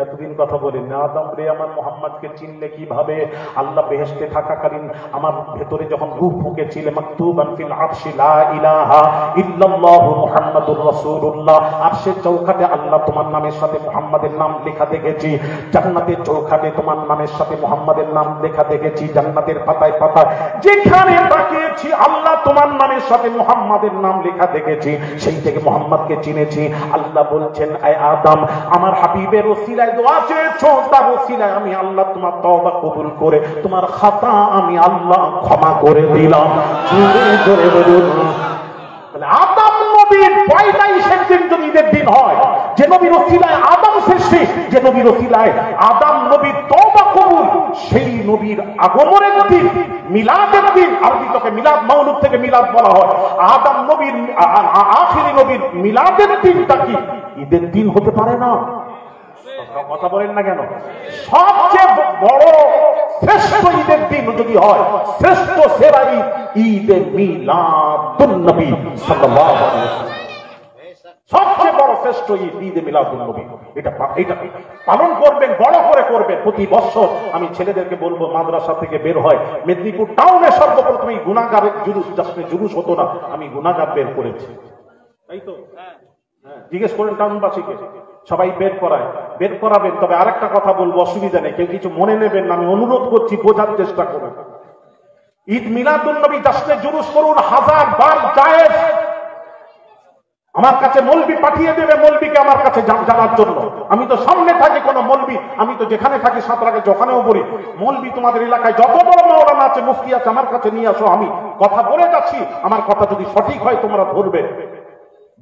এতদিন কথা বলেন না, আদম রে, আমার মুহাম্মদকে চিনলে কিভাবে? আল্লাহ বেহেশতে থাকাকালীন আমার ভেতরে যখন রূহ ফুঁকেছিলে, মাকতুবান ফিল আরশি লা ইলাহা ইল্লাল্লাহু মুহাম্মাদুর রাসূলুল্লাহ, আরশের চৌখাটে আল্লাহ তোমার নামের সাথে মুহাম্মাদের নাম লেখা দেখেছি, জান্নাতের চৌখাটে তোমার নামের সাথে মুহাম্মাদের নাম লেখা দেখেছি, জান্নাতের পাতায় পাতায় যেখানে তাকিয়েছি আল্লাহ তোমার নামের সাথে মুহাম্মাদের নাম লেখা দেখেছি, সেই থেকে মুহাম্মাদকে চিনেছি। আল্লাহ বলছেন, আয় আদম, আমার হাবিবের ওসিলায় দোয়া চেয়েছো, তার ওসিলায় আমি আল্লাহ তোমার তওবা কবুল করে তোমার খাতা আমি আল্লাহ ক্ষমা করে দিলাম। জোরে জোরে বলুন। আদম নবীর পয়দাই সেদিন যদি ঈদের দিন হয়, যে নবীর ওসিলায় আদম সৃষ্টি, যে নবীর ওসিলায় আদম নবীর তওবা কবুল, সেই নবীর আগমনের দিন, মিলাদের দিন। আরবি থেকে মিলাদ, মাউলুদ থেকে মিলাদ বলা হয়। আদম নবীর আখিরি নবীর মিলাদের দিনটা কি ঈদের দিন হতে পারে না? কথা বলেন না কেন? সবচেয়ে বড় শ্রেষ্ঠ ঈদের দিন যদি হয়, শ্রেষ্ঠ সেরা ঈদ ঈদে মিলাদুন নবী সাল্লাল্লাহু আলাইহি ওয়াসাল্লাম। সবচেয়ে বড় শ্রেষ্ঠ ঈদ ঈদে মিলাদুন নবী। এটা পালন করবেন, বড় করে করবেন প্রতি বছর। আমি ছেলেদেরকে বলবো মাদ্রাসা থেকে বের হয় মেদিনীপুর টাউনে সর্বপ্রথম এই গুনাহগারের জুলুস হতো না, আমি গুনাহগার বের করেছি, তাই তো? জিজ্ঞেস করেন টাউনবাসীকে, সবাই বের করাবেন। তবে আরেকটা কথা বলবো, অসুবিধা নেই, কেউ কিছু মনে নেবেন না, আমি অনুরোধ করছি, বোঝার চেষ্টা করুন। ঈদ মিলাদুন নবী জাশ্নে জুলুস করুন, 1000 বার জায়েজ। আমার কাছে মৌলবি পাঠিয়ে দেবে, মৌলবিকে আমার কাছে জানার জন্য। আমি তো সামনে থাকি, কোন মৌলবি, আমি তো যেখানে থাকি সাঁতরাগে ওখানেও বলি, মৌলবি তোমাদের এলাকায় যত বড় মাওলানা আছে, মুফতি আছে, আমার কাছে নিয়ে আসো। আমি কথা বলে যাচ্ছি, আমার কথা যদি সঠিক হয় তোমরা ধরবে।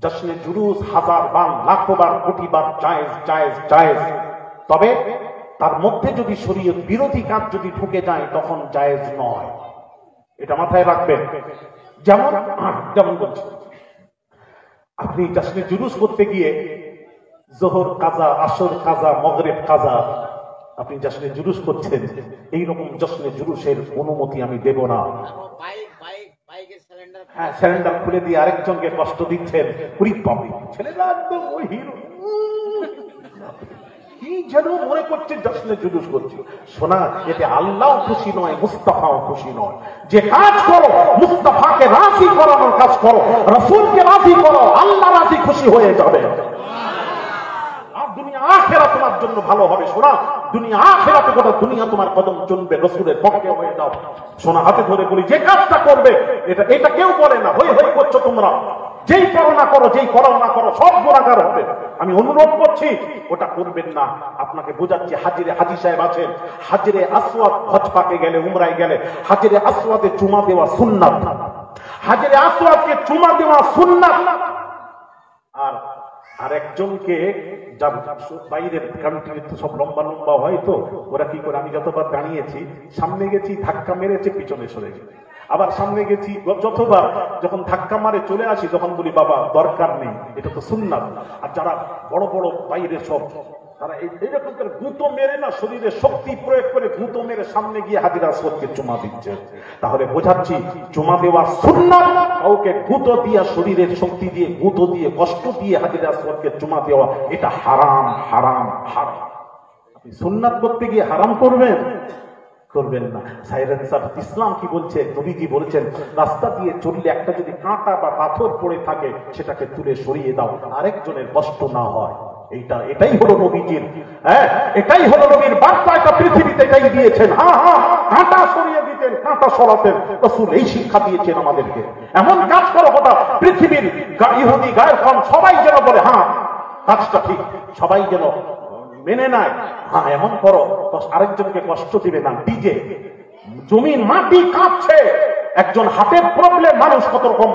জশ্নে জুলুস 1000 বার, লাখো বার, কোটি বার জায়েজ জায়েজ জায়েজ। তবে তার মধ্যে যদি শরীয়ত বিরোধী কাজ যদি ঢুকে যায় তখন জায়েজ নয়, এটা মাথায় রাখবেন। যেমন বলছি, আপনি জশ্নে জুলুস করতে গিয়ে জোহর কাজা, আসর কাজা, মাগরিব কাজা, আপনি জশ্নে জুলুস করছেন, এইরকম জশ্নে জুলুসের অনুমতি আমি দেব না। হ্যাঁ, সিলিন্ডার খুলে দিয়ে আরেকজনকে কষ্ট দিচ্ছেন, ছেলেরা একদম ওই হিরো, কি যেন মনে করছে জশ্নে জুলুস করছে। শোনা, এতে আল্লাহ খুশি নয়, মুস্তাফাও খুশি নয়। যে কাজ করো মুস্তাফাকে রাজি করানোর কাজ করো, রাসূলকে রাজি করো, আল্লাহ রাজি খুশি হয়ে যাবে। আর দুনিয়া আখিরাত তোমার জন্য ভালো হবে। শোনা, দুনিয়া আখিরাতে গোটা দুনিয়া তোমার কদম চলবে, রাসূলের পক্ষে হয়ে যাও। শোনা, হাতে ধরে বলি, যে কাজটা করবে, এটা কেউ বলে না, হই হই করছো তোমরা, যেই করো না করো, যেই করো না করো, সব গুনাহগার হবে। আমি অনুরোধ করছি ওটা করবেন না। আপনাকে বোঝাচ্ছি, হাজি সাহেব আছেন, হাজরে আসওয়াদ হজ পাকে গেলে, উমরায় গেলে হাজরে আসওয়াদে চুমা দেওয়া সুন্নাত, হাজরে আসওয়াদকে চুমা দেওয়া সুন্নাত। আর একজনকে বাইরের কান্ট্রিতে সব লম্বা লম্বা হয়, তো ওরা কি করে, আমি যতবার দাঁড়িয়েছি, সামনে গেছি ধাক্কা মেরেছে, পিছনে সরে গেছে, আবার সামনে গেছি, যতবার যখন ধাক্কা মারে চলে আসি, তখন বলি বাবা দরকার নেই, এটা তো সুন্নাত। আর যারা বড় বড় বাইরে সব, তারা এইরকম করে গুঁতো মেরে না, শরীরে শক্তি প্রয়োগ করে গুঁতো মেরে সামনে গিয়ে হাজরে আসওয়াদকে চুমা দিচ্ছে। তাহলে বোঝাচ্ছি, চুমা দেওয়া সুন্নাত। কাউকে গুঁতো দিয়ে, শরীরের শক্তি দিয়ে গুঁতো দিয়ে, কষ্ট দিয়ে হাজরে আসওয়াদকে চুমা দেওয়া, এটা হারাম হারাম হারাম। আপনি সুন্নাত করতে গিয়ে হারাম করবেন না। সাইলেন্সার ইসলাম কি বলছে, নবীজি বলেছেন, রাস্তা দিয়ে চললে একটা যদি কাঁটা বা পাথর পড়ে থাকে, সেটাকে তুলে সরিয়ে দাও, আরেকজনের কষ্ট না হয়। এটাই হলো নবীজির, হ্যাঁ, এটাই হলো নবীর বার্তা। এটা পৃথিবীতে এটাই দিয়েছেন। কাঁটা সরিয়ে দিতেন, কাঁটা সরাতেন, রাসূল এই শিক্ষা দিয়েছেন আমাদেরকে। এমন কাজ করো গোটা পৃথিবীর ইহুদি গায়ের কম সবাই যেন বলে, হ্যাঁ কাজটা ঠিক, সবাই যেন মেনে নেয়। হ্যাঁ, এমন করো, আরেকজনকে কষ্ট দিবে না। ডিজে, জমিন মাটি কাঁপছে, একজন হাতের প্রবলেম, মানুষ কত রকম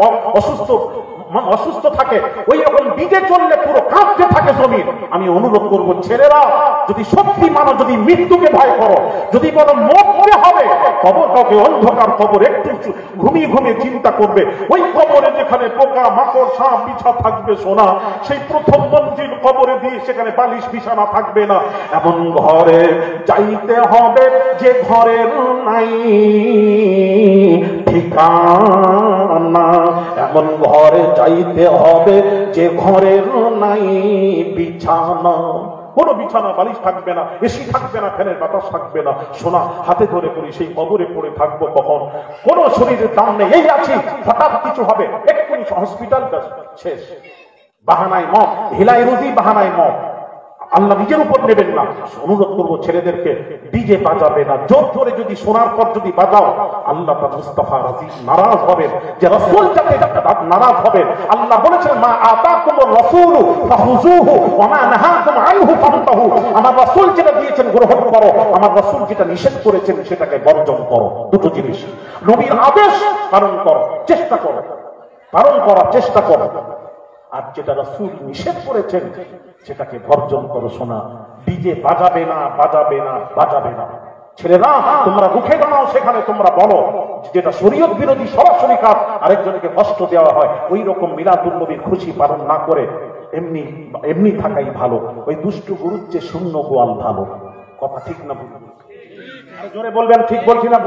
অসুস্থ থাকে, ওই রকম ডিজে চললে পুরো কাঁপতে থাকে জমিন। আমি অনুরোধ করবো, ছেলেরা যদি সত্যি মানো, যদি মৃত্যুকে ভয় করো, যদি বলো মরতে হবে, কবর কাউকে অন্ধকার কবর, একটু ঘুমিয়ে ঘুমিয়ে চিন্তা করবে, ওই কবরে যেখানে পোকা মাকড় সাপ বিছা থাকবে, সোনা, সেই প্রথম মঞ্জিল কবরে দিয়ে সেখানে বালিশ বিছানা থাকবে না। এমন ঘরে যাইতে হবে যে ঘরের নাই ঠিকানা, এমন ঘরে যাইতে হবে যে ঘরের নাই বিছানা। কোনো বিছানা বালিশ থাকবে না, এসি থাকবে না, ফ্যানের বাতাস থাকবে না। সোনা, হাতে ধরে করি, সেই কবরে পড়ে থাকবো কখন? কোন শরীরের দাম নেই, এই আছি, হঠাৎ কিছু হবে, এক্ষুনি হসপিটাল শেষ, বাহানায় মত, হিলাই রুজি বাহানায় মত। আল্লাহ নিজের উপর নেবেন না। অনুরোধ করবো ছেলেদেরকে, ডিজে বাজাবে না। জোর করে যদি শোনার পর যদি বাজাও, আল্লাহ তার মুস্তাফা রাজি নারাজ হবেন, যে রাসূল যাতে নারাজ হবেন। আল্লাহ বলেছেন, মা আতাকুমুর রাসূলু ফাখুযুহু ওয়া মা নাহাকুম আনহু ফান্তাহু। আমার রাসূল যেটা দিয়েছেন গ্রহণ করো, আমার রাসূল যেটা নিষেধ করেছেন সেটাকে বর্জন করো। দুটো জিনিস, নবীর আদেশ পালন করো, চেষ্টা করো, পালন করার চেষ্টা করো, আর যেটা রাসূল নিষেধ করেছেন সেটাকে বর্জন করো। শোনা, ডিজে বাজাবে না, বাজাবে না, বাজাবে না। ছেলেরা, তোমরা রুখে দাঁড়াও, সেখানে তোমরা বলো যেটা শরীয়ত বিরোধী সরাসরি কাজ, আরেকজনকে কষ্ট দেওয়া হয়, ওই রকম মিলাদুন নবীর খুশি পালন না করে এমনি থাকাই ভালো। ওই দুষ্টু গরুর চেয়ে শূন্য গোয়াল ভালো। কথা ঠিক না? জোরে বলবেন, ঠিক বলছি না?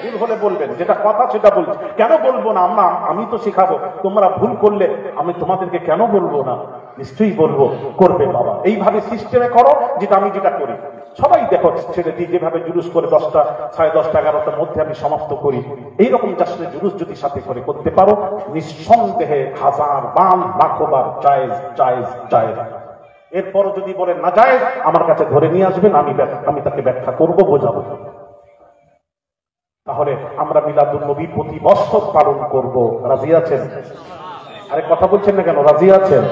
ভুল হলে বলবেন, যেটা কথা সেটা বলছি। কেন বলবো না? আমি তো শিখাবো, তোমরা ভুল করলে আমি তোমাদেরকে কেন বলবো না? নিশ্চয়ই বলবো, করবে বাবা। এইভাবে সিস্টেমে করো, যেটা আমি যেটা করি। সবাই দেখো ছেড়ে দিয়ে যেভাবে জুলুস করে 10টা, 10:30, 11টার মধ্যে আমি সমাপ্ত করি। এইরকম জাসলে জুলুস যদি সাথে করে করতে পারো, নিঃসন্দেহে 1000 বার লাখো বার জায়েজ জায়েজ জায়েজ। এরপর যদি বলে না যায়, আমার কাছে ধরে নিয়ে আসবেন, আমি তাকে ব্যাখ্যা করব, বোঝাবো। তাহলে আমরা মিলাদুন নবী প্রতি বছর পালন করব। রাজি আছেন? আরে কথা বলছেন না কেন? রাজি আছেন?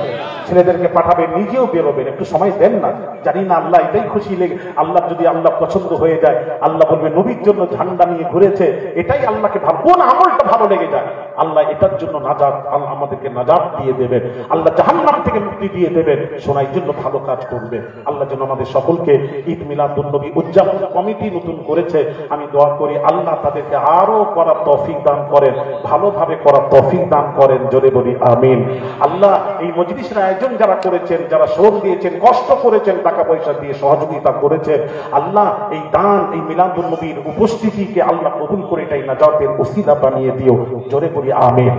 ছেলেদেরকে পাঠাবেন, নিজেও বেরোবেন, একটু সময় দেন না। জানি না আল্লাহ এটাই খুশি লেগে, আল্লাহ যদি আল্লাহ পছন্দ হয়ে যায়, আল্লাহ বলবে নবীর জন্য ঝান্ডা নিয়ে ঘুরেছে, এটাই আল্লাহকে ভালো, কোন আমলটা ভালো লেগে যায়, আল্লাহ এটার জন্য নাজাত, আল্লাহ আমাদেরকে নাজাত দিয়ে দেবেন, আল্লাহ জাহান্নাম থেকে মুক্তি দিয়ে দেবেন। শোনার জন্য ভালো কাজ করবে। আল্লাহ যেন আমাদের সকলকে ঈদ মিলাদুন নবী উদযাপন কমিটি নতুন করেছে, আমি দোয়া করি আল্লাহ তাদেরকে আরো করার তৌফিক দান করেন, ভালোভাবে করার তৌফিক দান করেন। জোরে বলি আমিন। আল্লাহ এই মজলিসের আয়োজন যারা করেছেন, যারা শ্রম দিয়েছেন, কষ্ট করেছেন, টাকা পয়সা দিয়ে সহযোগিতা করেছেন, আল্লাহ এই দান, এই মিলাদুন নবীর উপস্থিতিকে আল্লাহ কবুল করে এটাই নাজাতের ওসিলা বানিয়ে দিও। জোরে বলি আমিন।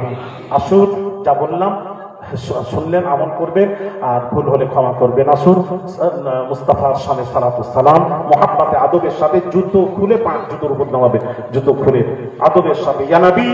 আসুন, যা বললাম শুনলেন, আমল করবেন, আর ভুল হলে ক্ষমা করবেন। আসুন মুস্তাফার শানে সালাতু সালাম মুহাব্বতে আদবের সাথে জুতো খুলে, পাঁচ জুতোর উপর নামাবেন, জুতো খুলে আদবের সাথে ইয়া নবী।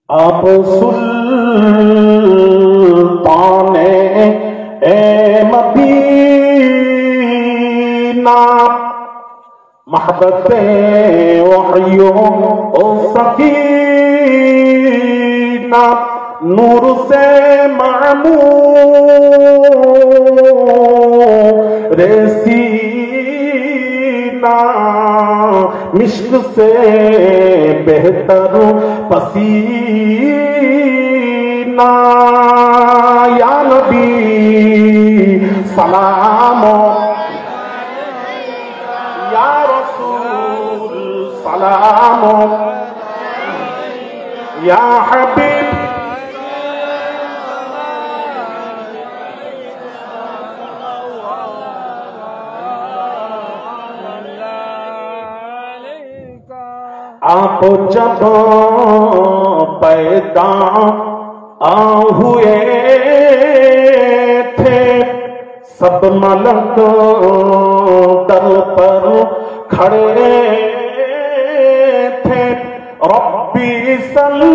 आप सुल्ताने ए मदीना महबते वहयो ओ सकीना नूर से मामूर सीना मिश्क से बेहतर पसीना या नबी सलाम या रसूल सलाम या हबीब आप जब पैदा हुए थे सब मलक दर पर खड़े थे रब्बी सल्लिम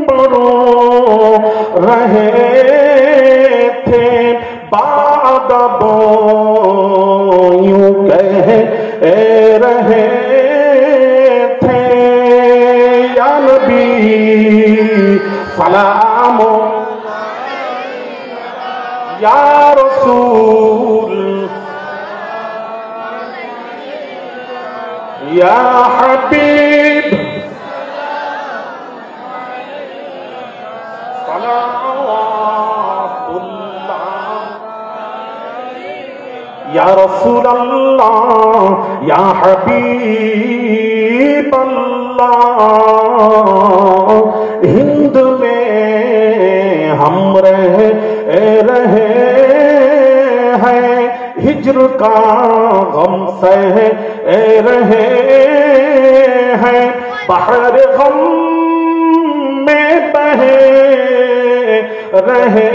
पढ़ो रहे थे बादबो यूं कह रहे थे या नबी सलाम या रसूल या हबीब या रसूल अल्लाह या हबीब अल्लाह हिंद में हम रहे हैं हिज्र का गम सह रहे हैं बहर गम में बहे रहे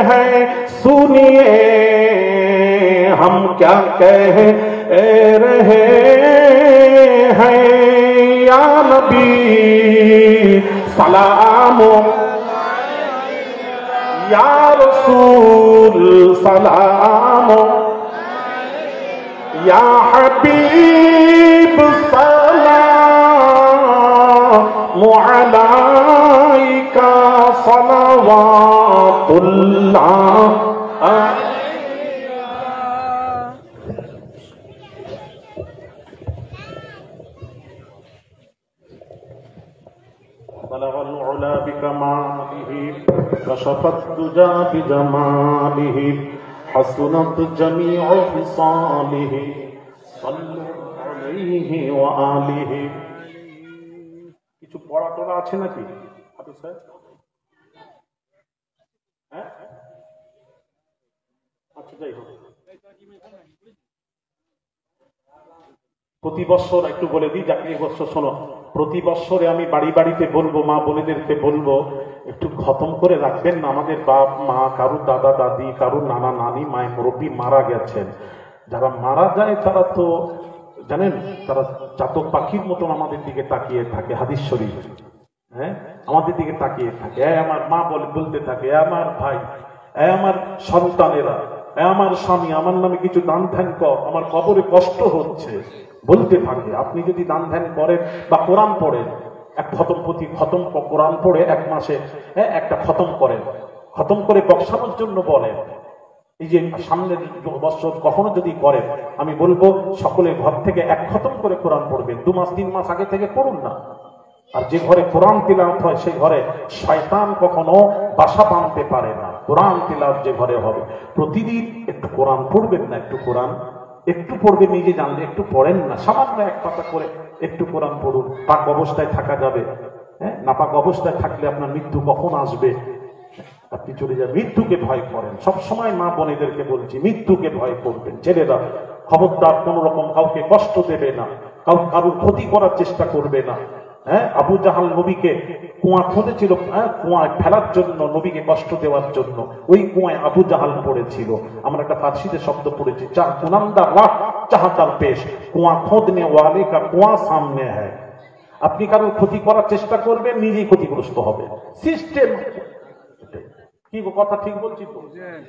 हैं सुनिए हम क्या कह रहे हैं या नबी सलाम या रसूल सलाम या हबीब सलाम अलैका सलावातुल्लाह। بلغ العلا بكماله كشف الدجى بجماله حسنت جميع خصاله صلوا عليه وآله কিছু পড়া টড়া আছে নাকি হাফিজ সাহেব? হ্যাঁ, আচ্ছা যাই হোক, প্রতি বছর একটু বলে দিই, যাকে এই বছর শোনো, প্রতি বছরে আমি বাড়ি বাড়িতে বলবো, মা বোনেদেরকে বলবো একটু খতম করে রাখবেন না। আমাদের বাপ মা, কারুর দাদা দাদি, কারুর নানা নানি, মায়ের মুরব্বী মারা গেছেন। যারা মারা যায় তারা তো জানেন, তারা চাতক পাখির মতন আমাদের দিকে তাকিয়ে থাকে, হাদিস শরীফ। হ্যাঁ, আমাদের দিকে তাকিয়ে থাকে, আমার মা বলতে থাকে, আমার ভাই, আমার সন্তানেরা, আমার স্বামী, আমার নামে কিছু দান ধ্যান কর, আমার কবরে কষ্ট হচ্ছে, বলতে থাকে। আপনি যদি দান ধ্যান করেন বা কোরআন পড়েন, এক খতম প্রতি খতম কোরআন পড়ে এক মাসে একটা খতম করেন, খতম করে বক্সানোর জন্য বলেন। এই যে সামনের বছর কখনো যদি করেন, আমি বলবো সকলের ঘর থেকে এক খতম করে কোরআন পড়বেন। 2 মাস 3 মাস আগে থেকে পড়ুন না। আর যে ঘরে কোরআন তিলাওয়াত হয় সেই ঘরে শয়তান কখনো বাসা বাঁধতে পারে না। কোরআন তিলাওয়াত যে ঘরে হবে, প্রতিদিন একটু কোরআন পড়বেন না, একটু কোরআন একটু পড়বেন, নিজে জানলে একটু পড়েন না, সামান্য এক পাতা করে একটু কোরআন পড়ুন। পাক অবস্থায় থাকা যাবে, হ্যাঁ, নাপাক অবস্থায় থাকলে আপনার মৃত্যু কখন আসবে আপনি চলে যাবেন। মৃত্যুকে ভয় করেন, সবসময় মা বোনেদেরকে বলছি, মৃত্যুকে ভয় করবেন। ছেলেরা খবরদার কোন রকম কাউকে কষ্ট দেবে না, কারোর ক্ষতি করার চেষ্টা করবে না। হ্যাঁ, আবু জাহাল নবীকে কুয়া খুঁজেছিল, কুয়ায় ফেলার জন্য, নবীকে কষ্ট দেওয়ার জন্য। ওই কুয়ায় আবু জাহাল পড়েছিল। আমরা একটা ফার্সিতে শব্দ পড়েছি, চা কুনান্দা রাহ চাহাতার পেশ, কুয়া খোদনে ওয়ালে কা কুয়া সামনে হ্যায়। আপনি কারোর ক্ষতি করার চেষ্টা করবেন, নিজেই ক্ষতিগ্রস্ত হবে। সিস্টেম কি কথা ঠিক বলছি তো?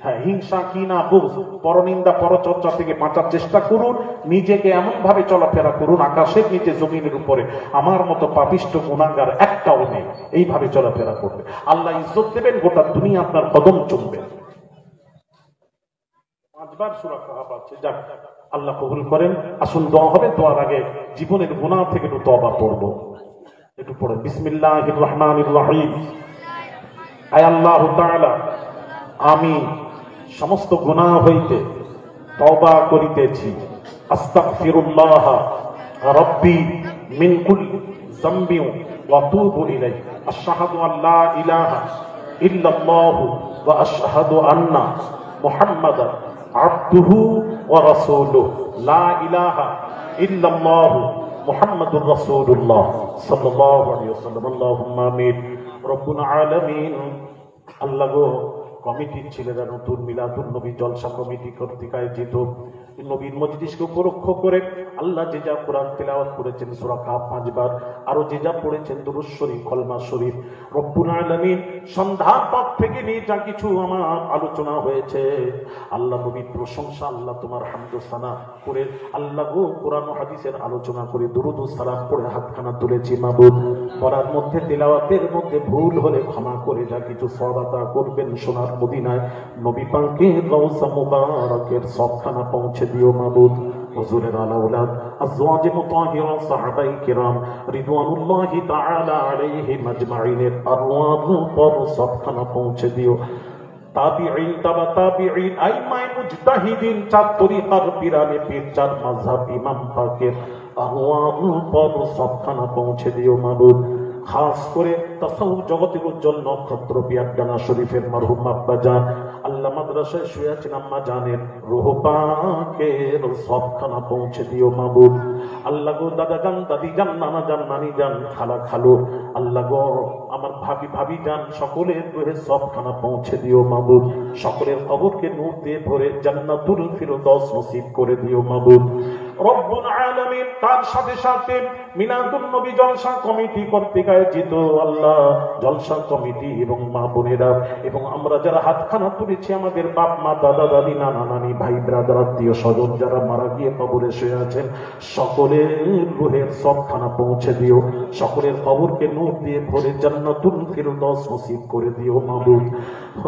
হ্যাঁ, হিংসা, কিনা, বুঝ, পরনিন্দা, পরচর্চা থেকে বাঁচার চেষ্টা করুন। নিজেকে এমন ভাবে চলাফেরা করুন, আকাশের নিচে জমিনের উপরে আমার মতো পাপিষ্ট গুনাহগার একটাও নেই, এইভাবে চলাফেরা করবে। আল্লাহ ইজ্জত দেবেন, গোটা দুনিয়া আপনার কদম চলবে। 5 বার সূরা কাহাফ আছে। যাক, আল্লাহ কবুল করেন। আসুন দোয়া হবে, দোয়ার আগে জীবনের গুনাহ থেকে একটু তওবা করব। একটু পড়েন, বিসমিল্লাহির রহমানির রহিম। আয় আল্লাহ তাআলা, আমি সমস্ত গুনাহ হইতে তওবা করিতেছি। আস্তাগফিরুল্লাহ রাব্বি মিন কুল্লি যামবি ওয়া আতুবু ইলাইহি। আশহাদু আল্লা ইলাহা ইল্লাল্লাহু ওয়া আশহাদু আন্না মুহাম্মাদান আবদুহু ওয়া রাসূলুহু। লা ইলাহা ইল্লাল্লাহু মুহাম্মাদুর রাসূলুল্লাহ সাল্লাল্লাহু আলাইহি ওয়াসাল্লাম। আল্লাহুম্মা আমিন। রব্বুল আলামিন, আল্লাহ গো, কমিটির ছেলেরা নতুন মিলাদুন নবী জলসা কমিটি কর্তৃক আয়োজিত নবীর মজলিসকে উপলক্ষ করে আল্লাহ যে যা কোরআন তেলাওয়াত করেছেন সূরা কাহফ 5 বার, আরো যে যা পড়েছেন দুরূদ শরীফ, কলমা শরীফ, রব্বুল আলামিন সন্ধ্যার পর থেকে নিয়ে যা কিছু আমার আলোচনা হয়েছে, আল্লাহ নবীর প্রশংসা, আল্লাহ তোমার হামদ ও সানা করে, আল্লাহ গো কোরআন ও হাদিসের আলোচনা করে দুরূদ ও সালাম পড়ে হাতখানা তুলেছি। মাবুদ, পড়ার মধ্যে তেলাওয়াতের মধ্যে ভুল হলে ক্ষমা করে যা কিছু সওয়াব আতা করবেন সোনার মদিনায় নবী পাকের রওজা মুবারকের সবখানা পৌঁছে দিও। মাবুদ, হুজুরের আলা আওলাদ, আজওয়াজে মুতাহহিরা, সাহাবায়ে কিরাম রিদওয়ানুল্লাহি তাআলা আলাইহিম আজমাইনের আরওয়াহ পর সবখানা পৌঁছে দিও। তাবিঈন, তাবা তাবিঈন, আইমায়ে মুজতাহিদিন, 4 তরিকার পীরানে পীর, 4 মাযহাব ইমাম পাকের আরওয়াহ পর সবখানা পৌঁছে দিও। মাবুদ, খাস করে তাসাউফ জগতের উজ্জ্বল নক্ষত্র পিয়ারডানা শরীফের মরহুম আব্বা জান, আল্লাহ মাদ্রাসায় শুয়ে আছেন আম্মা জানের রূহ পাকের সবখানা পৌঁছে দিও। মাবুদ, আল্লাহ গো, দাদা জান, দাদি জান, নানা জান, নানি জান, খালা খালু, আল্লাহ গো আমার ভাবি জান, সকলের রূহে সবখানা পৌঁছে দিও। মাবুদ, সকলের কবরকে নূর দিয়ে ভরে জান্নাতুল ফিরদৌস নসিব করে দিও। মাবুদ, রব্বুল আলামিন, তার সাথে সাথে মিলাদুন নবী জলসা কমিটি কর্তৃক আয়োজিত আল্লাহ জলসা কমিটি এবং মা বোনেরা এবং আমরা যারা হাতখানা তুলেছি, আমাদের বাপ মা, দাদা দাদি, নানা নানি, ভাই ব্রাদার, আত্মীয় স্বজন যারা মারা গিয়ে কবরে শুয়ে আছেন, সকলের রূহের সবখানা পৌঁছে দিও। সকলের কবরকে নূর দিয়ে ভরে জান্নাতুল ফিরদৌস নসিব করে দিও। মাবুদ,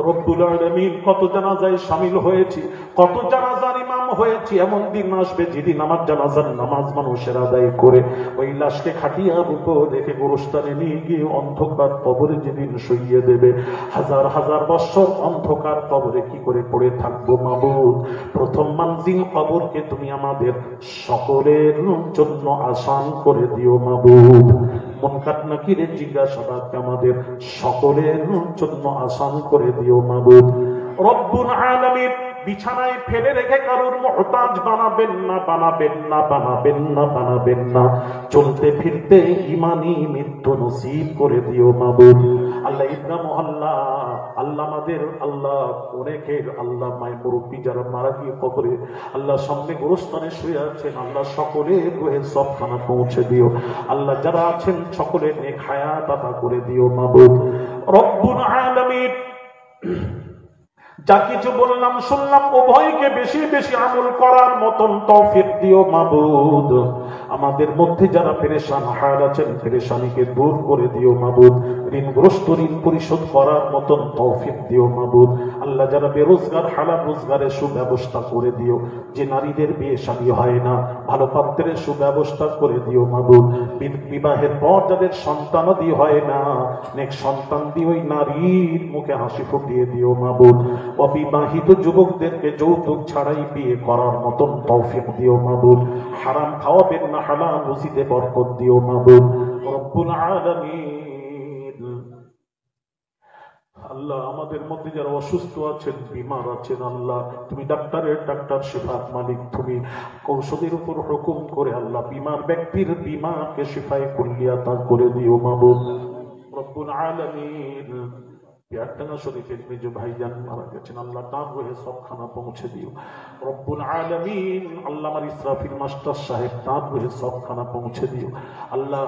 রব্বুল আলামিন, কত জানাজায় শামিল হয়েছি, কত জানাজার ইমাম হয়েছি, এমন দিন আসবে যেদিন আমার জানাজার নামাজ মানুষের আদায় করে ওই লাশকে খাটিয়ার উপর রেখে গোরস্থানে নিয়ে গিয়ে অন্ধকার কবরে যেদিন শুইয়ে দেবে, হাজার হাজার বছর অন্ধকার কবরে কি করে পড়ে থাকবো মাবুদ। প্রথম মানজিল কবরকে তুমি আমাদের সকলের জন্য আসান করে দিও মাবুদ। মুনকার নাকিরের জিজ্ঞাসাবাদকে আমাদের সকলের জন্য আসান করে দিও মাবুদ। রব্বুল আলামিন বিছানায় ফেলে রেখে কারোর মুহতাজ বানাবেন না, বানাবেন না, বানাবেন না, বানাবেন না। চলতে ফিরতে ঈমানি মৃত্যু নসিব করে দিও মাবুদ। আল্লাহ ঈদগাহ মহল্লা, আল্লাহ আমাদের আল্লাহ অনেকের আল্লাহ মায়ের মুরব্বী যারা মারা গিয়ে কবরে আল্লাহ সামনে গোরস্থানে শুয়ে আছেন, আল্লাহ সকলের রুহের সবখানা পৌঁছে দিও। আল্লাহ যারা আছেন সকলের নেক হায়াত আতা করে দিও মাবুদ। রব্বুল আলামিন যা কিছু বললাম শুনলাম উভয়কে বেশি বেশি আমল করার মতন তৌফিক দিও মাবুদ। আমাদের মধ্যে যারা পেরেশান হাল আছেন পেরেশানিকে দূর করে দিও মাবুদ। ঋণগ্রস্ত ঋণ পরিশোধ করার মতন তৌফিক দিও মাবুদ। আল্লাহ যারা বেরোজগার হালাল রোজগারের সুব্যবস্থা করে দিও। যে নারীদের বিয়ে শাদী হয় না ভালো পাত্রের সুব্যবস্থা করে দিও মাবুদ। বিবাহের পর যাদের সন্তানাদি হয় না নেক সন্তান দিয়ে ওই নারীর মুখে হাসি ফুটিয়ে দিও মাবুদ। অবিবাহিত যুবকদেরকে যৌতুক ছাড়াই বিয়ে করার মতন তৌফিক দিও মাবুদ। হারাম খাওয়াবেন না, হালাল রুজিতে বরকত দিও মাবুদ। রব্বুল আলামিন আল্লাহ আমাদের মধ্যে যারা অসুস্থ আছেন বিমার আছেন আল্লাহ তুমি ডাক্তারের ডাক্তার শিফাত মালিক, তুমি ঔষধের উপর হুকুম করে আল্লাহ বিমার ব্যক্তির বিমাকে শিফায়ে কুল্লিয়া তা করে দিও মাবুদ। রব্বুল আলামিন পিয়ারটানা শরীফের মেজ ভাইজান মারা গেছেন আল্লাহ তার রুহে সবখানা পৌঁছে দিও। রব্বুল আলামিন আল্লাহ আমার ইসরাফিল মাস্টার সাহেব তার রুহে সবখানা পৌঁছে দিও। আল্লাহ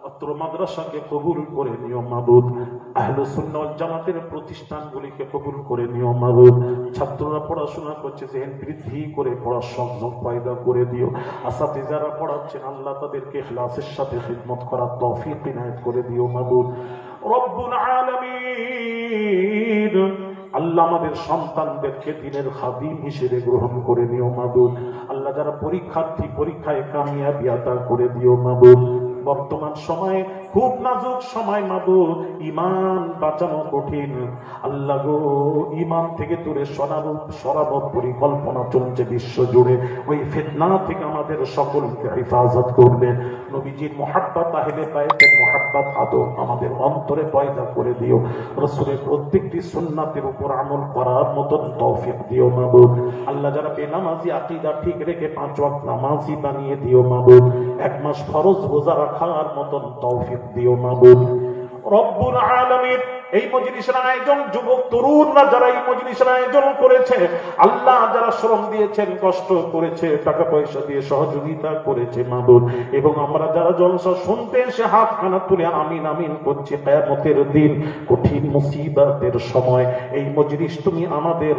অত্র মাদ্রাসাকে কবুল করে নিও মাবুদ। আহলে সুন্নাহ ওয়াল জামাতের প্রতিষ্ঠানগুলিকে কবুল করে নিও মাবুদ। ছাত্ররা পড়াশোনা করছে যেন বৃদ্ধি করে পড়ার সংযোগ পয়দা করে দিও। আসাতিজারা পড়াচ্ছেন আল্লাহ তাদেরকে ইখলাসের সাথে খিদমত করার তৌফিক ইনায়েত করে দিও মাবুদ। রব্বুল আলামিন আল্লাহ আমাদের সন্তানদেরকে দ্বীনের খাদিম হিসেবে গ্রহণ করে নিও মাবুদ। আল্লাহ যারা পরীক্ষার্থী পরীক্ষায় কামিয়াবি আতা করে দিও মাবুদ। বর্তমান সময়ে খুব নাজুক সময় মাবুদ, ঈমান বাঁচানো কঠিন আল্লাহ গো। ঈমান থেকে দূরে সরানোর পরিকল্পনা চলছে বিশ্ব জুড়ে। ওই ফিতনা থেকে আমাদের সকলকে হেফাজত করবেন। নবীজির মুহাব্বত আহলে বাইতের মুহাব্বত আদব আমাদের অন্তরে পয়দা করে দিও। রাসূলের প্রত্যেকটি সুন্নাতের উপর আমল করার মতন তৌফিক দিও মাবুদ। আল্লাহ যারা বেনামাজি আকীদা ঠিক রেখে 5 ওয়াক্ত নামাজি বানিয়ে দিও মাবুদ। 1 মাস ফরজ রোজা রাখার মতন তৌফিক দিও মাবুদ। রব্বুল আলামিন এই মজলিসের আয়োজন যুবক তরুণরা যারা এই মজলিসের আয়োজন করেছে আল্লাহ যারা শ্রম দিয়েছেন কষ্ট করেছে টাকা পয়সা দিয়ে সহযোগিতা করেছে মাবুদ, এবং আমরা যারা জলসা শুনতে এসে হাত খানা তুলে আমিন আমিন করছি কিয়ামতের দিন কঠিন মুসিবতের সময় এই মজলিস তুমি আমাদের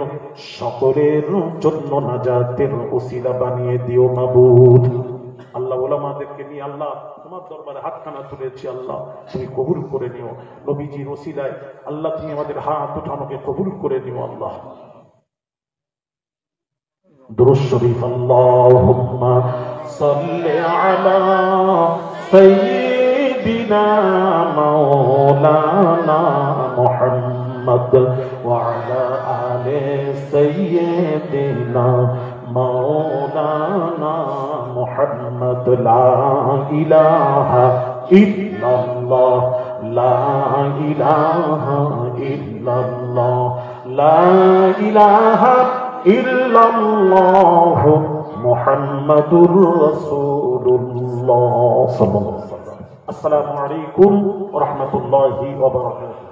সকলের জন্য নাজাতের ওসিলা বানিয়ে দিও মাবুদ। আল্লাহ ওলামাদেরকে নিয়ে আল্লাহ তোমার দরবারে হাতখানা তুলেছি আল্লাহ তুমি কবুল করে নিও। নবীজির ওসিলায় আল্লাহ তুমি আমাদের হাত উঠানোকে কবুল করে নিও আল্লাহ। দুরূদ শরীফ আল্লাহুম্মা সাল্লি আলা সাইয়্যিদিনা মাওলানা মুহাম্মদ ওয়া আলা আলি সাইয়্যিদিনা মাওলানা মুহাম্মদ। লা ইলাহা ইল্লাল্লাহ লা ইলাহা ইল্লাল্লাহ লা ইলাহা ইল্লাল্লাহ মুহাম্মাদুর রাসূলুল্লাহ সাল্লাল্লাহু আলাইহি ওয়াসাল্লাম। আসসালামু আলাইকুম ওয়া রাহমাতুল্লাহি ওয়া বারাকাতুহু।